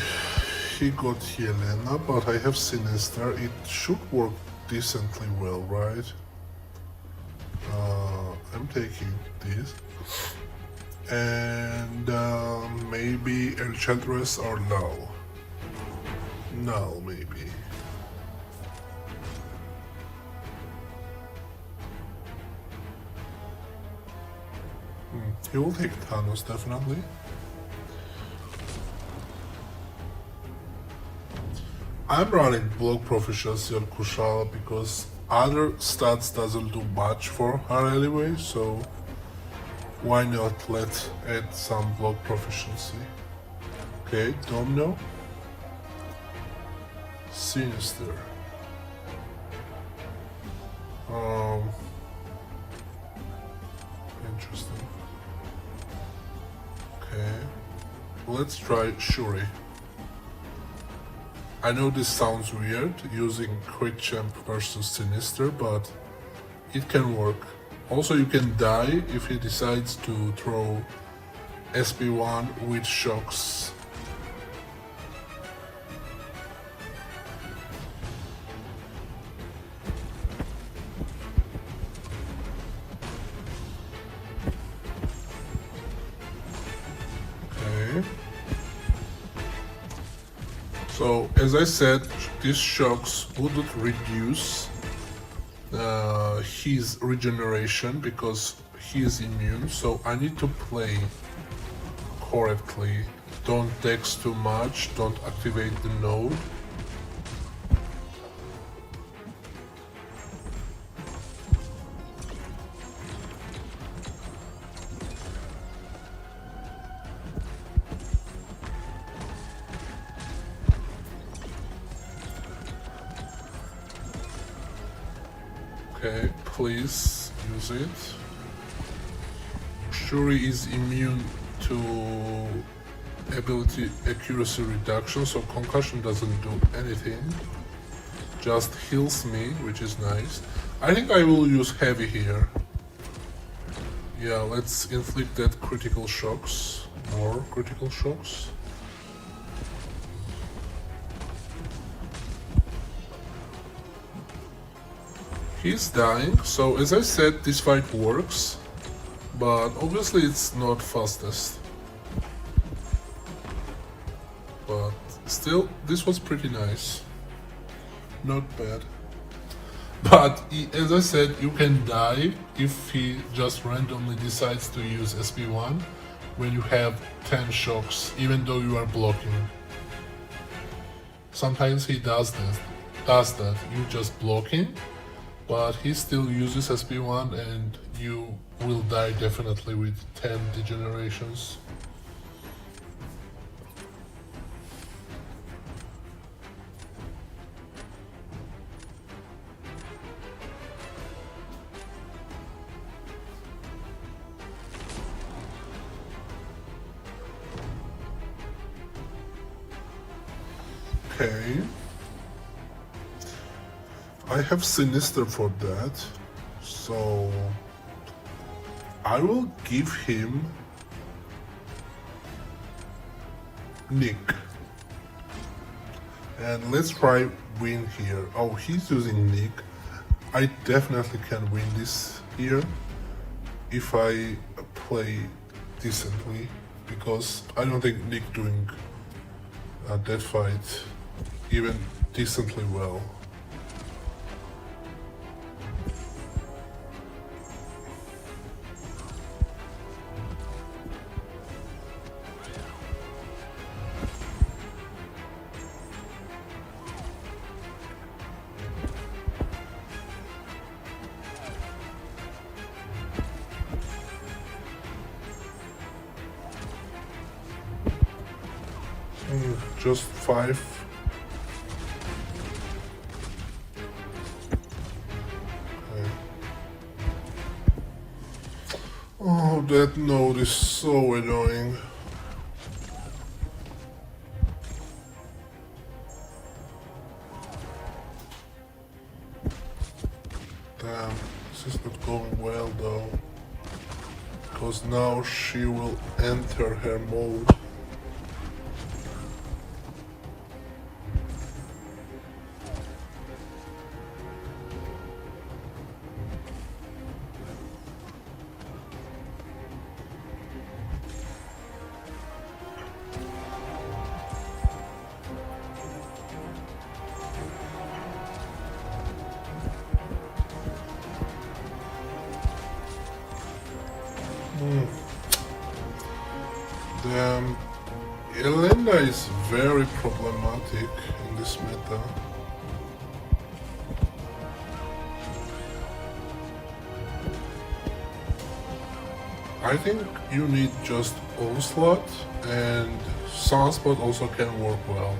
he got Yelena, but I have Sinister. It should work decently well, right? I'm taking this. And maybe Enchantress or Null. Null, maybe. He will take Thanos, definitely. I'm running block proficiency on Kushala because other stats doesn't do much for her anyway, so why not let add some block proficiency. Okay, Domino. Sinister. Interesting. Okay. Let's try Shuri. I know this sounds weird, using Quick Champ versus Sinister, but it can work. Also, you can die if he decides to throw SP1 with shocks. Okay. So, as I said, these shocks wouldn't reduce his regeneration because he is immune, so I need to play correctly. Don't dex too much, don't activate the node. Okay, please use it. Shuri is immune to ability accuracy reduction, so concussion doesn't do anything. Just heals me, which is nice. I think I will use heavy here. Yeah, let's inflict that critical shocks. More critical shocks. He's dying, so as I said, this fight works, but obviously it's not fastest. But still, this was pretty nice. Not bad. But as I said, you can die if he just randomly decides to use SP1 when you have 10 shocks, even though you are blocking. Sometimes he does that. You just blocking, but he still uses SP1 and you will die definitely with 10 degenerations. Okay. I have Sinister for that, so I will give him Nick. And let's try win here. Oh, he's using Nick. I definitely can win this here if I play decently, because I don't think Nick doing that fight even decently well. Just 5. Okay. Oh, that node is so annoying. Damn, this is not going well though, because now she will enter her mode. Zola is very problematic in this meta. I think you need just Onslaught, and Sunspot also can work well.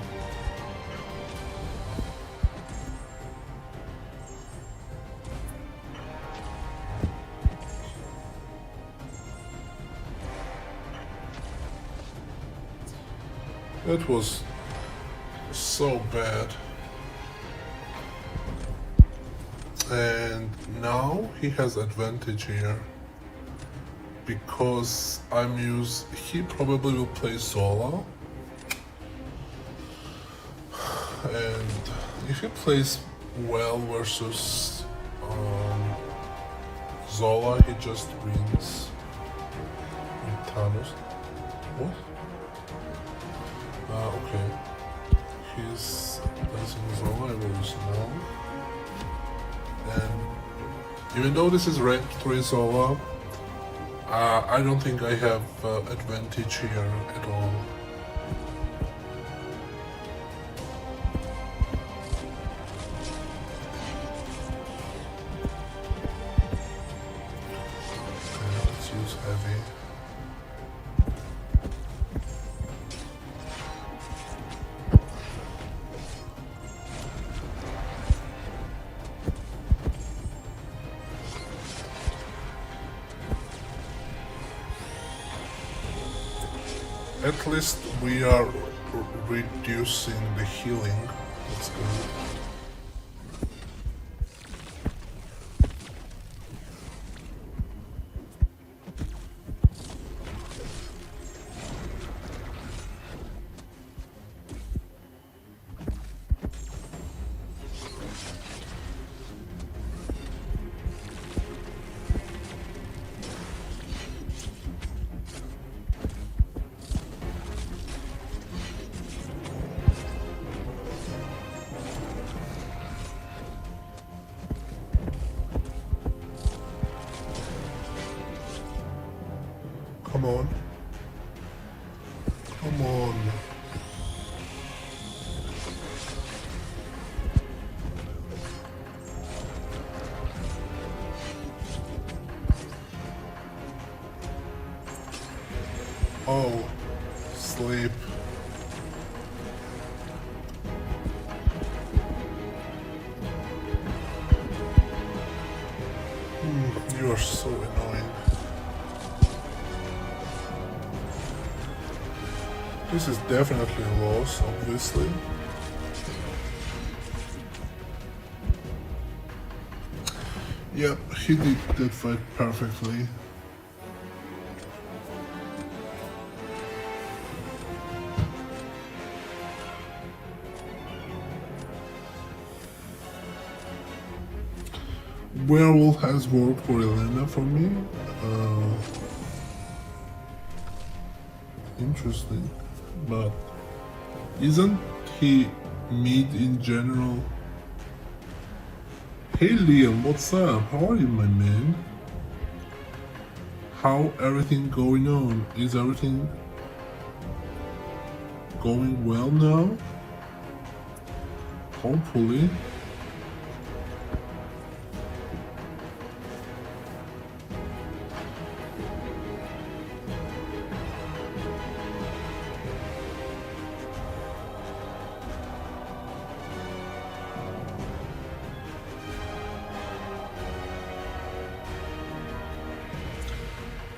That was so bad. And now he has advantage here. Because he probably will play Zola. And if he plays well versus Zola, he just wins with Thanos. What? Okay. He's placing Zola evolution now. And even though this is ranked 3 Zola, I don't think I have advantage here at all. Okay, let's use heavy. At least we are reducing the healing. That's good. Come on. Come on. Oh, sleep. You are so annoying. This is definitely a loss, obviously. Yep, he did that fight perfectly. Werewolf has worked for Elena for me. Interesting. But isn't he mid in general? Hey Liam, what's up? How are you, my man? How everything going on? Is everything going well now? Hopefully.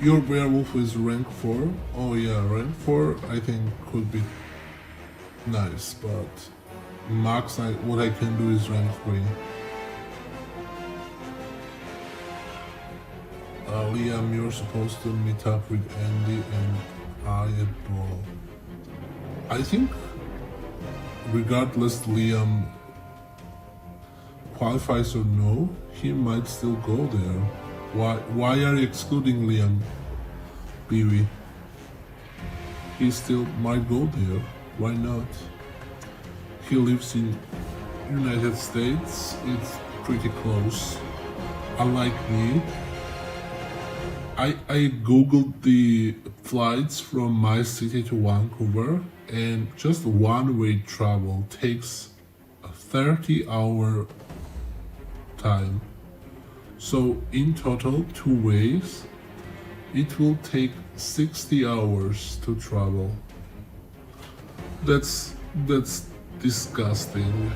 Your werewolf is rank 4? Oh yeah, rank 4 I think could be nice, but max what I can do is rank 3. Liam, you're supposed to meet up with Andy and I at Brawl. I think regardless Liam qualifies or no, he might still go there. Why are you excluding Liam, Pee-wee? He still might go there. Why not? He lives in United States. It's pretty close. Unlike me, I googled the flights from my city to Vancouver, and just one-way travel takes a 30-hour time. So in total, two ways, it will take 60 hours to travel. That's disgusting.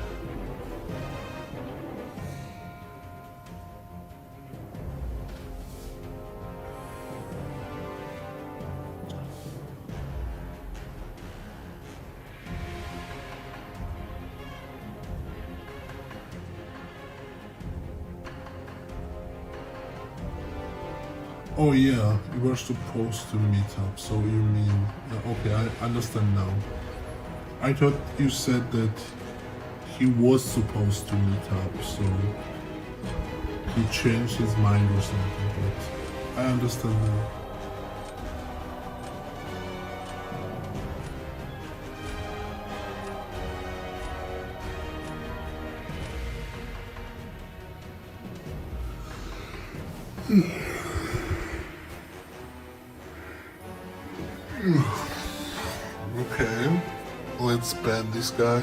Oh yeah, we were supposed to meet up, so you mean... okay, I understand now. I thought you said that he was supposed to meet up, so he changed his mind or something, but I understand now. Okay, let's ban this guy.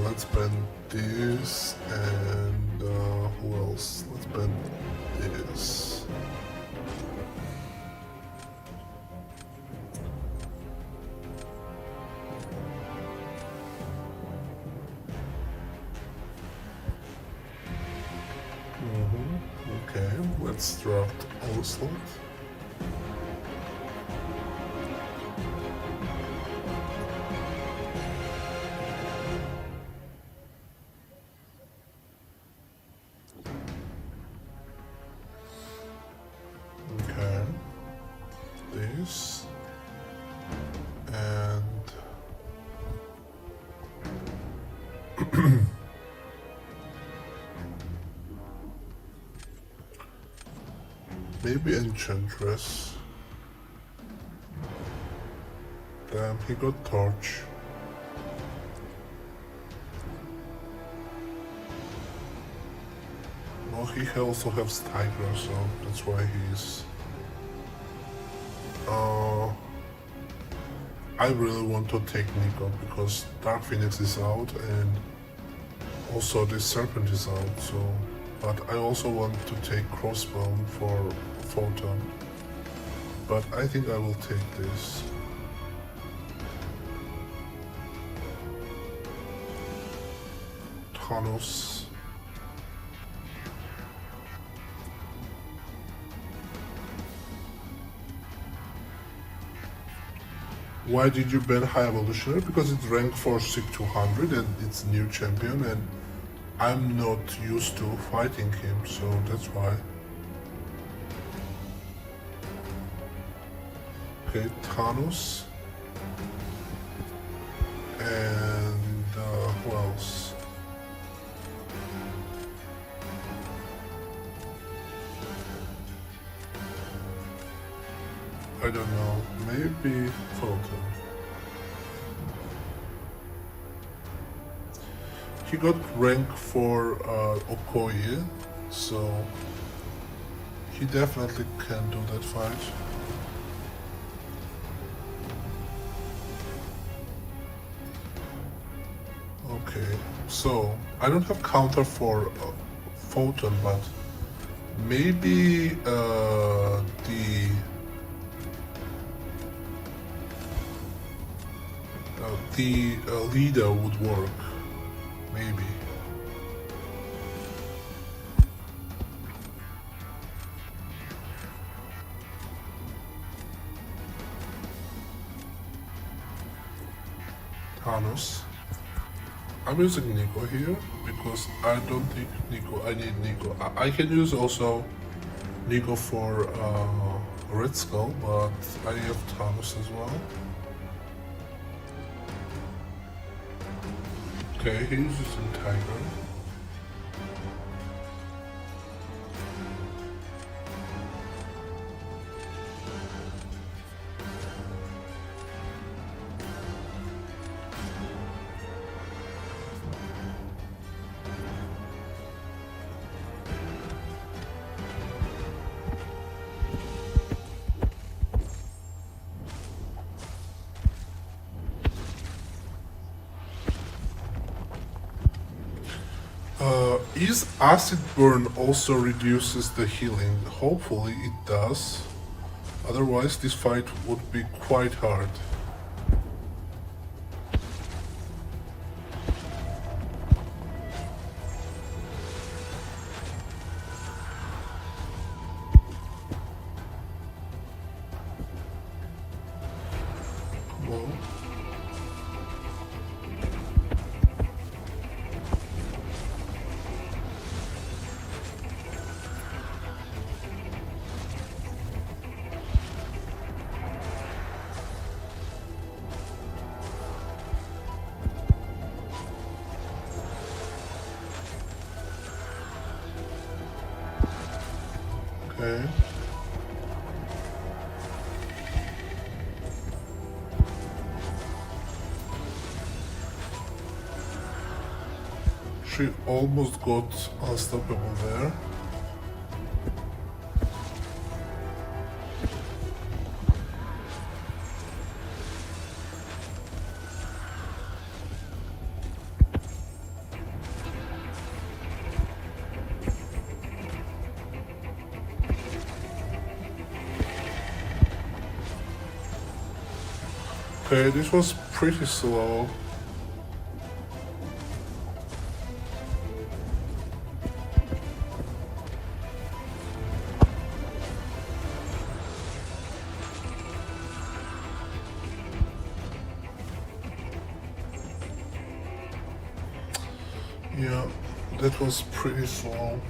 Let's ban this, and who else? Let's ban this. Okay, let's draft Onslaught. Okay, this, and maybe Enchantress. Damn, he got Torch. Well, he also has Tiger, so that's why he's... I really want to take Nico because Dark Phoenix is out and also the Serpent is out, so... But I also want to take Crossbone for Photon. But I think I will take this. Thanos. Why did you ban High Evolutionary? Because it's ranked for SIG 200 and it's new champion and I'm not used to fighting him, so that's why. Okay, Thanos. And who else? I don't know, maybe Photon. He got rank for Okoye, so he definitely can do that fight. Okay, so I don't have counter for Photon, but maybe the leader would work. Maybe. Thanos. I'm using Nico here because I don't think I need Nico. I can use also Nico for Red Skull, but I have Thanos as well. Okay, he's using Tiger. Is acid burn also reduces the healing? Hopefully it does. Otherwise this fight would be quite hard. Well, okay. She almost got unstoppable there. Okay, this was pretty slow. Yeah, that was pretty slow.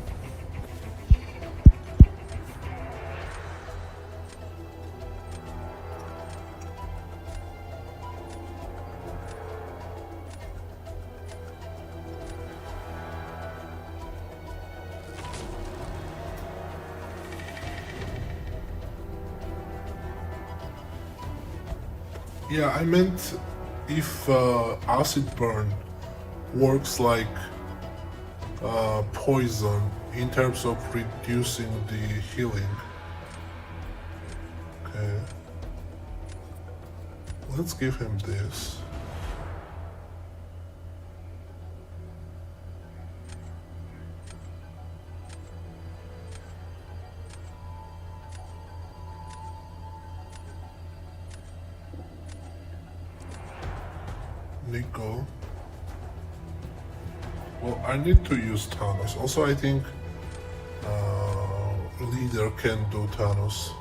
Yeah, I meant if acid burn works like poison in terms of reducing the healing. Okay. Let's give him this. Nico. Well, I need to use Thanos. Also, I think leader can do Thanos.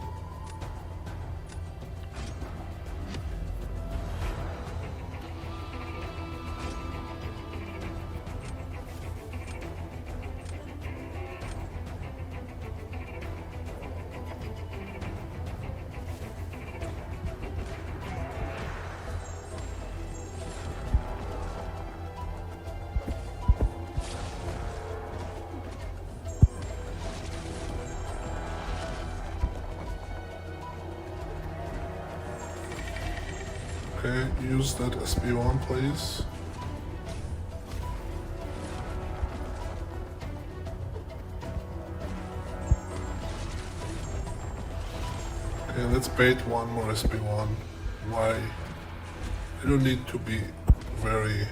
Okay, use that SP1, please. Okay, let's bait one more SP1. Why? You don't need to be very...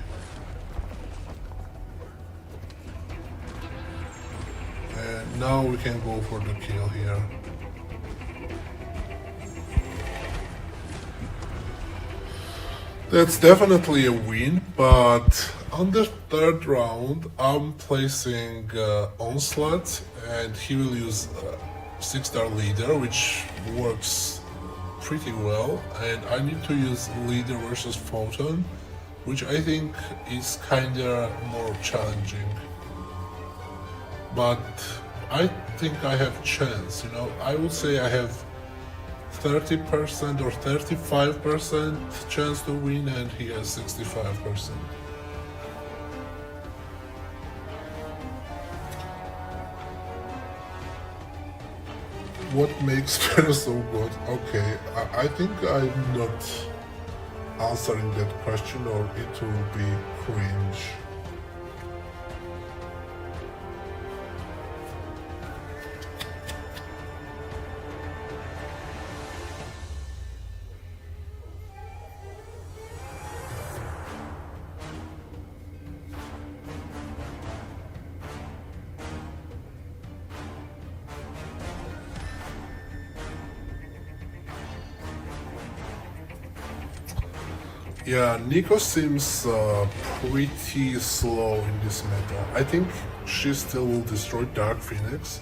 And now we can go for the kill here. That's definitely a win, but on the third round, I'm placing Onslaught, and he will use 6-star leader, which works pretty well. And I need to use leader versus Photon, which I think is kinda more challenging. But I think I have chance, you know. I would say I have 30% or 35% chance to win, and he has 65%. What makes her so good? Okay, I think I'm not answering that question, or it will be cringe. Yeah, Nico seems pretty slow in this meta. I think she still will destroy Dark Phoenix,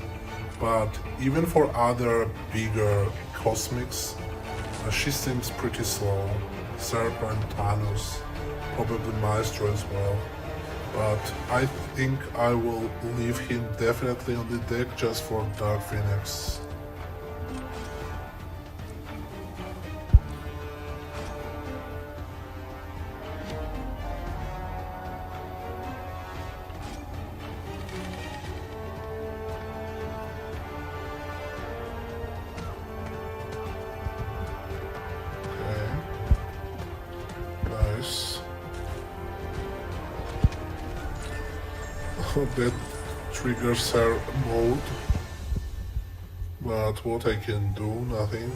but even for other bigger cosmics, she seems pretty slow. Serpent, Thanos, probably Maestro as well. But I think I will leave him definitely on the deck just for Dark Phoenix. Nice. That triggers her mode. But what I can do, nothing.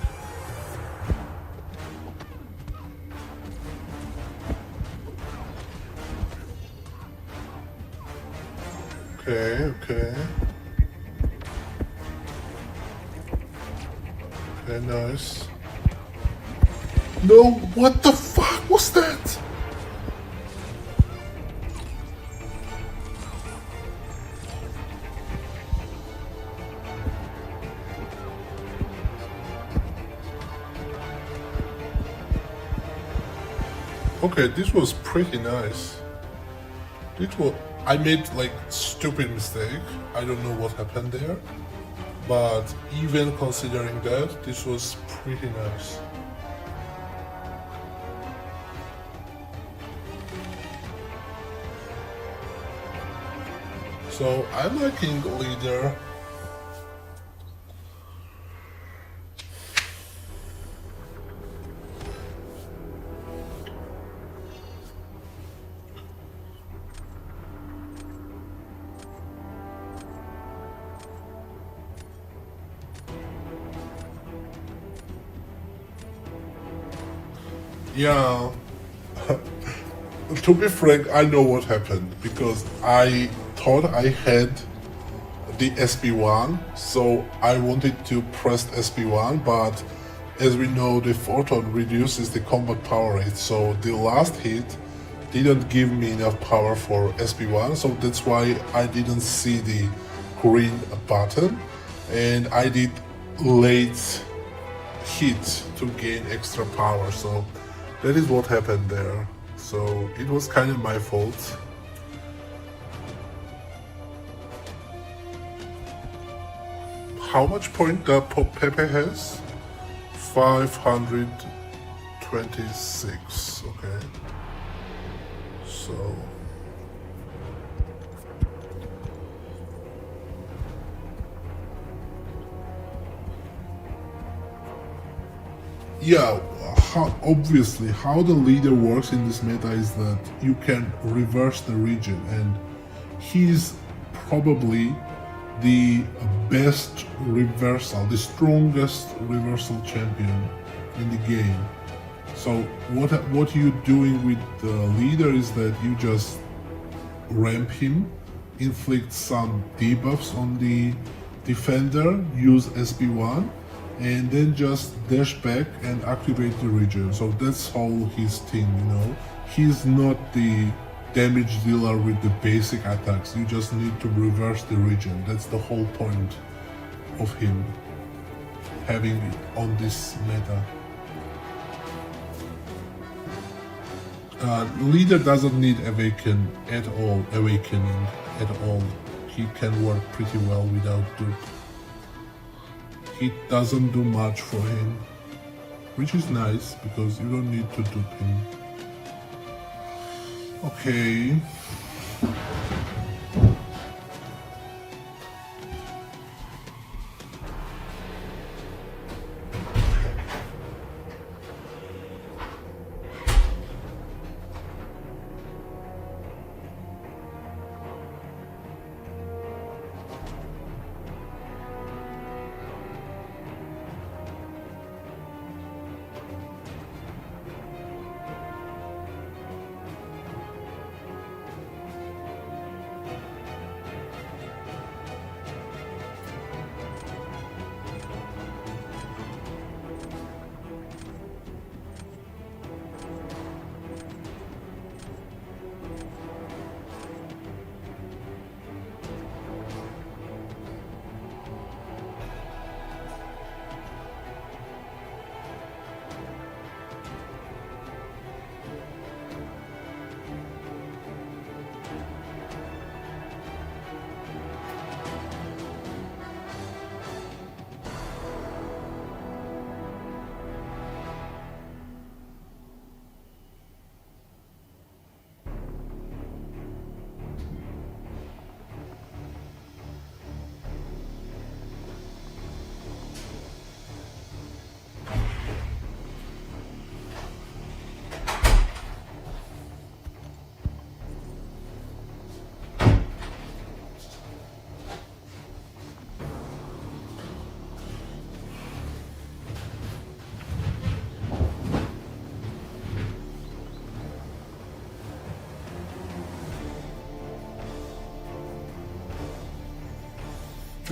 Okay, okay. Okay, nice. No, what the fuck was that? Okay, this was pretty nice. I made like stupid mistake. I don't know what happened there. But even considering that, this was pretty nice. So I'm liking leader. Yeah. To be frank, I know what happened because I thought I had the SP1, so I wanted to press SP1, but as we know, the photon reduces the combat power rate, so the last hit didn't give me enough power for SP1, so that's why I didn't see the green button, and I did late hit to gain extra power, so that is what happened there. So it was kind of my fault. How much point Pepe has? 526. Okay. So. Yeah, obviously, how the leader works in this meta is that you can reverse the region, and he's probably the best reversal, the strongest reversal champion in the game. So what you're doing with the leader is that you just ramp him, inflict some debuffs on the defender, use SP1, and then just dash back and activate the region. So that's how his thing, you know. He's not the damage dealer with the basic attacks. You just need to reverse the region. That's the whole point of him having it on this meta. Leader doesn't need awakening at all. He can work pretty well without dupe. It doesn't do much for him, which is nice because you don't need to dupe him. Okay.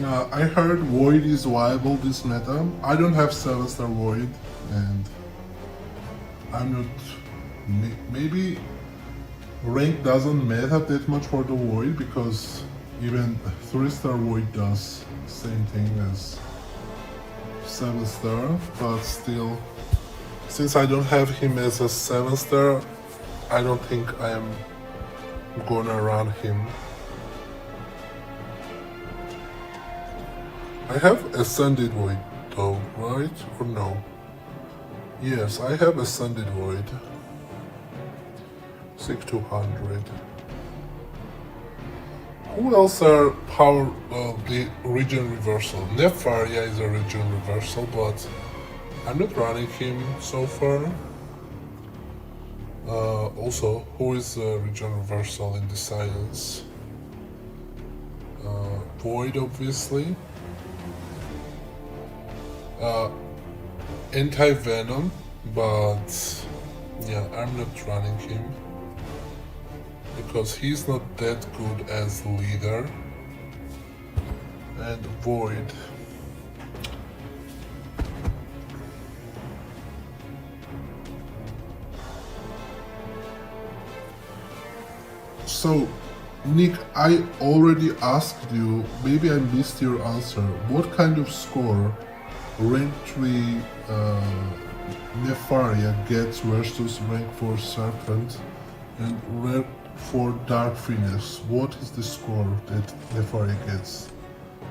I heard Void is viable this meta. I don't have 7-star Void, and I'm not. Maybe rank doesn't matter that much for the Void because even 3-star Void does same thing as 7-star, but still, since I don't have him as a 7-star, I don't think I am gonna run him. I have Ascended Void though, right? Or no? Yes, I have Ascended Void. 6200. Who else are power the region reversal? Nefaria is a region reversal, but I'm not running him so far. Also, who is a region reversal in the science? Void, obviously. Anti-Venom, but yeah, I'm not running him because he's not that good as leader. And Void. So, Nick, I already asked you, maybe I missed your answer. What kind of score rank 3 Nefaria gets versus rank 4 Serpent and rank 4 Dark Phoenix? What is the score that Nefaria gets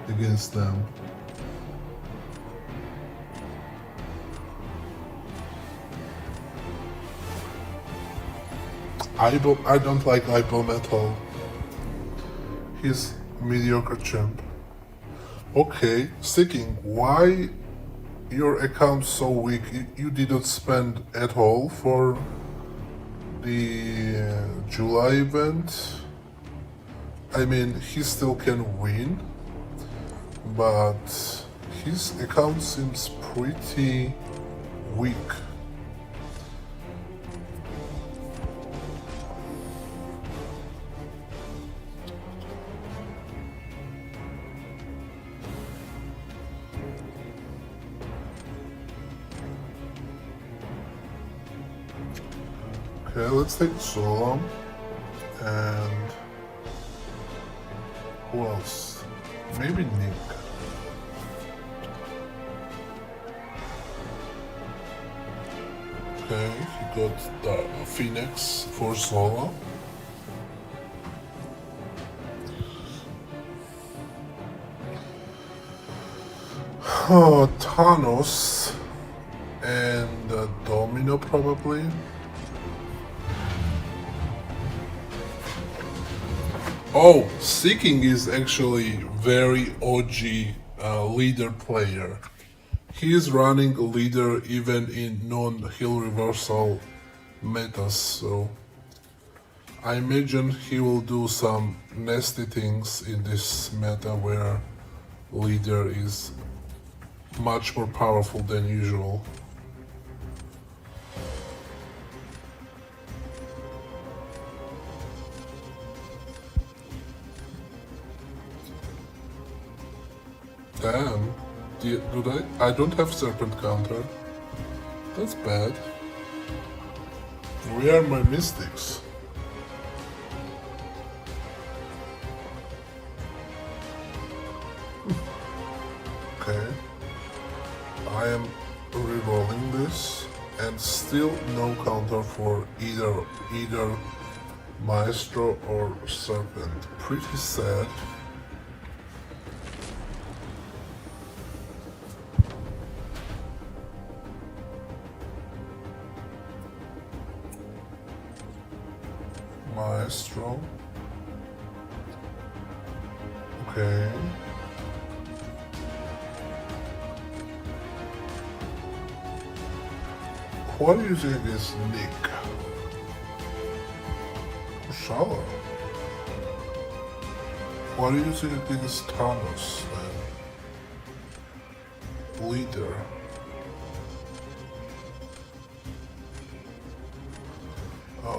against them? I don't like Ibom at all. He's mediocre champ. Okay, Seeking, why your account so weak? You didn't spend at all for the July event. I mean, he still can win, but his account seems pretty weak. Okay, let's take Solam and who else? Maybe Nick. Okay, he got the Phoenix for Solo. Thanos and Domino probably. Oh, Seeking is actually very OG leader player. He is running leader even in non-heal reversal metas, so I imagine he will do some nasty things in this meta where leader is much more powerful than usual. Damn. Do I don't have Serpent counter. That's bad. Where are my mystics? Okay. I am re-rolling this and still no counter for either Maestro or Serpent. Pretty sad. Maestro. Okay. What do you think is Nick? Shala. What do you think is Thanos then? Leader.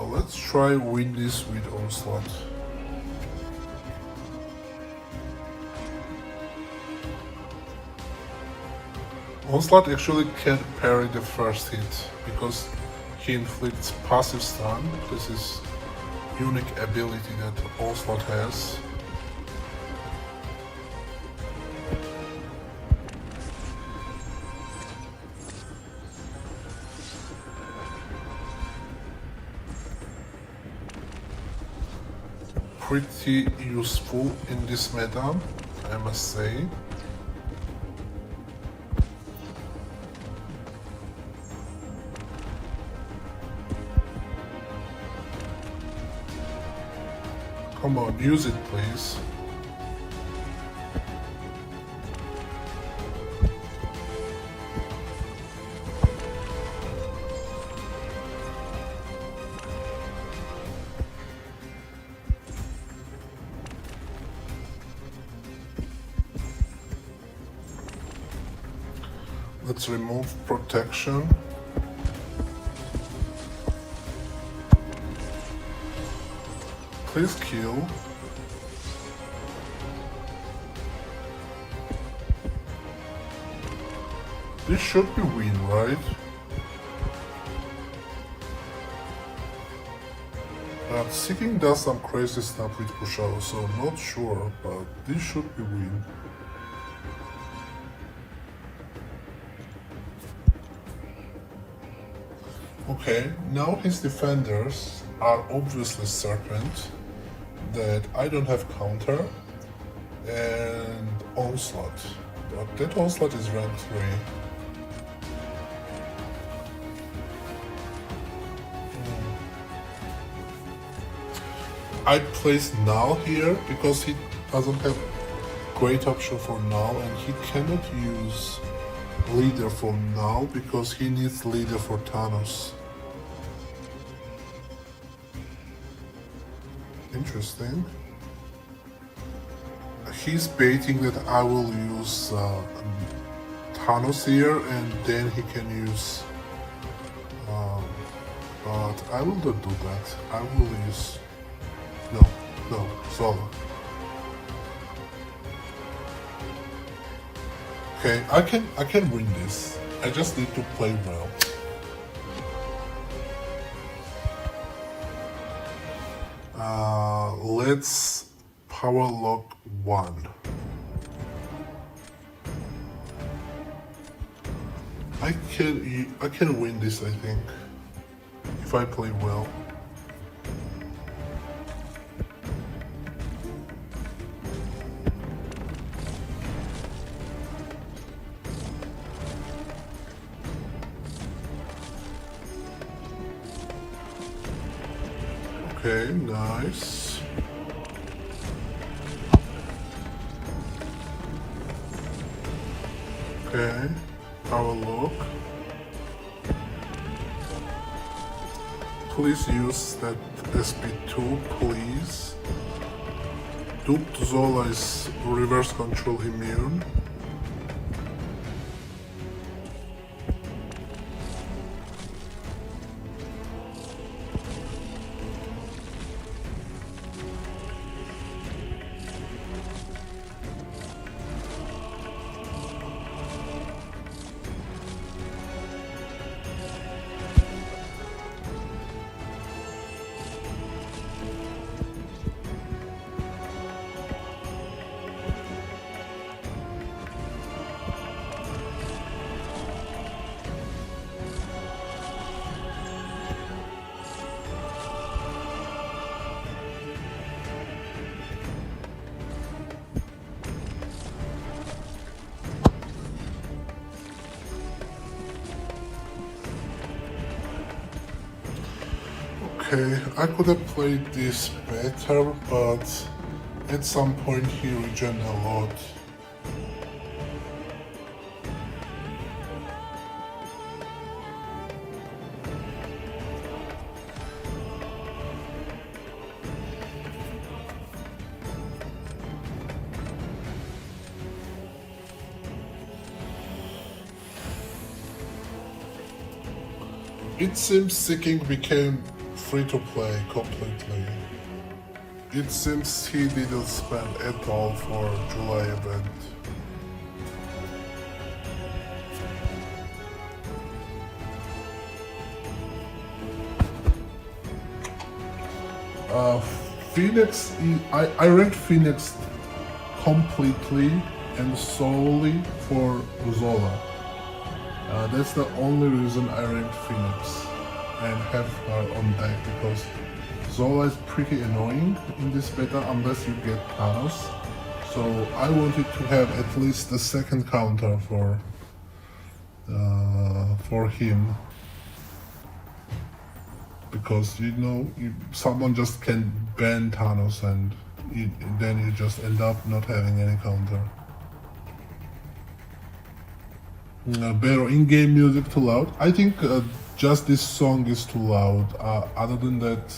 Let's try win this with Onslaught. Onslaught actually can parry the first hit because he inflicts passive stun. This is unique ability that Onslaught has. Pretty useful in this meta, I must say. Come on, use it please. Let's remove protection. Please kill. This should be win, right? Seeking does some crazy stuff with Kushao, so not sure, but this should be win. Okay, now his defenders are obviously Serpent, that I don't have counter, and Onslaught. But that Onslaught is rank 3. I place Null here because he doesn't have great option for Null, and he cannot use Leader for Null because he needs Leader for Thanos. Interesting. He's baiting that I will use Thanos here and then he can use... but I will not do that. I will use... No, Zola. Okay, I can win this. I just need to play well. Let's power lock 1. I can win this, I think, if I play well. Okay, nice. Okay, power lock. Please use that SP2, please. Duped Zola is reverse control immune. Okay, I could have played this better, but at some point he regen a lot. It seems Seeking became free to play completely. It seems he didn't spend at all for July event. Uh, Phoenix, I ranked Phoenix completely and solely for Zola. That's the only reason I ranked Phoenix and have her on deck, because Zola is pretty annoying in this beta unless you get Thanos. So I wanted to have at least the second counter for him, because someone just can ban Thanos and then you just end up not having any counter. Better in-game music too loud. I think just this song is too loud. Other than that,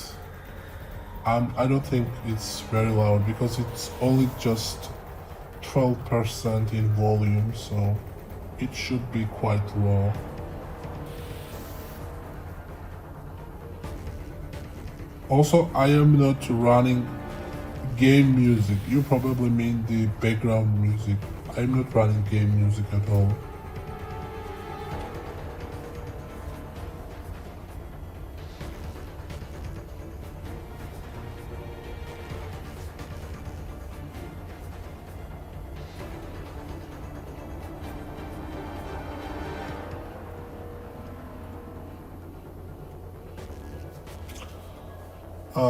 I don't think it's very loud, because it's only just 12% in volume, so it should be quite low. Also, I am not running game music. You probably mean the background music. I'm not running game music at all.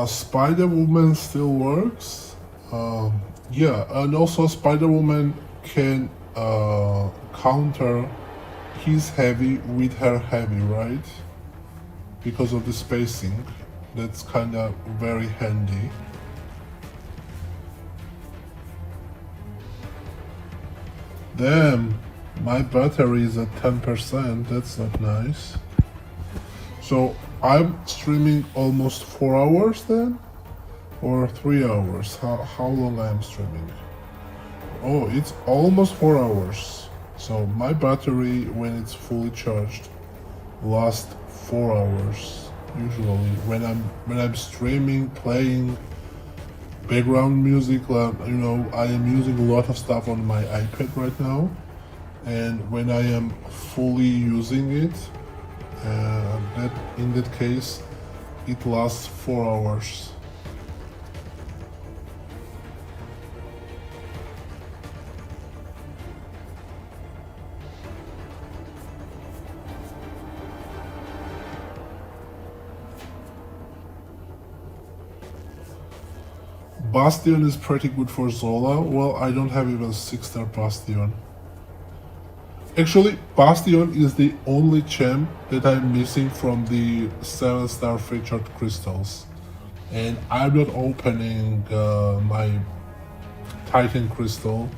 Spider-Woman still works. Yeah, and also Spider-Woman can counter his heavy with her heavy, right? Because of the spacing. That's kinda very handy. Damn, my battery is at 10%, that's not nice. So I'm streaming almost 4 hours then? Or 3 hours? How long I am streaming? Oh, it's almost 4 hours. So my battery, when it's fully charged, lasts 4 hours. Usually when I'm streaming, playing background music, I am using a lot of stuff on my iPad right now, and when I am fully using it, in that case, it lasts 4 hours. Bastion is pretty good for Zola. Well, I don't have even 6-star Bastion. Actually, Bastion is the only champ that I'm missing from the 7-star featured crystals. And I'm not opening my Titan crystal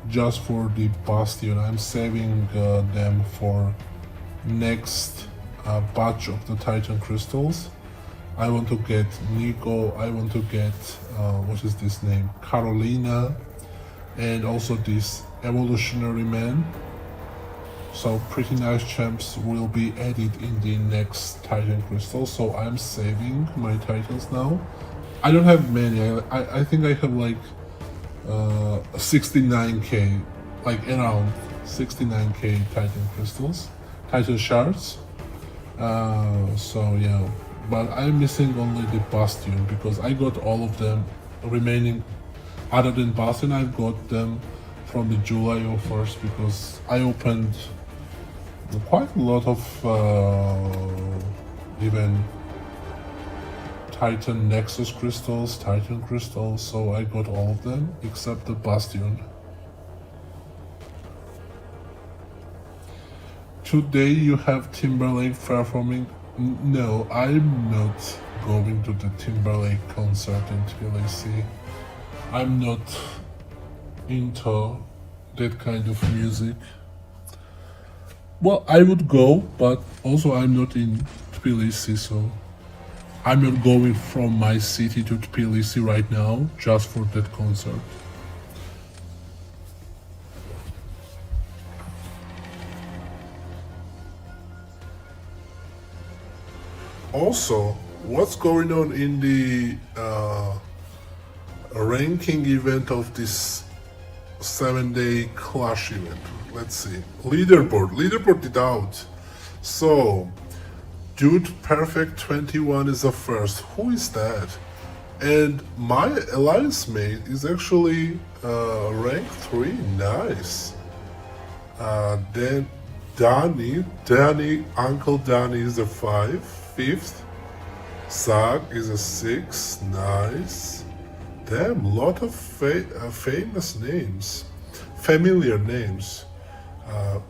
just for the Bastion. I'm saving them for next batch of the Titan crystals. I want to get Nico, I want to get, what is this name? Carolina, and also this Evolutionary Man. So pretty nice champs will be added in the next Titan crystal, so I'm saving my Titans now. I don't have many, I think I have like 69k, like around 69k Titan crystals, Titan shards. So yeah. But I'm missing only the Bastion, because I got all of them remaining. Other than Bastion, I got them from the July offers, because I opened quite a lot of even Titan Nexus crystals, Titan crystals, so I got all of them except the Bastion. Today you have Timberlake performing. No, I'm not going to the Timberlake concert in Tbilisi. I'm not into that kind of music. Well, I would go, but also I'm not in Tbilisi, so I'm not going from my city to Tbilisi right now just for that concert. Also, what's going on in the ranking event of this 7-day Clash event? Let's see. Leaderboard it out. So, Dude Perfect 21 is the first. Who is that? And my alliance mate is actually rank 3. Nice. Then Danny, Uncle Danny is a 5, 5th. Zag is a 6, nice. Damn, lot of famous names, familiar names.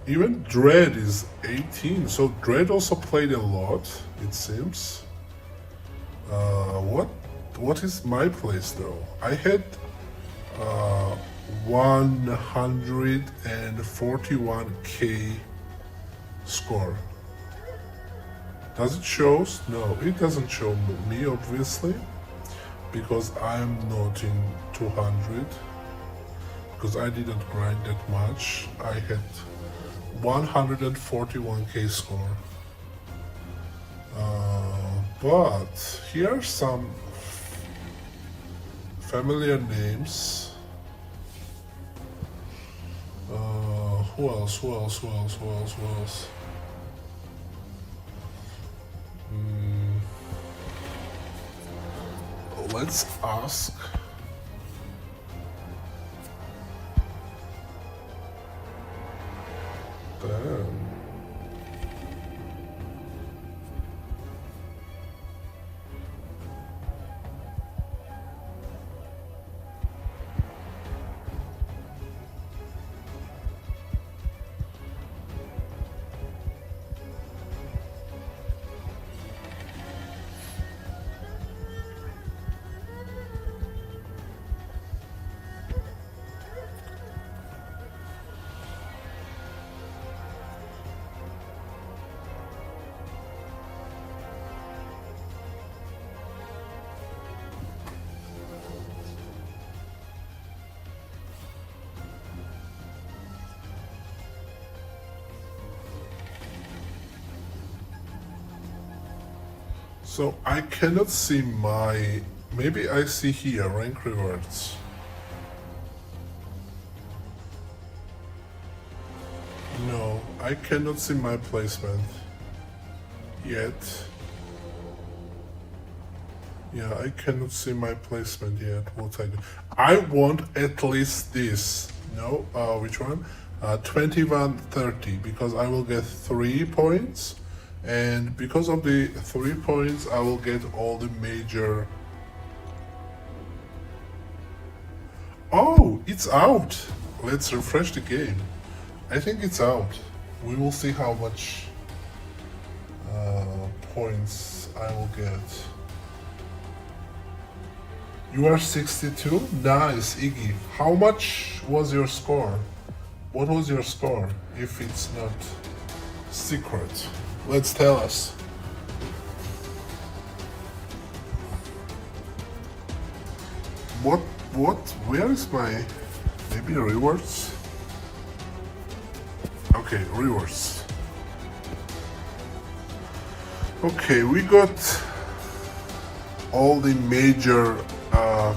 Even Dread is 18, so Dread also played a lot, it seems. What is my place though? I had 141k score. Does it show? No, it doesn't show me obviously, because I'm not in 200, because I didn't grind that much. I had 141k score. But here are some familiar names. Who else? Let's ask. Damn. So I cannot see my, maybe I see here, rank rewards. No, I cannot see my placement yet. Yeah, I cannot see my placement yet, what I do. I want at least this, no, which one? 2130, because I will get 3 points. And because of the 3 points, I will get all the major. Oh, it's out. Let's refresh the game. I think it's out. We will see how much points I will get. You are 62? Nice, Iggy. How much was your score? What was your score, if it's not secret? Let's tell us. What, where is my, maybe rewards? Okay, rewards. Okay, we got all the major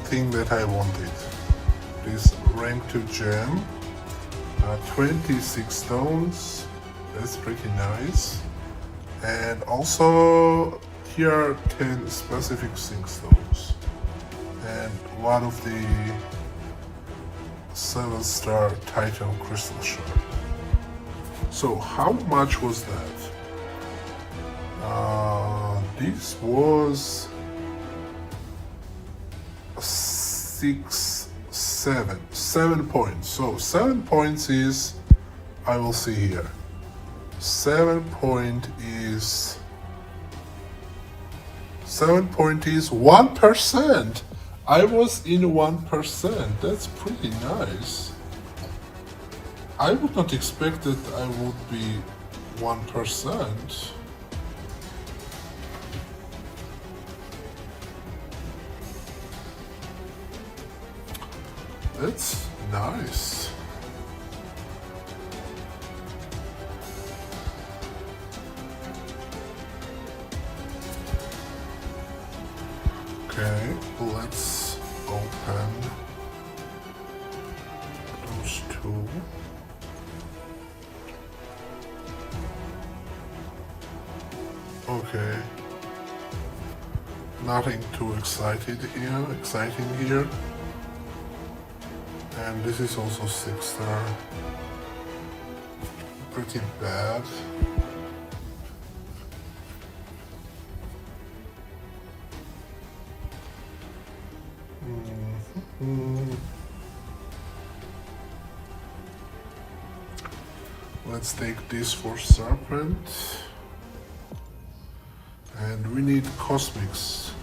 thing that I wanted. This rank 2 gem, 26 stones, that's pretty nice. And also here are 10 specific zinc stones and one of the 7-star Titan crystal shard. So how much was that? This was 7 points. So 7 points is, I will see here. 7 point is 1%. I was in 1%. That's pretty nice. I would not expect that I would be 1%. That's nice. Okay, let's open those two. Okay. Nothing too exciting here. And this is also 6-star. Pretty bad. Let's take this for Serpent. And we need Cosmics.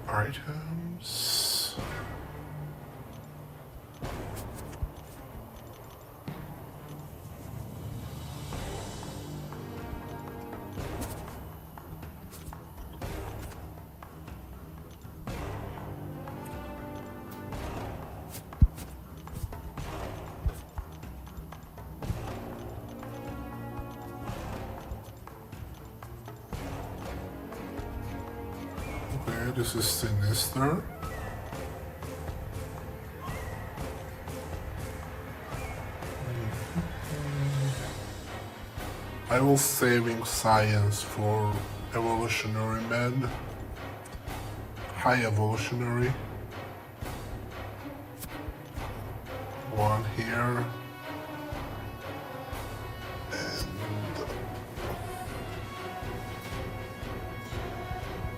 Items. Okay, this is Sinister. I will saving Science for Evolutionary Man. High Evolutionary. One here.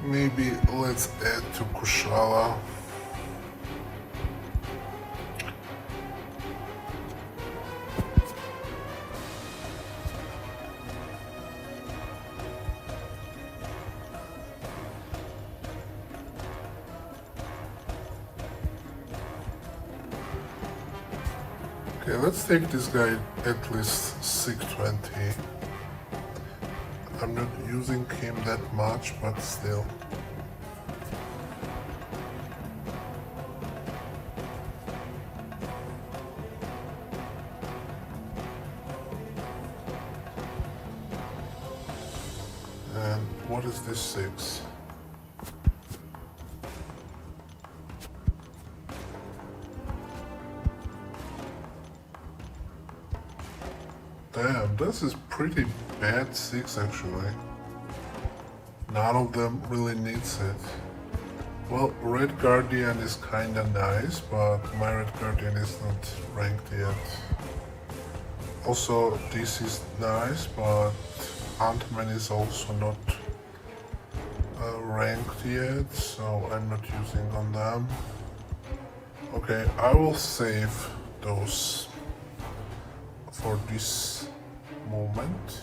Maybe let's add to Kushala. Okay, let's take this guy at least 620. I'm not using him that much, but still. And what is this 6? Damn, this is pretty bad 6 actually. None of them really needs it. Well, Red Guardian is kinda nice, but my Red Guardian is not ranked yet. Also, this is nice, but Ant-Man is also not ranked yet, so I'm not using on them. Okay, I will save those for this moment.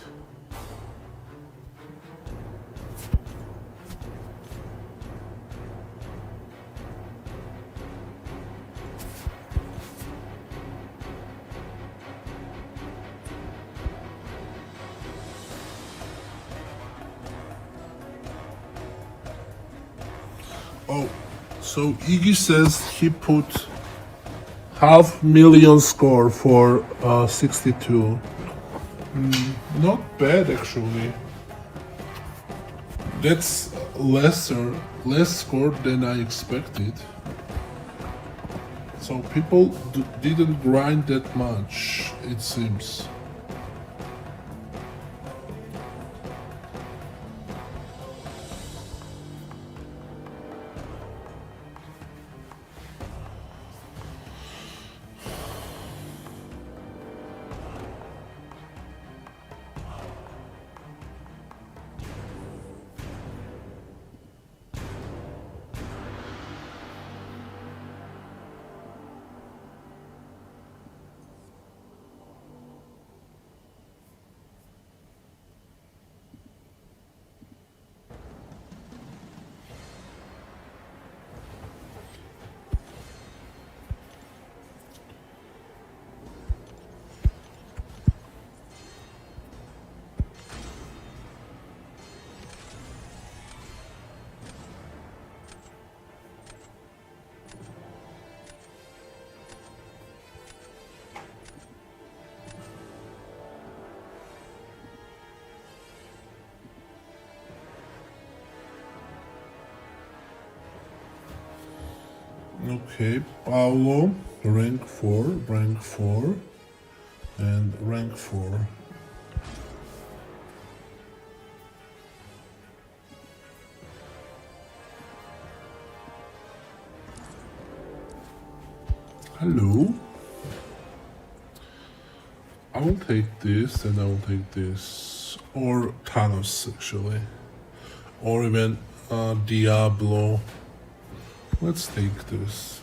Oh, so Iggy says he put 500,000 score for 62. Not bad actually. That's less score than I expected. So people didn't grind that much, it seems. Okay, Paulo, rank 4, and rank 4. Hello. I will take this and I will take this. Or Thanos, actually. Or even Diablo. Let's take this.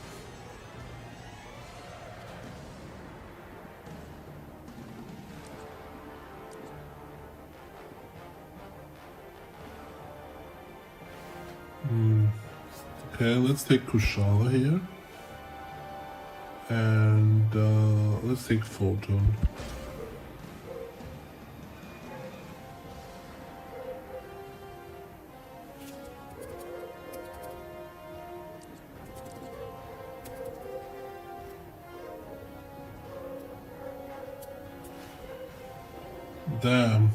Okay, let's take Kushala here. And let's take Photon. Damn.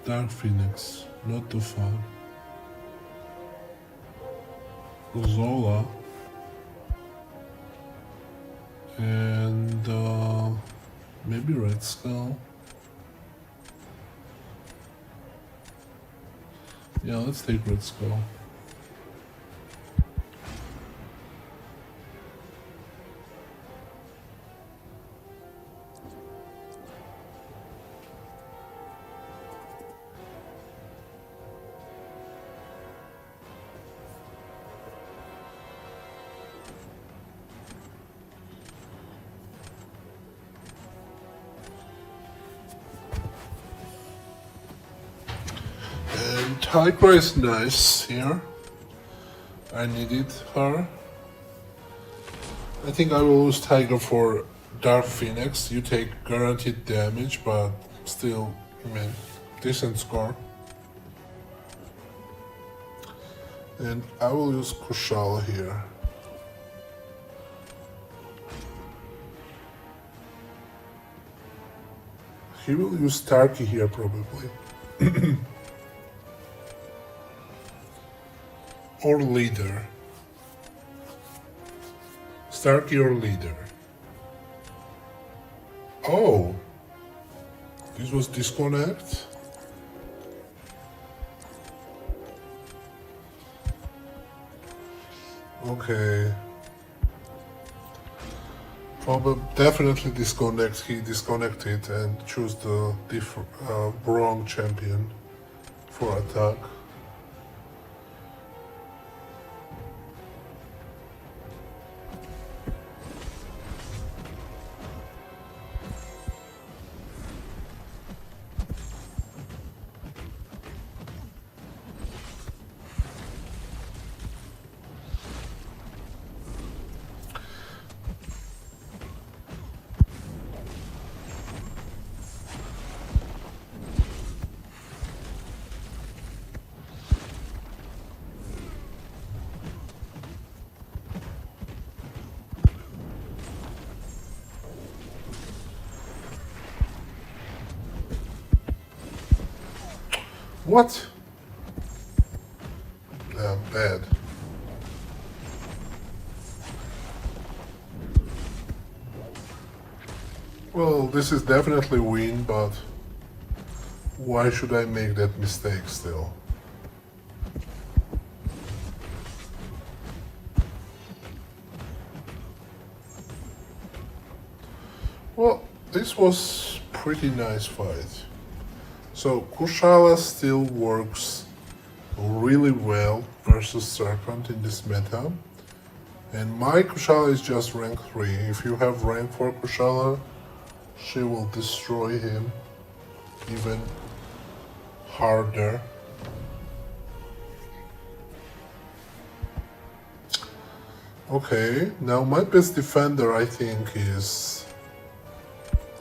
Dark Phoenix. Not too fun. Zola. And maybe Red Skull. Yeah, let's take Red Skull. And Tigra is nice here. I needed her. I think I will use Tiger for Dark Phoenix. You take guaranteed damage, but still, I mean, decent score. And I will use Kushala here. He will use Starkey here probably. Or Leader. Starkey or Leader. Oh! This was Disconnect? Okay. Probably, definitely disconnect. He disconnected and choose the wrong champion for attack. What? Bad. Well, this is definitely win, but why should I make that mistake still? Well, this was pretty nice fight. So Kushala still works really well versus Serpent in this meta. And my Kushala is just rank 3. If you have rank 4 Kushala, she will destroy him even harder. Okay, now my best defender I think is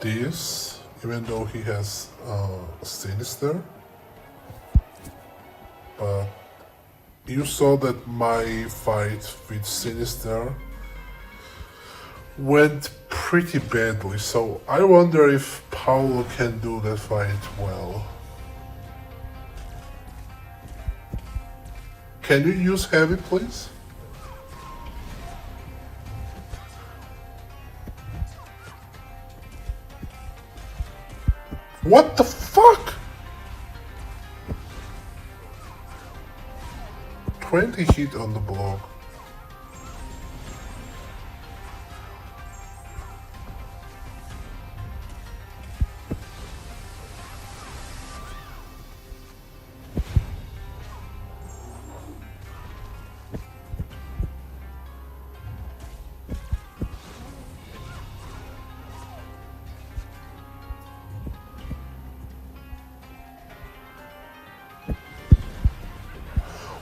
this, even though he has Sinister. But you saw that my fight with Sinister went pretty badly, so I wonder if Paulo can do that fight well. Can you use heavy, please? What the fuck? 20 hit on the block.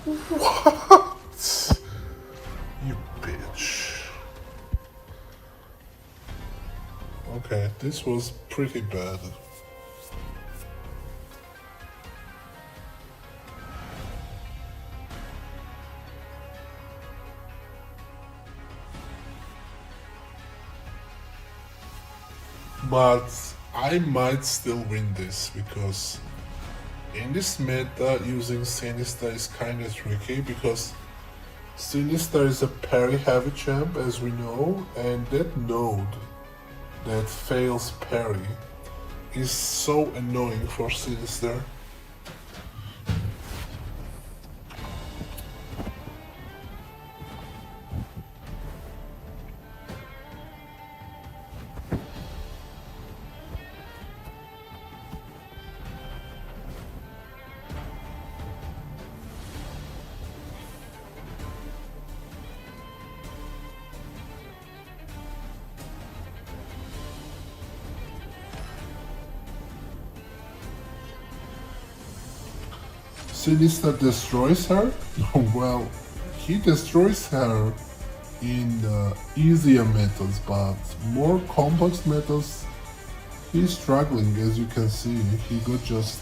What? You bitch. Okay, this was pretty bad. But I might still win this because in this meta using Sinister is kinda tricky because Sinister is a parry heavy champ as we know, and that node that fails parry is so annoying for Sinister. Sinister destroys her? Well, he destroys her in easier methods, but more complex methods, he's struggling as you can see. He got just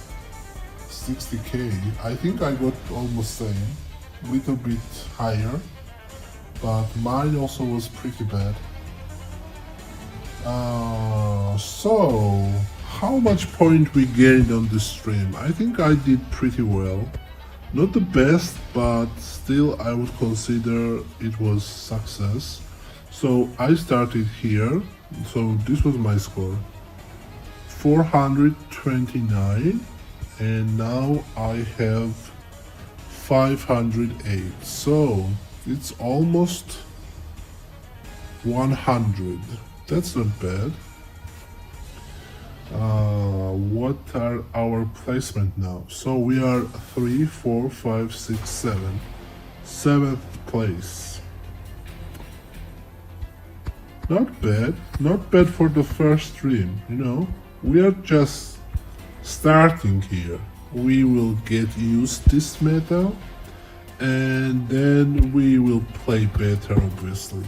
60k. I think I got almost same, little bit higher, but mine also was pretty bad. So how much point we gained on the stream? I think I did pretty well. Not the best, but still I would consider it was success. So I started here, so this was my score. 429, and now I have 508. So it's almost 100. That's not bad. What are our placement now? So we are 3, 4, 5, 6, 7. 7th place. Not bad. Not bad for the first stream, you know. We are just starting here. We will get used this meta and then we will play better obviously.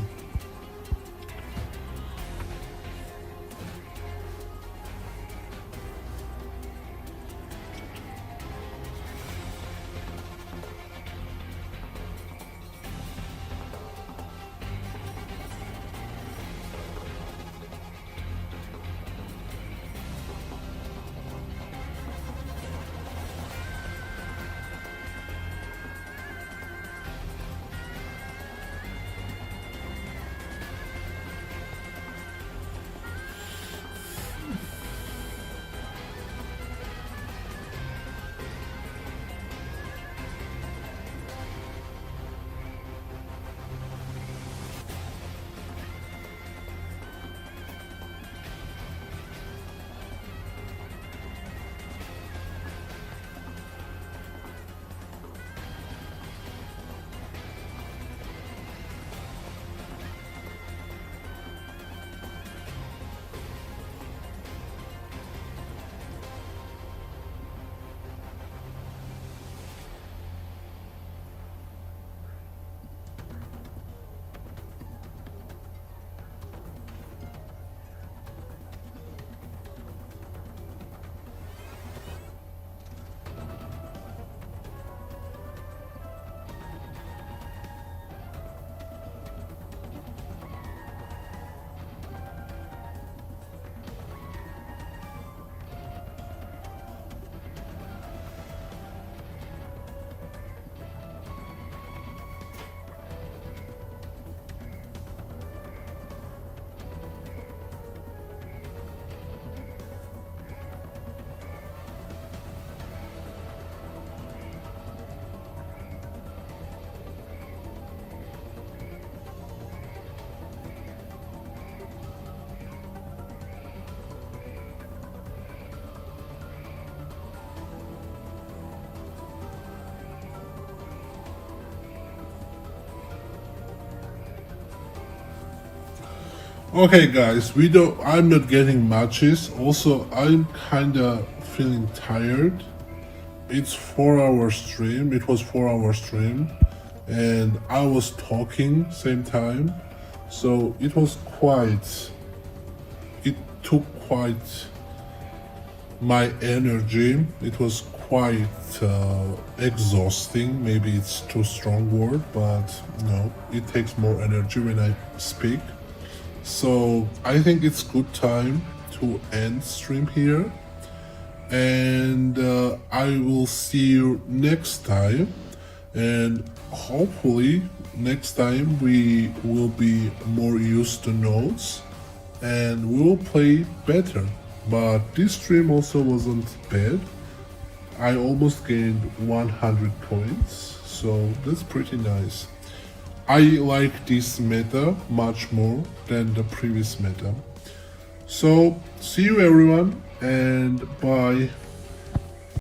Okay, guys, I'm not getting matches. Also, I'm kinda feeling tired. It's 4 hour stream. It was 4 hour stream, and I was talking same time, so it was quite. It took quite my energy. It was quite exhausting. Maybe it's too strong word, but no, it takes more energy when I speak. So I think it's good time to end stream here, and I will see you next time, and hopefully next time we will be more used to notes and we will play better. But this stream also wasn't bad. I almost gained 100 points, so that's pretty nice. I like this meta much more than the previous meta. So, see you everyone, and bye.